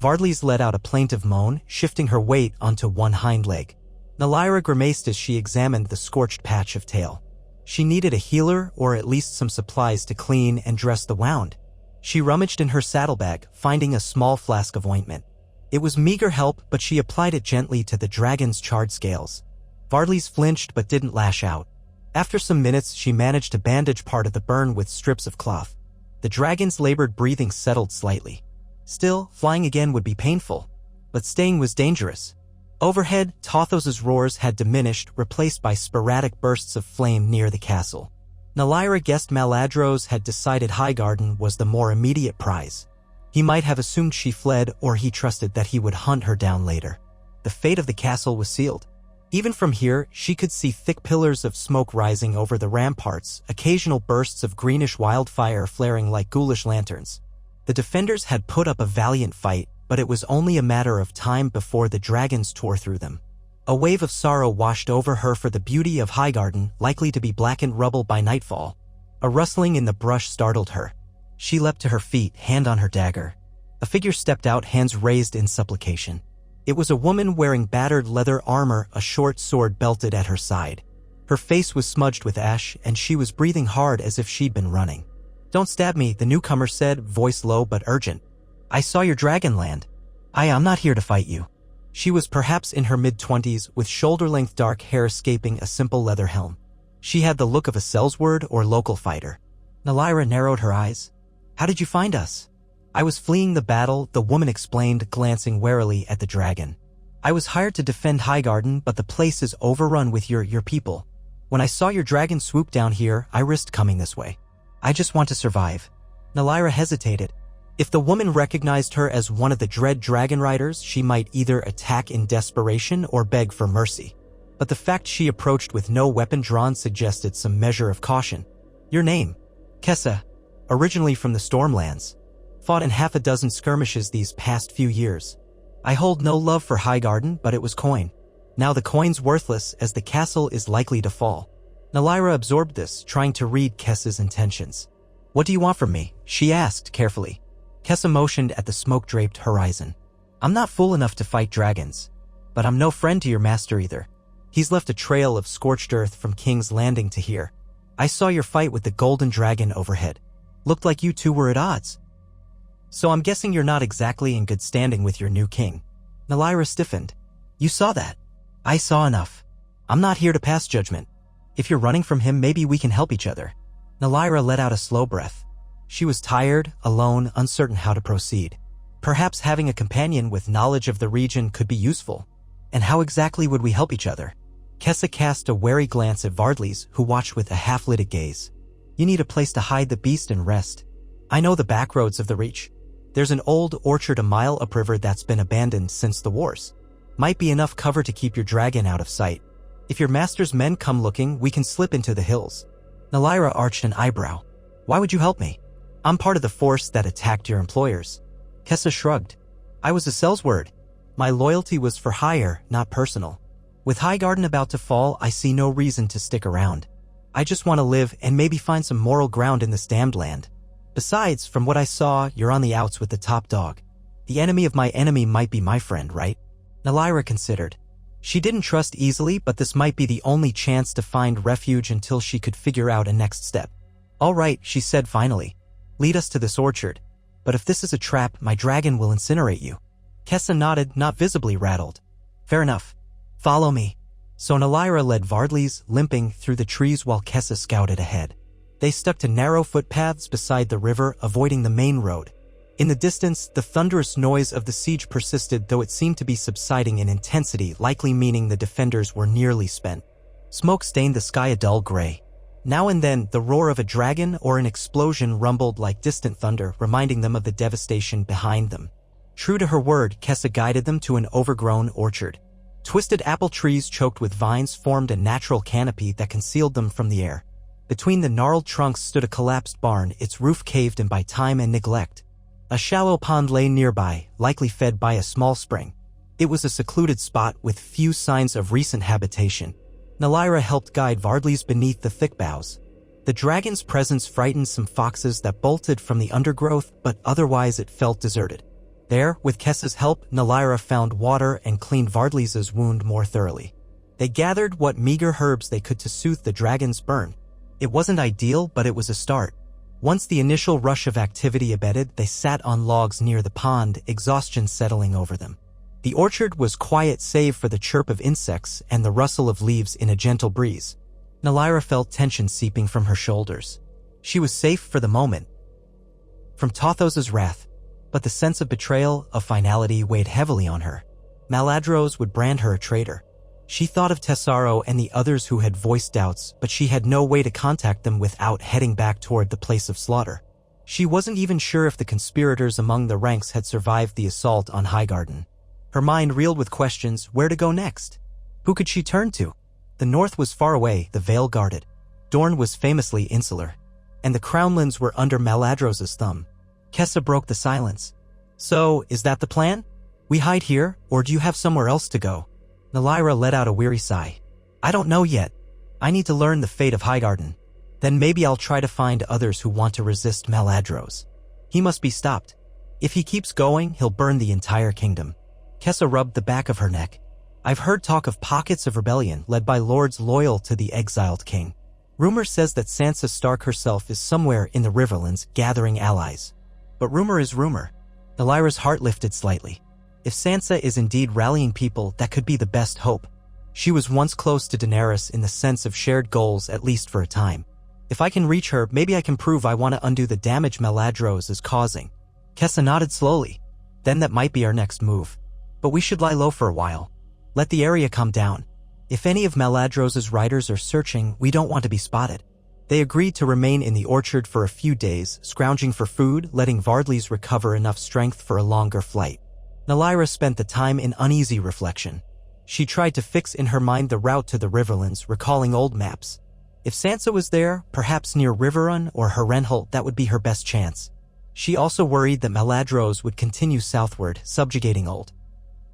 Vardly's let out a plaintive moan, shifting her weight onto one hind leg. Nalaira grimaced as she examined the scorched patch of tail. She needed a healer or at least some supplies to clean and dress the wound. She rummaged in her saddlebag, finding a small flask of ointment. It was meager help, but she applied it gently to the dragon's charred scales. Vardly's flinched but didn't lash out. After some minutes, she managed to bandage part of the burn with strips of cloth. The dragon's labored breathing settled slightly. Still, flying again would be painful, but staying was dangerous. Overhead, Tahos' roars had diminished, replaced by sporadic bursts of flame near the castle. Nalaira guessed Maladros had decided Highgarden was the more immediate prize. He might have assumed she fled, or he trusted that he would hunt her down later. The fate of the castle was sealed. Even from here, she could see thick pillars of smoke rising over the ramparts, occasional bursts of greenish wildfire flaring like ghoulish lanterns. The defenders had put up a valiant fight, but it was only a matter of time before the dragons tore through them. A wave of sorrow washed over her for the beauty of Highgarden, likely to be blackened rubble by nightfall. A rustling in the brush startled her. She leapt to her feet, hand on her dagger. A figure stepped out, hands raised in supplication. It was a woman wearing battered leather armor, a short sword belted at her side. Her face was smudged with ash, and she was breathing hard as if she'd been running. "Don't stab me," the newcomer said, voice low but urgent. "I saw your dragon land. I'm not here to fight you." She was perhaps in her mid-20s, with shoulder-length dark hair escaping a simple leather helm. She had the look of a Sellsword or local fighter. Nalaira narrowed her eyes. "How did you find us?" "I was fleeing the battle," the woman explained, glancing warily at the dragon. "I was hired to defend Highgarden, but the place is overrun with your people. When I saw your dragon swoop down here, I risked coming this way. I just want to survive." Nalaira hesitated. If the woman recognized her as one of the dread dragon riders, she might either attack in desperation or beg for mercy. But the fact she approached with no weapon drawn suggested some measure of caution. "Your name?" "Kessa. Originally from the Stormlands. Fought in half a dozen skirmishes these past few years. I hold no love for Highgarden, but it was coin. Now the coin's worthless, as the castle is likely to fall." Nalaira absorbed this, trying to read Kessa's intentions. "What do you want from me?" she asked carefully. Kessa motioned at the smoke-draped horizon. "I'm not fool enough to fight dragons, but I'm no friend to your master either. He's left a trail of scorched earth from King's Landing to here. I saw your fight with the golden dragon overhead. Looked like you two were at odds. So I'm guessing you're not exactly in good standing with your new king." Nalaira stiffened. "You saw that." "I saw enough. I'm not here to pass judgment. If you're running from him, maybe we can help each other." Nalaira let out a slow breath. She was tired, alone, uncertain how to proceed. Perhaps having a companion with knowledge of the region could be useful. And how exactly would we help each other? Kessa cast a wary glance at Vardlis, who watched with a half-lidded gaze. "You need a place to hide the beast and rest. I know the backroads of the Reach. There's an old orchard a mile upriver that's been abandoned since the wars. Might be enough cover to keep your dragon out of sight. If your master's men come looking, we can slip into the hills." Nalaira arched an eyebrow. "Why would you help me? I'm part of the force that attacked your employers." Kessa shrugged. "I was a Sellsword. My loyalty was for hire, not personal. With Highgarden about to fall, I see no reason to stick around. I just want to live and maybe find some moral ground in this damned land. Besides, from what I saw, you're on the outs with the top dog. The enemy of my enemy might be my friend, right?" Nalaira considered. She didn't trust easily, but this might be the only chance to find refuge until she could figure out a next step. "All right," she said finally. "Lead us to this orchard. But if this is a trap, my dragon will incinerate you." Kessa nodded, not visibly rattled. "Fair enough. Follow me." So Nalaira led Vardlis, limping through the trees while Kessa scouted ahead. They stuck to narrow footpaths beside the river, avoiding the main road. In the distance, the thunderous noise of the siege persisted, though it seemed to be subsiding in intensity, likely meaning the defenders were nearly spent. Smoke stained the sky a dull gray. Now and then, the roar of a dragon or an explosion rumbled like distant thunder, reminding them of the devastation behind them. True to her word, Kessa guided them to an overgrown orchard. Twisted apple trees choked with vines formed a natural canopy that concealed them from the air. Between the gnarled trunks stood a collapsed barn, its roof caved in by time and neglect. A shallow pond lay nearby, likely fed by a small spring. It was a secluded spot with few signs of recent habitation. Nalaira helped guide Vardlis beneath the thick boughs. The dragon's presence frightened some foxes that bolted from the undergrowth, but otherwise it felt deserted. There, with Kessa's help, Nalaira found water and cleaned Vardlis' wound more thoroughly. They gathered what meager herbs they could to soothe the dragon's burn. It wasn't ideal, but it was a start. Once the initial rush of activity abated, they sat on logs near the pond, exhaustion settling over them. The orchard was quiet save for the chirp of insects and the rustle of leaves in a gentle breeze. Nalaira felt tension seeping from her shoulders. She was safe for the moment from Tothos's wrath, but the sense of betrayal, of finality, weighed heavily on her. Maladros would brand her a traitor. She thought of Tessaro and the others who had voiced doubts, but she had no way to contact them without heading back toward the place of slaughter. She wasn't even sure if the conspirators among the ranks had survived the assault on Highgarden. Her mind reeled with questions: where to go next? Who could she turn to? The north was far away, the Vale guarded. Dorne was famously insular, and the Crownlands were under Maladros' thumb. Kessa broke the silence. "So, is that the plan? We hide here, or do you have somewhere else to go?" Nalaira let out a weary sigh. "I don't know yet. I need to learn the fate of Highgarden. Then maybe I'll try to find others who want to resist Maladros. He must be stopped. If he keeps going, he'll burn the entire kingdom." Kessa rubbed the back of her neck. I've heard talk of pockets of rebellion led by lords loyal to the exiled king. Rumor says that Sansa Stark herself is somewhere in the Riverlands gathering allies. But rumor is rumor. Nylyra's heart lifted slightly. If Sansa is indeed rallying people, that could be the best hope. She was once close to Daenerys in the sense of shared goals, at least for a time. If I can reach her, maybe I can prove I want to undo the damage Maladros is causing. Kessa nodded slowly. Then that might be our next move. But we should lie low for a while. Let the area calm down. If any of Maladros's riders are searching, we don't want to be spotted. They agreed to remain in the orchard for a few days, scrounging for food, letting Vardlys recover enough strength for a longer flight. Nylyra spent the time in uneasy reflection. She tried to fix in her mind the route to the Riverlands, recalling old maps. If Sansa was there, perhaps near Riverrun or Harrenhal, that would be her best chance. She also worried that Maladros would continue southward, subjugating Old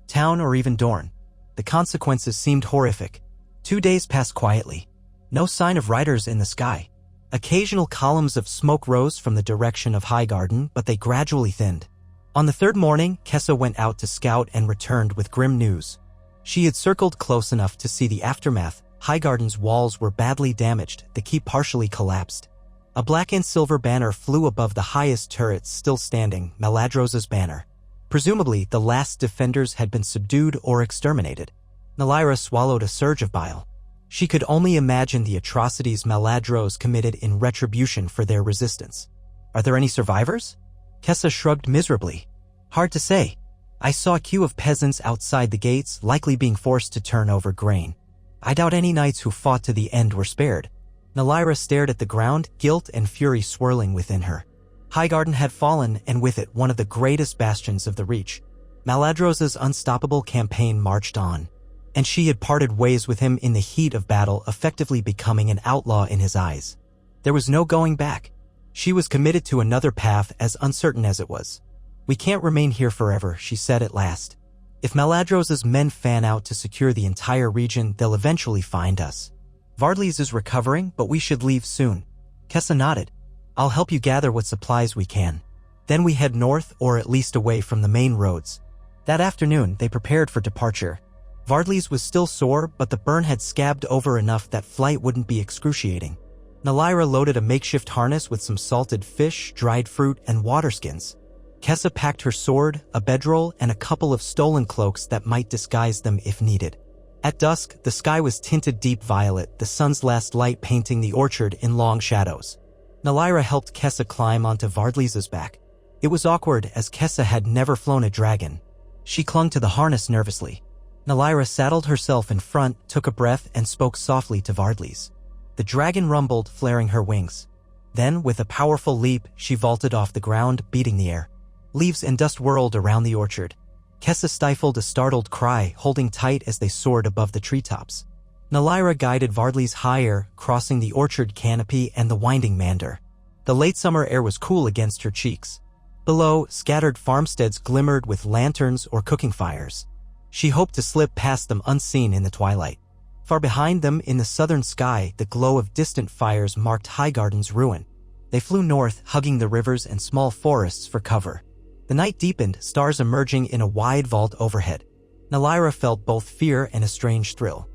Town or even Dorne. The consequences seemed horrific. 2 days passed quietly. No sign of riders in the sky. Occasional columns of smoke rose from the direction of Highgarden, but they gradually thinned. On the third morning, Kessa went out to scout and returned with grim news. She had circled close enough to see the aftermath. Highgarden's walls were badly damaged, the keep partially collapsed. A black and silver banner flew above the highest turrets still standing, Maladros's banner. Presumably, the last defenders had been subdued or exterminated. Nylyra swallowed a surge of bile. She could only imagine the atrocities Maladros committed in retribution for their resistance. Are there any survivors? Kessa shrugged miserably. Hard to say. I saw a queue of peasants outside the gates, likely being forced to turn over grain. I doubt any knights who fought to the end were spared. Nylyra stared at the ground, guilt and fury swirling within her. Highgarden had fallen, and with it one of the greatest bastions of the Reach. Maladros's unstoppable campaign marched on, and she had parted ways with him in the heat of battle, effectively becoming an outlaw in his eyes. There was no going back. She was committed to another path, as uncertain as it was. We can't remain here forever, she said at last. If Maladros's men fan out to secure the entire region, they'll eventually find us. Vardlys is recovering, but we should leave soon. Kessa nodded. I'll help you gather what supplies we can. Then we head north, or at least away from the main roads. That afternoon, they prepared for departure. Vardlys was still sore, but the burn had scabbed over enough that flight wouldn't be excruciating. Nylyra loaded a makeshift harness with some salted fish, dried fruit, and water skins. Kessa packed her sword, a bedroll, and a couple of stolen cloaks that might disguise them if needed. At dusk, the sky was tinted deep violet, the sun's last light painting the orchard in long shadows. Nylyra helped Kessa climb onto Vardlys's back. It was awkward, as Kessa had never flown a dragon. She clung to the harness nervously. Nylyra saddled herself in front, took a breath, and spoke softly to Vardlys. The dragon rumbled, flaring her wings. Then, with a powerful leap, she vaulted off the ground, beating the air. Leaves and dust whirled around the orchard. Kessa stifled a startled cry, holding tight as they soared above the treetops. Nylyra guided Vardlys higher, crossing the orchard canopy and the winding mander. The late summer air was cool against her cheeks. Below, scattered farmsteads glimmered with lanterns or cooking fires. She hoped to slip past them unseen in the twilight. Far behind them, in the southern sky, the glow of distant fires marked Highgarden's ruin. They flew north, hugging the rivers and small forests for cover. The night deepened, stars emerging in a wide vault overhead. Nylyra felt both fear and a strange thrill.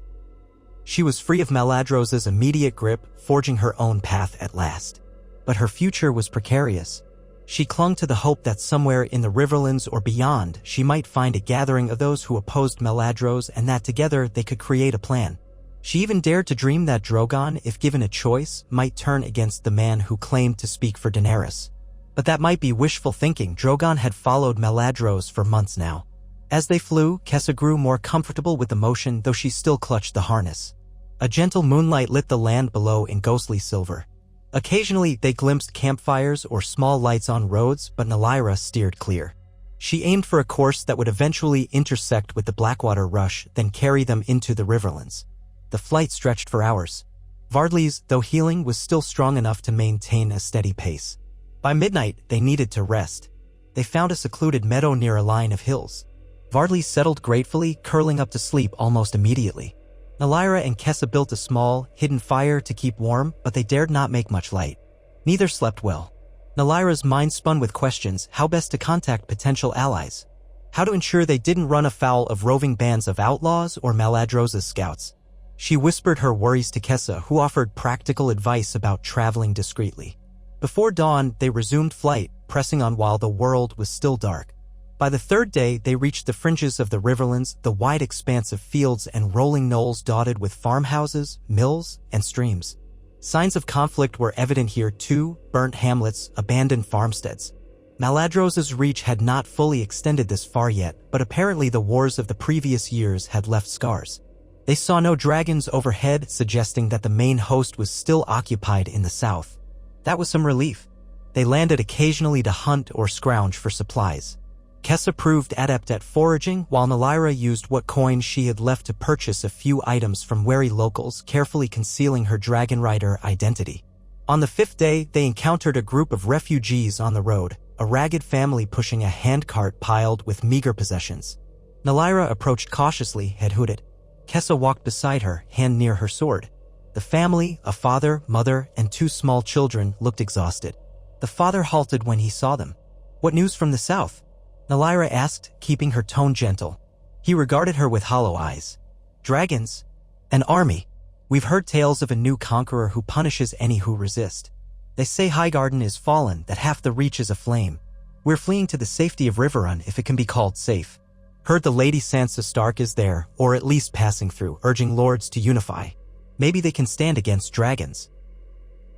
She was free of Maladros's immediate grip, forging her own path at last. But her future was precarious. She clung to the hope that somewhere in the Riverlands or beyond, she might find a gathering of those who opposed Maladros, and that together they could create a plan. She even dared to dream that Drogon, if given a choice, might turn against the man who claimed to speak for Daenerys. But that might be wishful thinking. Drogon had followed Maladros for months now. As they flew, Kessa grew more comfortable with the motion, though she still clutched the harness. A gentle moonlight lit the land below in ghostly silver. Occasionally, they glimpsed campfires or small lights on roads, but Nylyra steered clear. She aimed for a course that would eventually intersect with the Blackwater Rush, then carry them into the Riverlands. The flight stretched for hours. Vardlys, though healing, was still strong enough to maintain a steady pace. By midnight, they needed to rest. They found a secluded meadow near a line of hills. Vardlys settled gratefully, curling up to sleep almost immediately. Nylyra and Kessa built a small, hidden fire to keep warm, but they dared not make much light. Neither slept well. Nylyra's mind spun with questions: how best to contact potential allies? how to ensure they didn't run afoul of roving bands of outlaws or Maladrosa's scouts. She whispered her worries to Kessa, who offered practical advice about traveling discreetly. Before dawn, they resumed flight, pressing on while the world was still dark. By the third day, they reached the fringes of the riverlands, the wide expanse of fields and rolling knolls dotted with farmhouses, mills, and streams. Signs of conflict were evident here too: burnt hamlets, abandoned farmsteads. Maladrosa's reach had not fully extended this far yet, but apparently the wars of the previous years had left scars. They saw no dragons overhead, suggesting that the main host was still occupied in the south. That was some relief. They landed occasionally to hunt or scrounge for supplies. Kessa proved adept at foraging, while Nalaira used what coins she had left to purchase a few items from wary locals, carefully concealing her dragon rider identity. On the fifth day, they encountered a group of refugees on the road, a ragged family pushing a handcart piled with meager possessions. Nalaira approached cautiously, head hooded. Kessa walked beside her, hand near her sword. The family, a father, mother, and two small children, looked exhausted. The father halted when he saw them. "What news from the south?" Nalaira asked, keeping her tone gentle. He regarded her with hollow eyes. "Dragons? An army. We've heard tales of a new conqueror who punishes any who resist. They say Highgarden is fallen, that half the reach is aflame. We're fleeing to the safety of Riverrun, if it can be called safe. Heard the Lady Sansa Stark is there, or at least passing through, urging lords to unify. Maybe they can stand against dragons."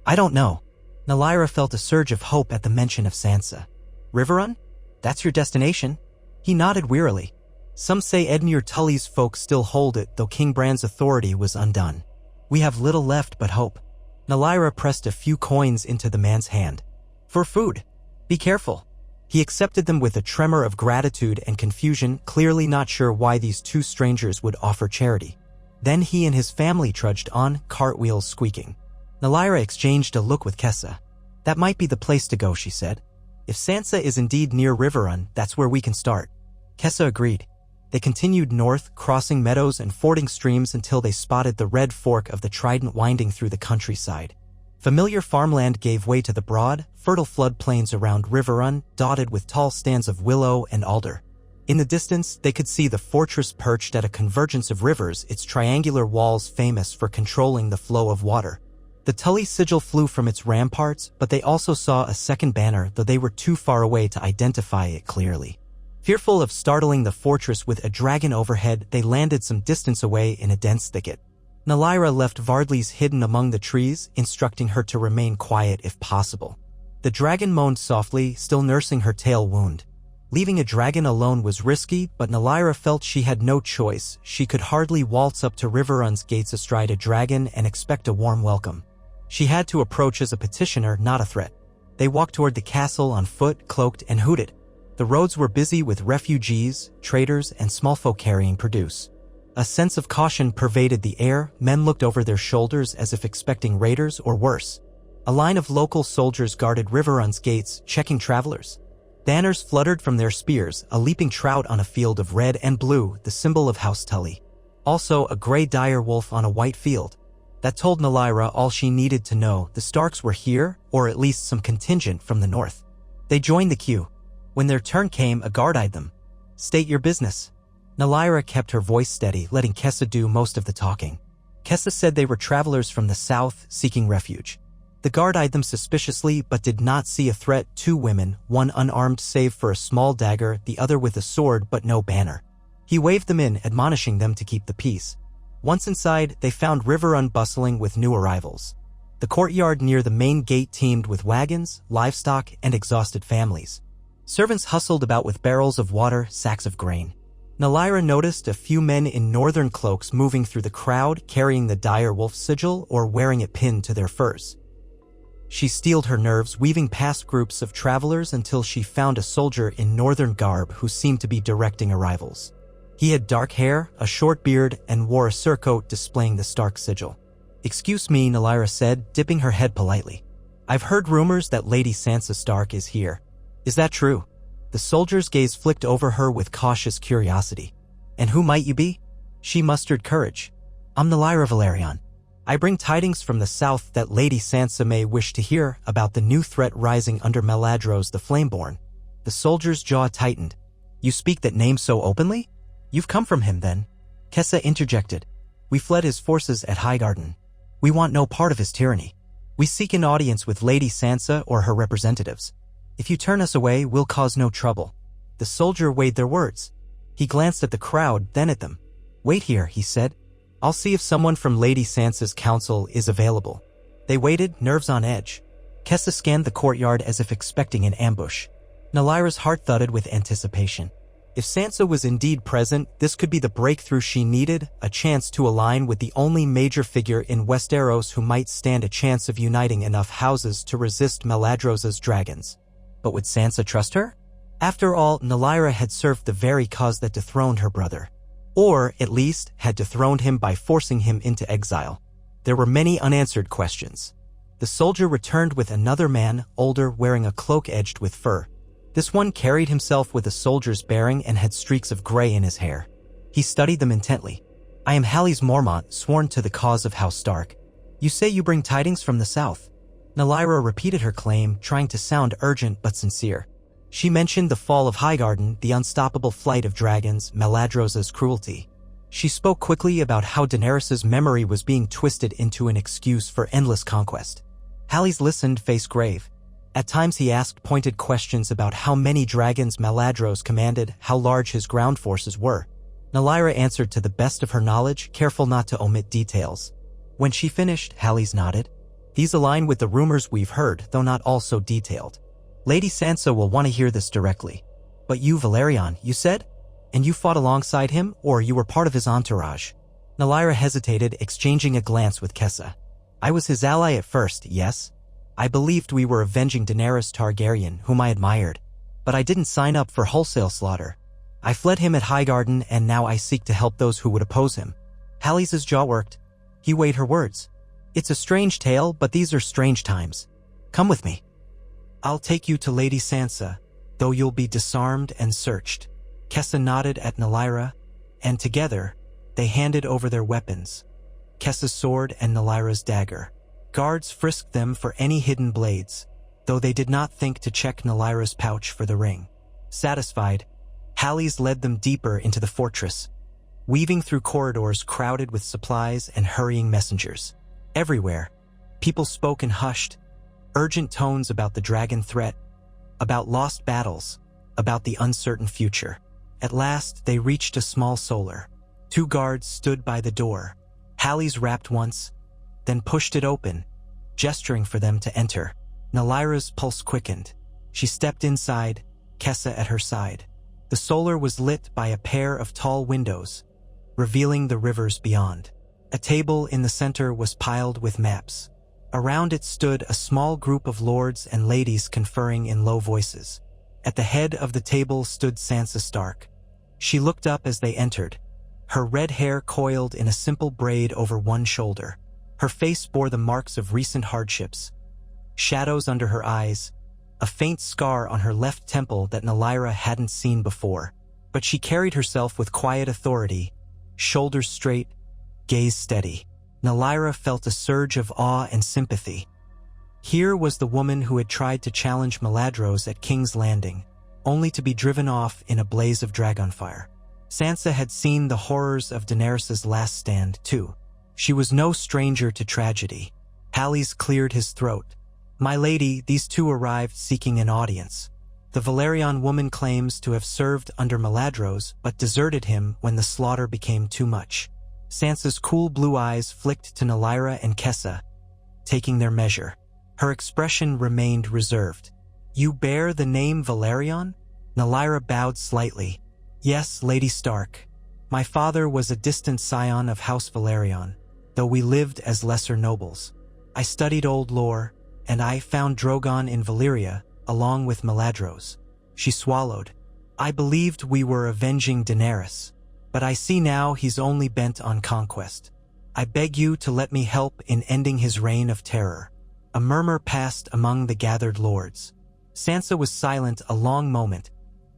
"I don't know." Nalaira felt a surge of hope at the mention of Sansa. "Riverrun? That's your destination?" He nodded wearily. "Some say Edmure Tully's folk still hold it, though King Bran's authority was undone. We have little left but hope." Nalaira pressed a few coins into the man's hand. "For food. Be careful." He accepted them with a tremor of gratitude and confusion, clearly not sure why these two strangers would offer charity. Then he and his family trudged on, cartwheels squeaking. Nalaira exchanged a look with Kessa. "That might be the place to go," she said. "If Sansa is indeed near Riverrun, that's where we can start." Kessa agreed. They continued north, crossing meadows and fording streams until they spotted the red fork of the Trident winding through the countryside. Familiar farmland gave way to the broad, fertile floodplains around Riverrun, dotted with tall stands of willow and alder. In the distance, they could see the fortress perched at a convergence of rivers, its triangular walls famous for controlling the flow of water. The Tully sigil flew from its ramparts, but they also saw a second banner, though they were too far away to identify it clearly. Fearful of startling the fortress with a dragon overhead, they landed some distance away in a dense thicket. Nalaira left Vardlys hidden among the trees, instructing her to remain quiet if possible. The dragon moaned softly, still nursing her tail wound. Leaving a dragon alone was risky, but Nalaira felt she had no choice. She could hardly waltz up to Riverrun's gates astride a dragon and expect a warm welcome. She had to approach as a petitioner, not a threat. They walked toward the castle on foot, cloaked and hooded. The roads were busy with refugees, traders, and small folk carrying produce. A sense of caution pervaded the air. Men looked over their shoulders as if expecting raiders or worse. A line of local soldiers guarded Riverrun's gates, checking travelers. Banners fluttered from their spears, a leaping trout on a field of red and blue, the symbol of House Tully. Also, a gray dire wolf on a white field. That told Nalaira all she needed to know: the Starks were here, or at least some contingent from the north. They joined the queue. When their turn came, a guard eyed them. "State your business." Nalaira kept her voice steady, letting Kessa do most of the talking. Kessa said they were travelers from the south, seeking refuge. The guard eyed them suspiciously, but did not see a threat. Two women, one unarmed save for a small dagger, the other with a sword but no banner. He waved them in, admonishing them to keep the peace. Once inside, they found Riverrun bustling with new arrivals. The courtyard near the main gate teemed with wagons, livestock, and exhausted families. Servants hustled about with barrels of water, sacks of grain. Nalaira noticed a few men in northern cloaks moving through the crowd, carrying the dire wolf sigil or wearing it pinned to their furs. She steeled her nerves, weaving past groups of travelers until she found a soldier in northern garb who seemed to be directing arrivals. He had dark hair, a short beard, and wore a surcoat displaying the Stark sigil. "Excuse me," Nalaira said, dipping her head politely. "I've heard rumors that Lady Sansa Stark is here. Is that true?" The soldier's gaze flicked over her with cautious curiosity. "And who might you be?" She mustered courage. "I'm Nalaira Valerion. I bring tidings from the south that Lady Sansa may wish to hear about the new threat rising under Maladros the Flameborn." The soldier's jaw tightened. You speak that name so openly? You've come from him, then? Kessa interjected. We fled his forces at Highgarden. We want no part of his tyranny. We seek an audience with Lady Sansa or her representatives. If you turn us away, we'll cause no trouble. The soldier weighed their words. He glanced at the crowd, then at them. Wait here, he said. I'll see if someone from Lady Sansa's council is available. They waited, nerves on edge. Kessa scanned the courtyard as if expecting an ambush. Nalaira's heart thudded with anticipation. If Sansa was indeed present, this could be the breakthrough she needed, a chance to align with the only major figure in Westeros who might stand a chance of uniting enough houses to resist Meladros's dragons. But would Sansa trust her? After all, Nalaira had served the very cause that dethroned her brother. Or, at least, had dethroned him by forcing him into exile. There were many unanswered questions. The soldier returned with another man, older, wearing a cloak edged with fur. This one carried himself with a soldier's bearing and had streaks of gray in his hair. He studied them intently. I am Halys Mormont, sworn to the cause of House Stark. You say you bring tidings from the south. Nalaira repeated her claim, trying to sound urgent but sincere. She mentioned the fall of Highgarden, the unstoppable flight of dragons, Meladros's cruelty. She spoke quickly about how Daenerys's memory was being twisted into an excuse for endless conquest. Halys listened, face grave. At times he asked pointed questions about how many dragons Meladros commanded, how large his ground forces were. Nalaira answered to the best of her knowledge, careful not to omit details. When she finished, Halys nodded. These align with the rumors we've heard, though not all so detailed. Lady Sansa will want to hear this directly. But you, Valerion, you said? And you fought alongside him, or you were part of his entourage? Nalaira hesitated, exchanging a glance with Kessa. I was his ally at first, yes. I believed we were avenging Daenerys Targaryen, whom I admired. But I didn't sign up for wholesale slaughter. I fled him at Highgarden, and now I seek to help those who would oppose him. Halys' jaw worked. He weighed her words. It's a strange tale, but these are strange times. Come with me. I'll take you to Lady Sansa, though you'll be disarmed and searched. Kessa nodded at Nalaira, and together, they handed over their weapons. Kessa's sword and Nalaira's dagger. Guards frisked them for any hidden blades, though they did not think to check Nalaira's pouch for the ring. Satisfied, Halys led them deeper into the fortress, weaving through corridors crowded with supplies and hurrying messengers. Everywhere, people spoke in hushed, urgent tones about the dragon threat, about lost battles, about the uncertain future. At last, they reached a small solar. 2 guards stood by the door. Halys rapped once, then pushed it open, gesturing for them to enter. Nalaira's pulse quickened. She stepped inside, Kessa at her side. The solar was lit by a pair of tall windows, revealing the rivers beyond. A table in the center was piled with maps. Around it stood a small group of lords and ladies conferring in low voices. At the head of the table stood Sansa Stark. She looked up as they entered, her red hair coiled in a simple braid over one shoulder. Her face bore the marks of recent hardships, shadows under her eyes, a faint scar on her left temple that Nalaira hadn't seen before. But she carried herself with quiet authority, shoulders straight, gaze steady. Nalaira felt a surge of awe and sympathy. Here was the woman who had tried to challenge Meladros at King's Landing, only to be driven off in a blaze of dragonfire. Sansa had seen the horrors of Daenerys' last stand, too. She was no stranger to tragedy. Halys cleared his throat. My lady, these 2 arrived seeking an audience. The Valyrian woman claims to have served under Meladros, but deserted him when the slaughter became too much. Sansa's cool blue eyes flicked to Nalaira and Kessa, taking their measure. Her expression remained reserved. You bear the name Valyrion? Nalaira bowed slightly. Yes, Lady Stark. My father was a distant scion of House Valyrion, though we lived as lesser nobles. I studied old lore, and I found Drogon in Valyria, along with Meladros. She swallowed. I believed we were avenging Daenerys, but I see now he's only bent on conquest. I beg you to let me help in ending his reign of terror. A murmur passed among the gathered lords. Sansa was silent a long moment,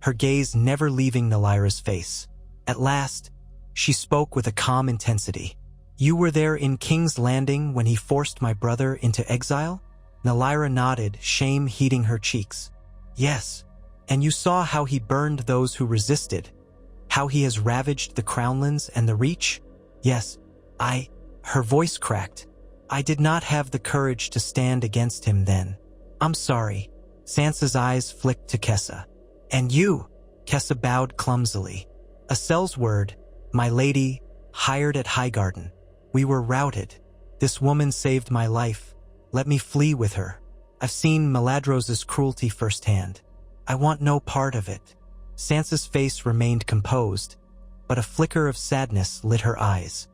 her gaze never leaving Nalaira's face. At last, she spoke with a calm intensity. You were there in King's Landing when he forced my brother into exile? Nalaira nodded, shame heating her cheeks. Yes, And you saw how he burned those who resisted, how he has ravaged the Crownlands and the Reach? Yes, her voice cracked. I did not have the courage to stand against him then. I'm sorry. Sansa's eyes flicked to Kessa. And you? Kessa bowed clumsily. Asel's word, my lady, hired at Highgarden. We were routed. This woman saved my life. Let me flee with her. I've seen Meladros's cruelty firsthand. I want no part of it. Sansa's face remained composed, but a flicker of sadness lit her eyes.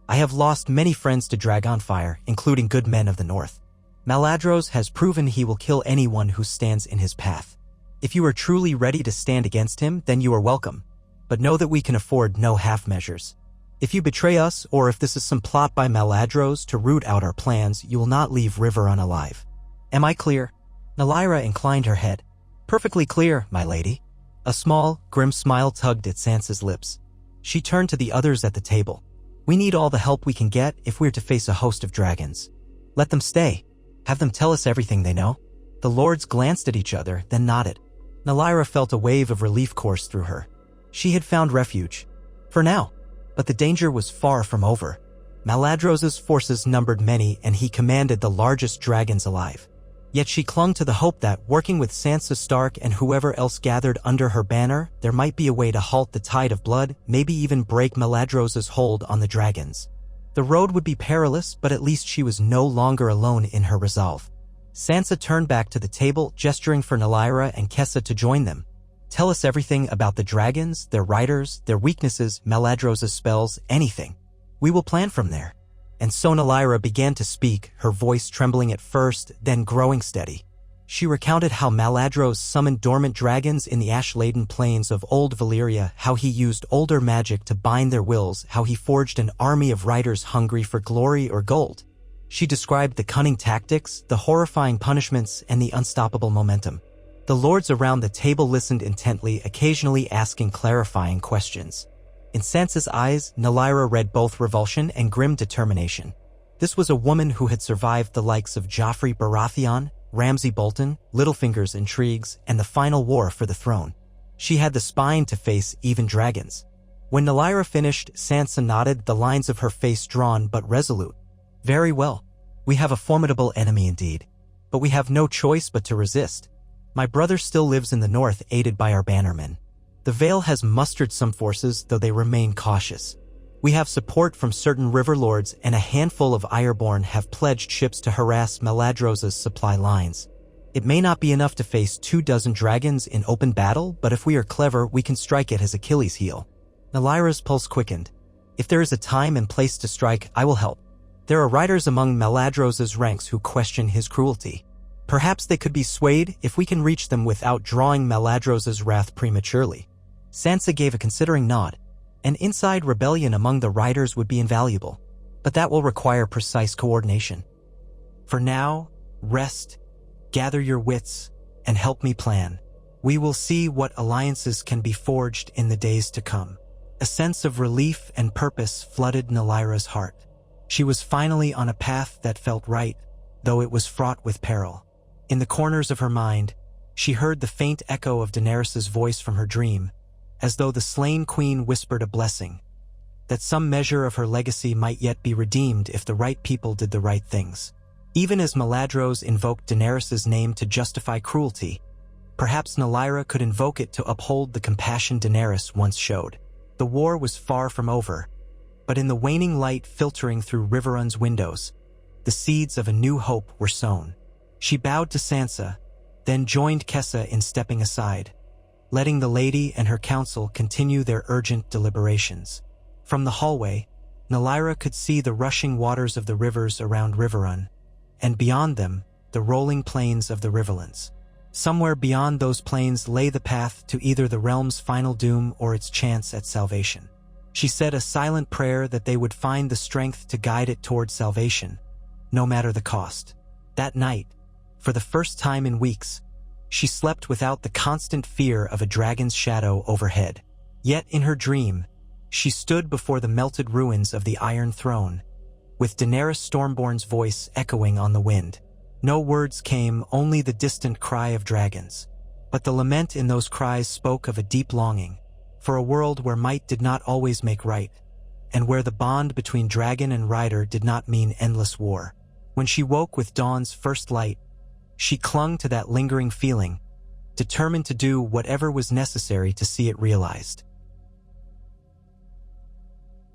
I have lost many friends to Dragonfire, including good men of the North. Meladros has proven he will kill anyone who stands in his path. If you are truly ready to stand against him, then you are welcome. But know that we can afford no half measures. If you betray us, or if this is some plot by Meladros to root out our plans, you will not leave Riverrun alive. Am I clear? Nylyra inclined her head. Perfectly clear, my lady. A small, grim smile tugged at Sansa's lips. She turned to the others at the table. We need all the help we can get if we're to face a host of dragons. Let them stay. Have them tell us everything they know. The lords glanced at each other, then nodded. Nylyra felt a wave of relief course through her. She had found refuge. For now. But the danger was far from over. Meladros's forces numbered many, and he commanded the largest dragons alive. Yet she clung to the hope that, working with Sansa Stark and whoever else gathered under her banner, there might be a way to halt the tide of blood, maybe even break Meladros's hold on the dragons. The road would be perilous, but at least she was no longer alone in her resolve. Sansa turned back to the table, gesturing for Nylyra and Kessa to join them. Tell us everything about the dragons, their riders, their weaknesses, Meladros's spells, anything. We will plan from there. And so Nylyra began to speak, her voice trembling at first, then growing steady. She recounted how Meladros summoned dormant dragons in the ash-laden plains of old Valyria, how he used older magic to bind their wills, how he forged an army of riders hungry for glory or gold. She described the cunning tactics, the horrifying punishments, and the unstoppable momentum. The lords around the table listened intently, occasionally asking clarifying questions. In Sansa's eyes, Nylyra read both revulsion and grim determination. This was a woman who had survived the likes of Joffrey Baratheon, Ramsay Bolton, Littlefinger's intrigues, and the final war for the throne. She had the spine to face even dragons. When Nylyra finished, Sansa nodded, the lines of her face drawn but resolute. Very well. We have a formidable enemy indeed. But we have no choice but to resist. My brother still lives in the north, aided by our bannermen. The Vale has mustered some forces, though they remain cautious. We have support from certain river lords, and a handful of Ironborn have pledged ships to harass Meladros's supply lines. It may not be enough to face 24 dragons in open battle, but if we are clever, we can strike at his Achilles' heel. Nylyra's pulse quickened. If there is a time and place to strike, I will help. There are riders among Meladros's ranks who question his cruelty. Perhaps they could be swayed if we can reach them without drawing Meladros's wrath prematurely. Sansa gave a considering nod. An inside rebellion among the riders would be invaluable, but that will require precise coordination. For now, rest, gather your wits, and help me plan. We will see what alliances can be forged in the days to come. A sense of relief and purpose flooded Nylyra's heart. She was finally on a path that felt right, though it was fraught with peril. In the corners of her mind, she heard the faint echo of Daenerys's voice from her dream, as though the slain queen whispered a blessing, that some measure of her legacy might yet be redeemed if the right people did the right things. Even as Meladros invoked Daenerys's name to justify cruelty, perhaps Nylyra could invoke it to uphold the compassion Daenerys once showed. The war was far from over, but in the waning light filtering through Riverrun's windows, the seeds of a new hope were sown. She bowed to Sansa, then joined Kessa in stepping aside, letting the lady and her council continue their urgent deliberations. From the hallway, Nylyra could see the rushing waters of the rivers around Riverrun, and beyond them, the rolling plains of the Riverlands. Somewhere beyond those plains lay the path to either the realm's final doom or its chance at salvation. She said a silent prayer that they would find the strength to guide it toward salvation, no matter the cost. That night, for the first time in weeks, she slept without the constant fear of a dragon's shadow overhead. Yet in her dream, she stood before the melted ruins of the Iron Throne, with Daenerys Stormborn's voice echoing on the wind. No words came, only the distant cry of dragons. But the lament in those cries spoke of a deep longing for a world where might did not always make right, and where the bond between dragon and rider did not mean endless war. When she woke with dawn's first light, she clung to that lingering feeling, determined to do whatever was necessary to see it realized.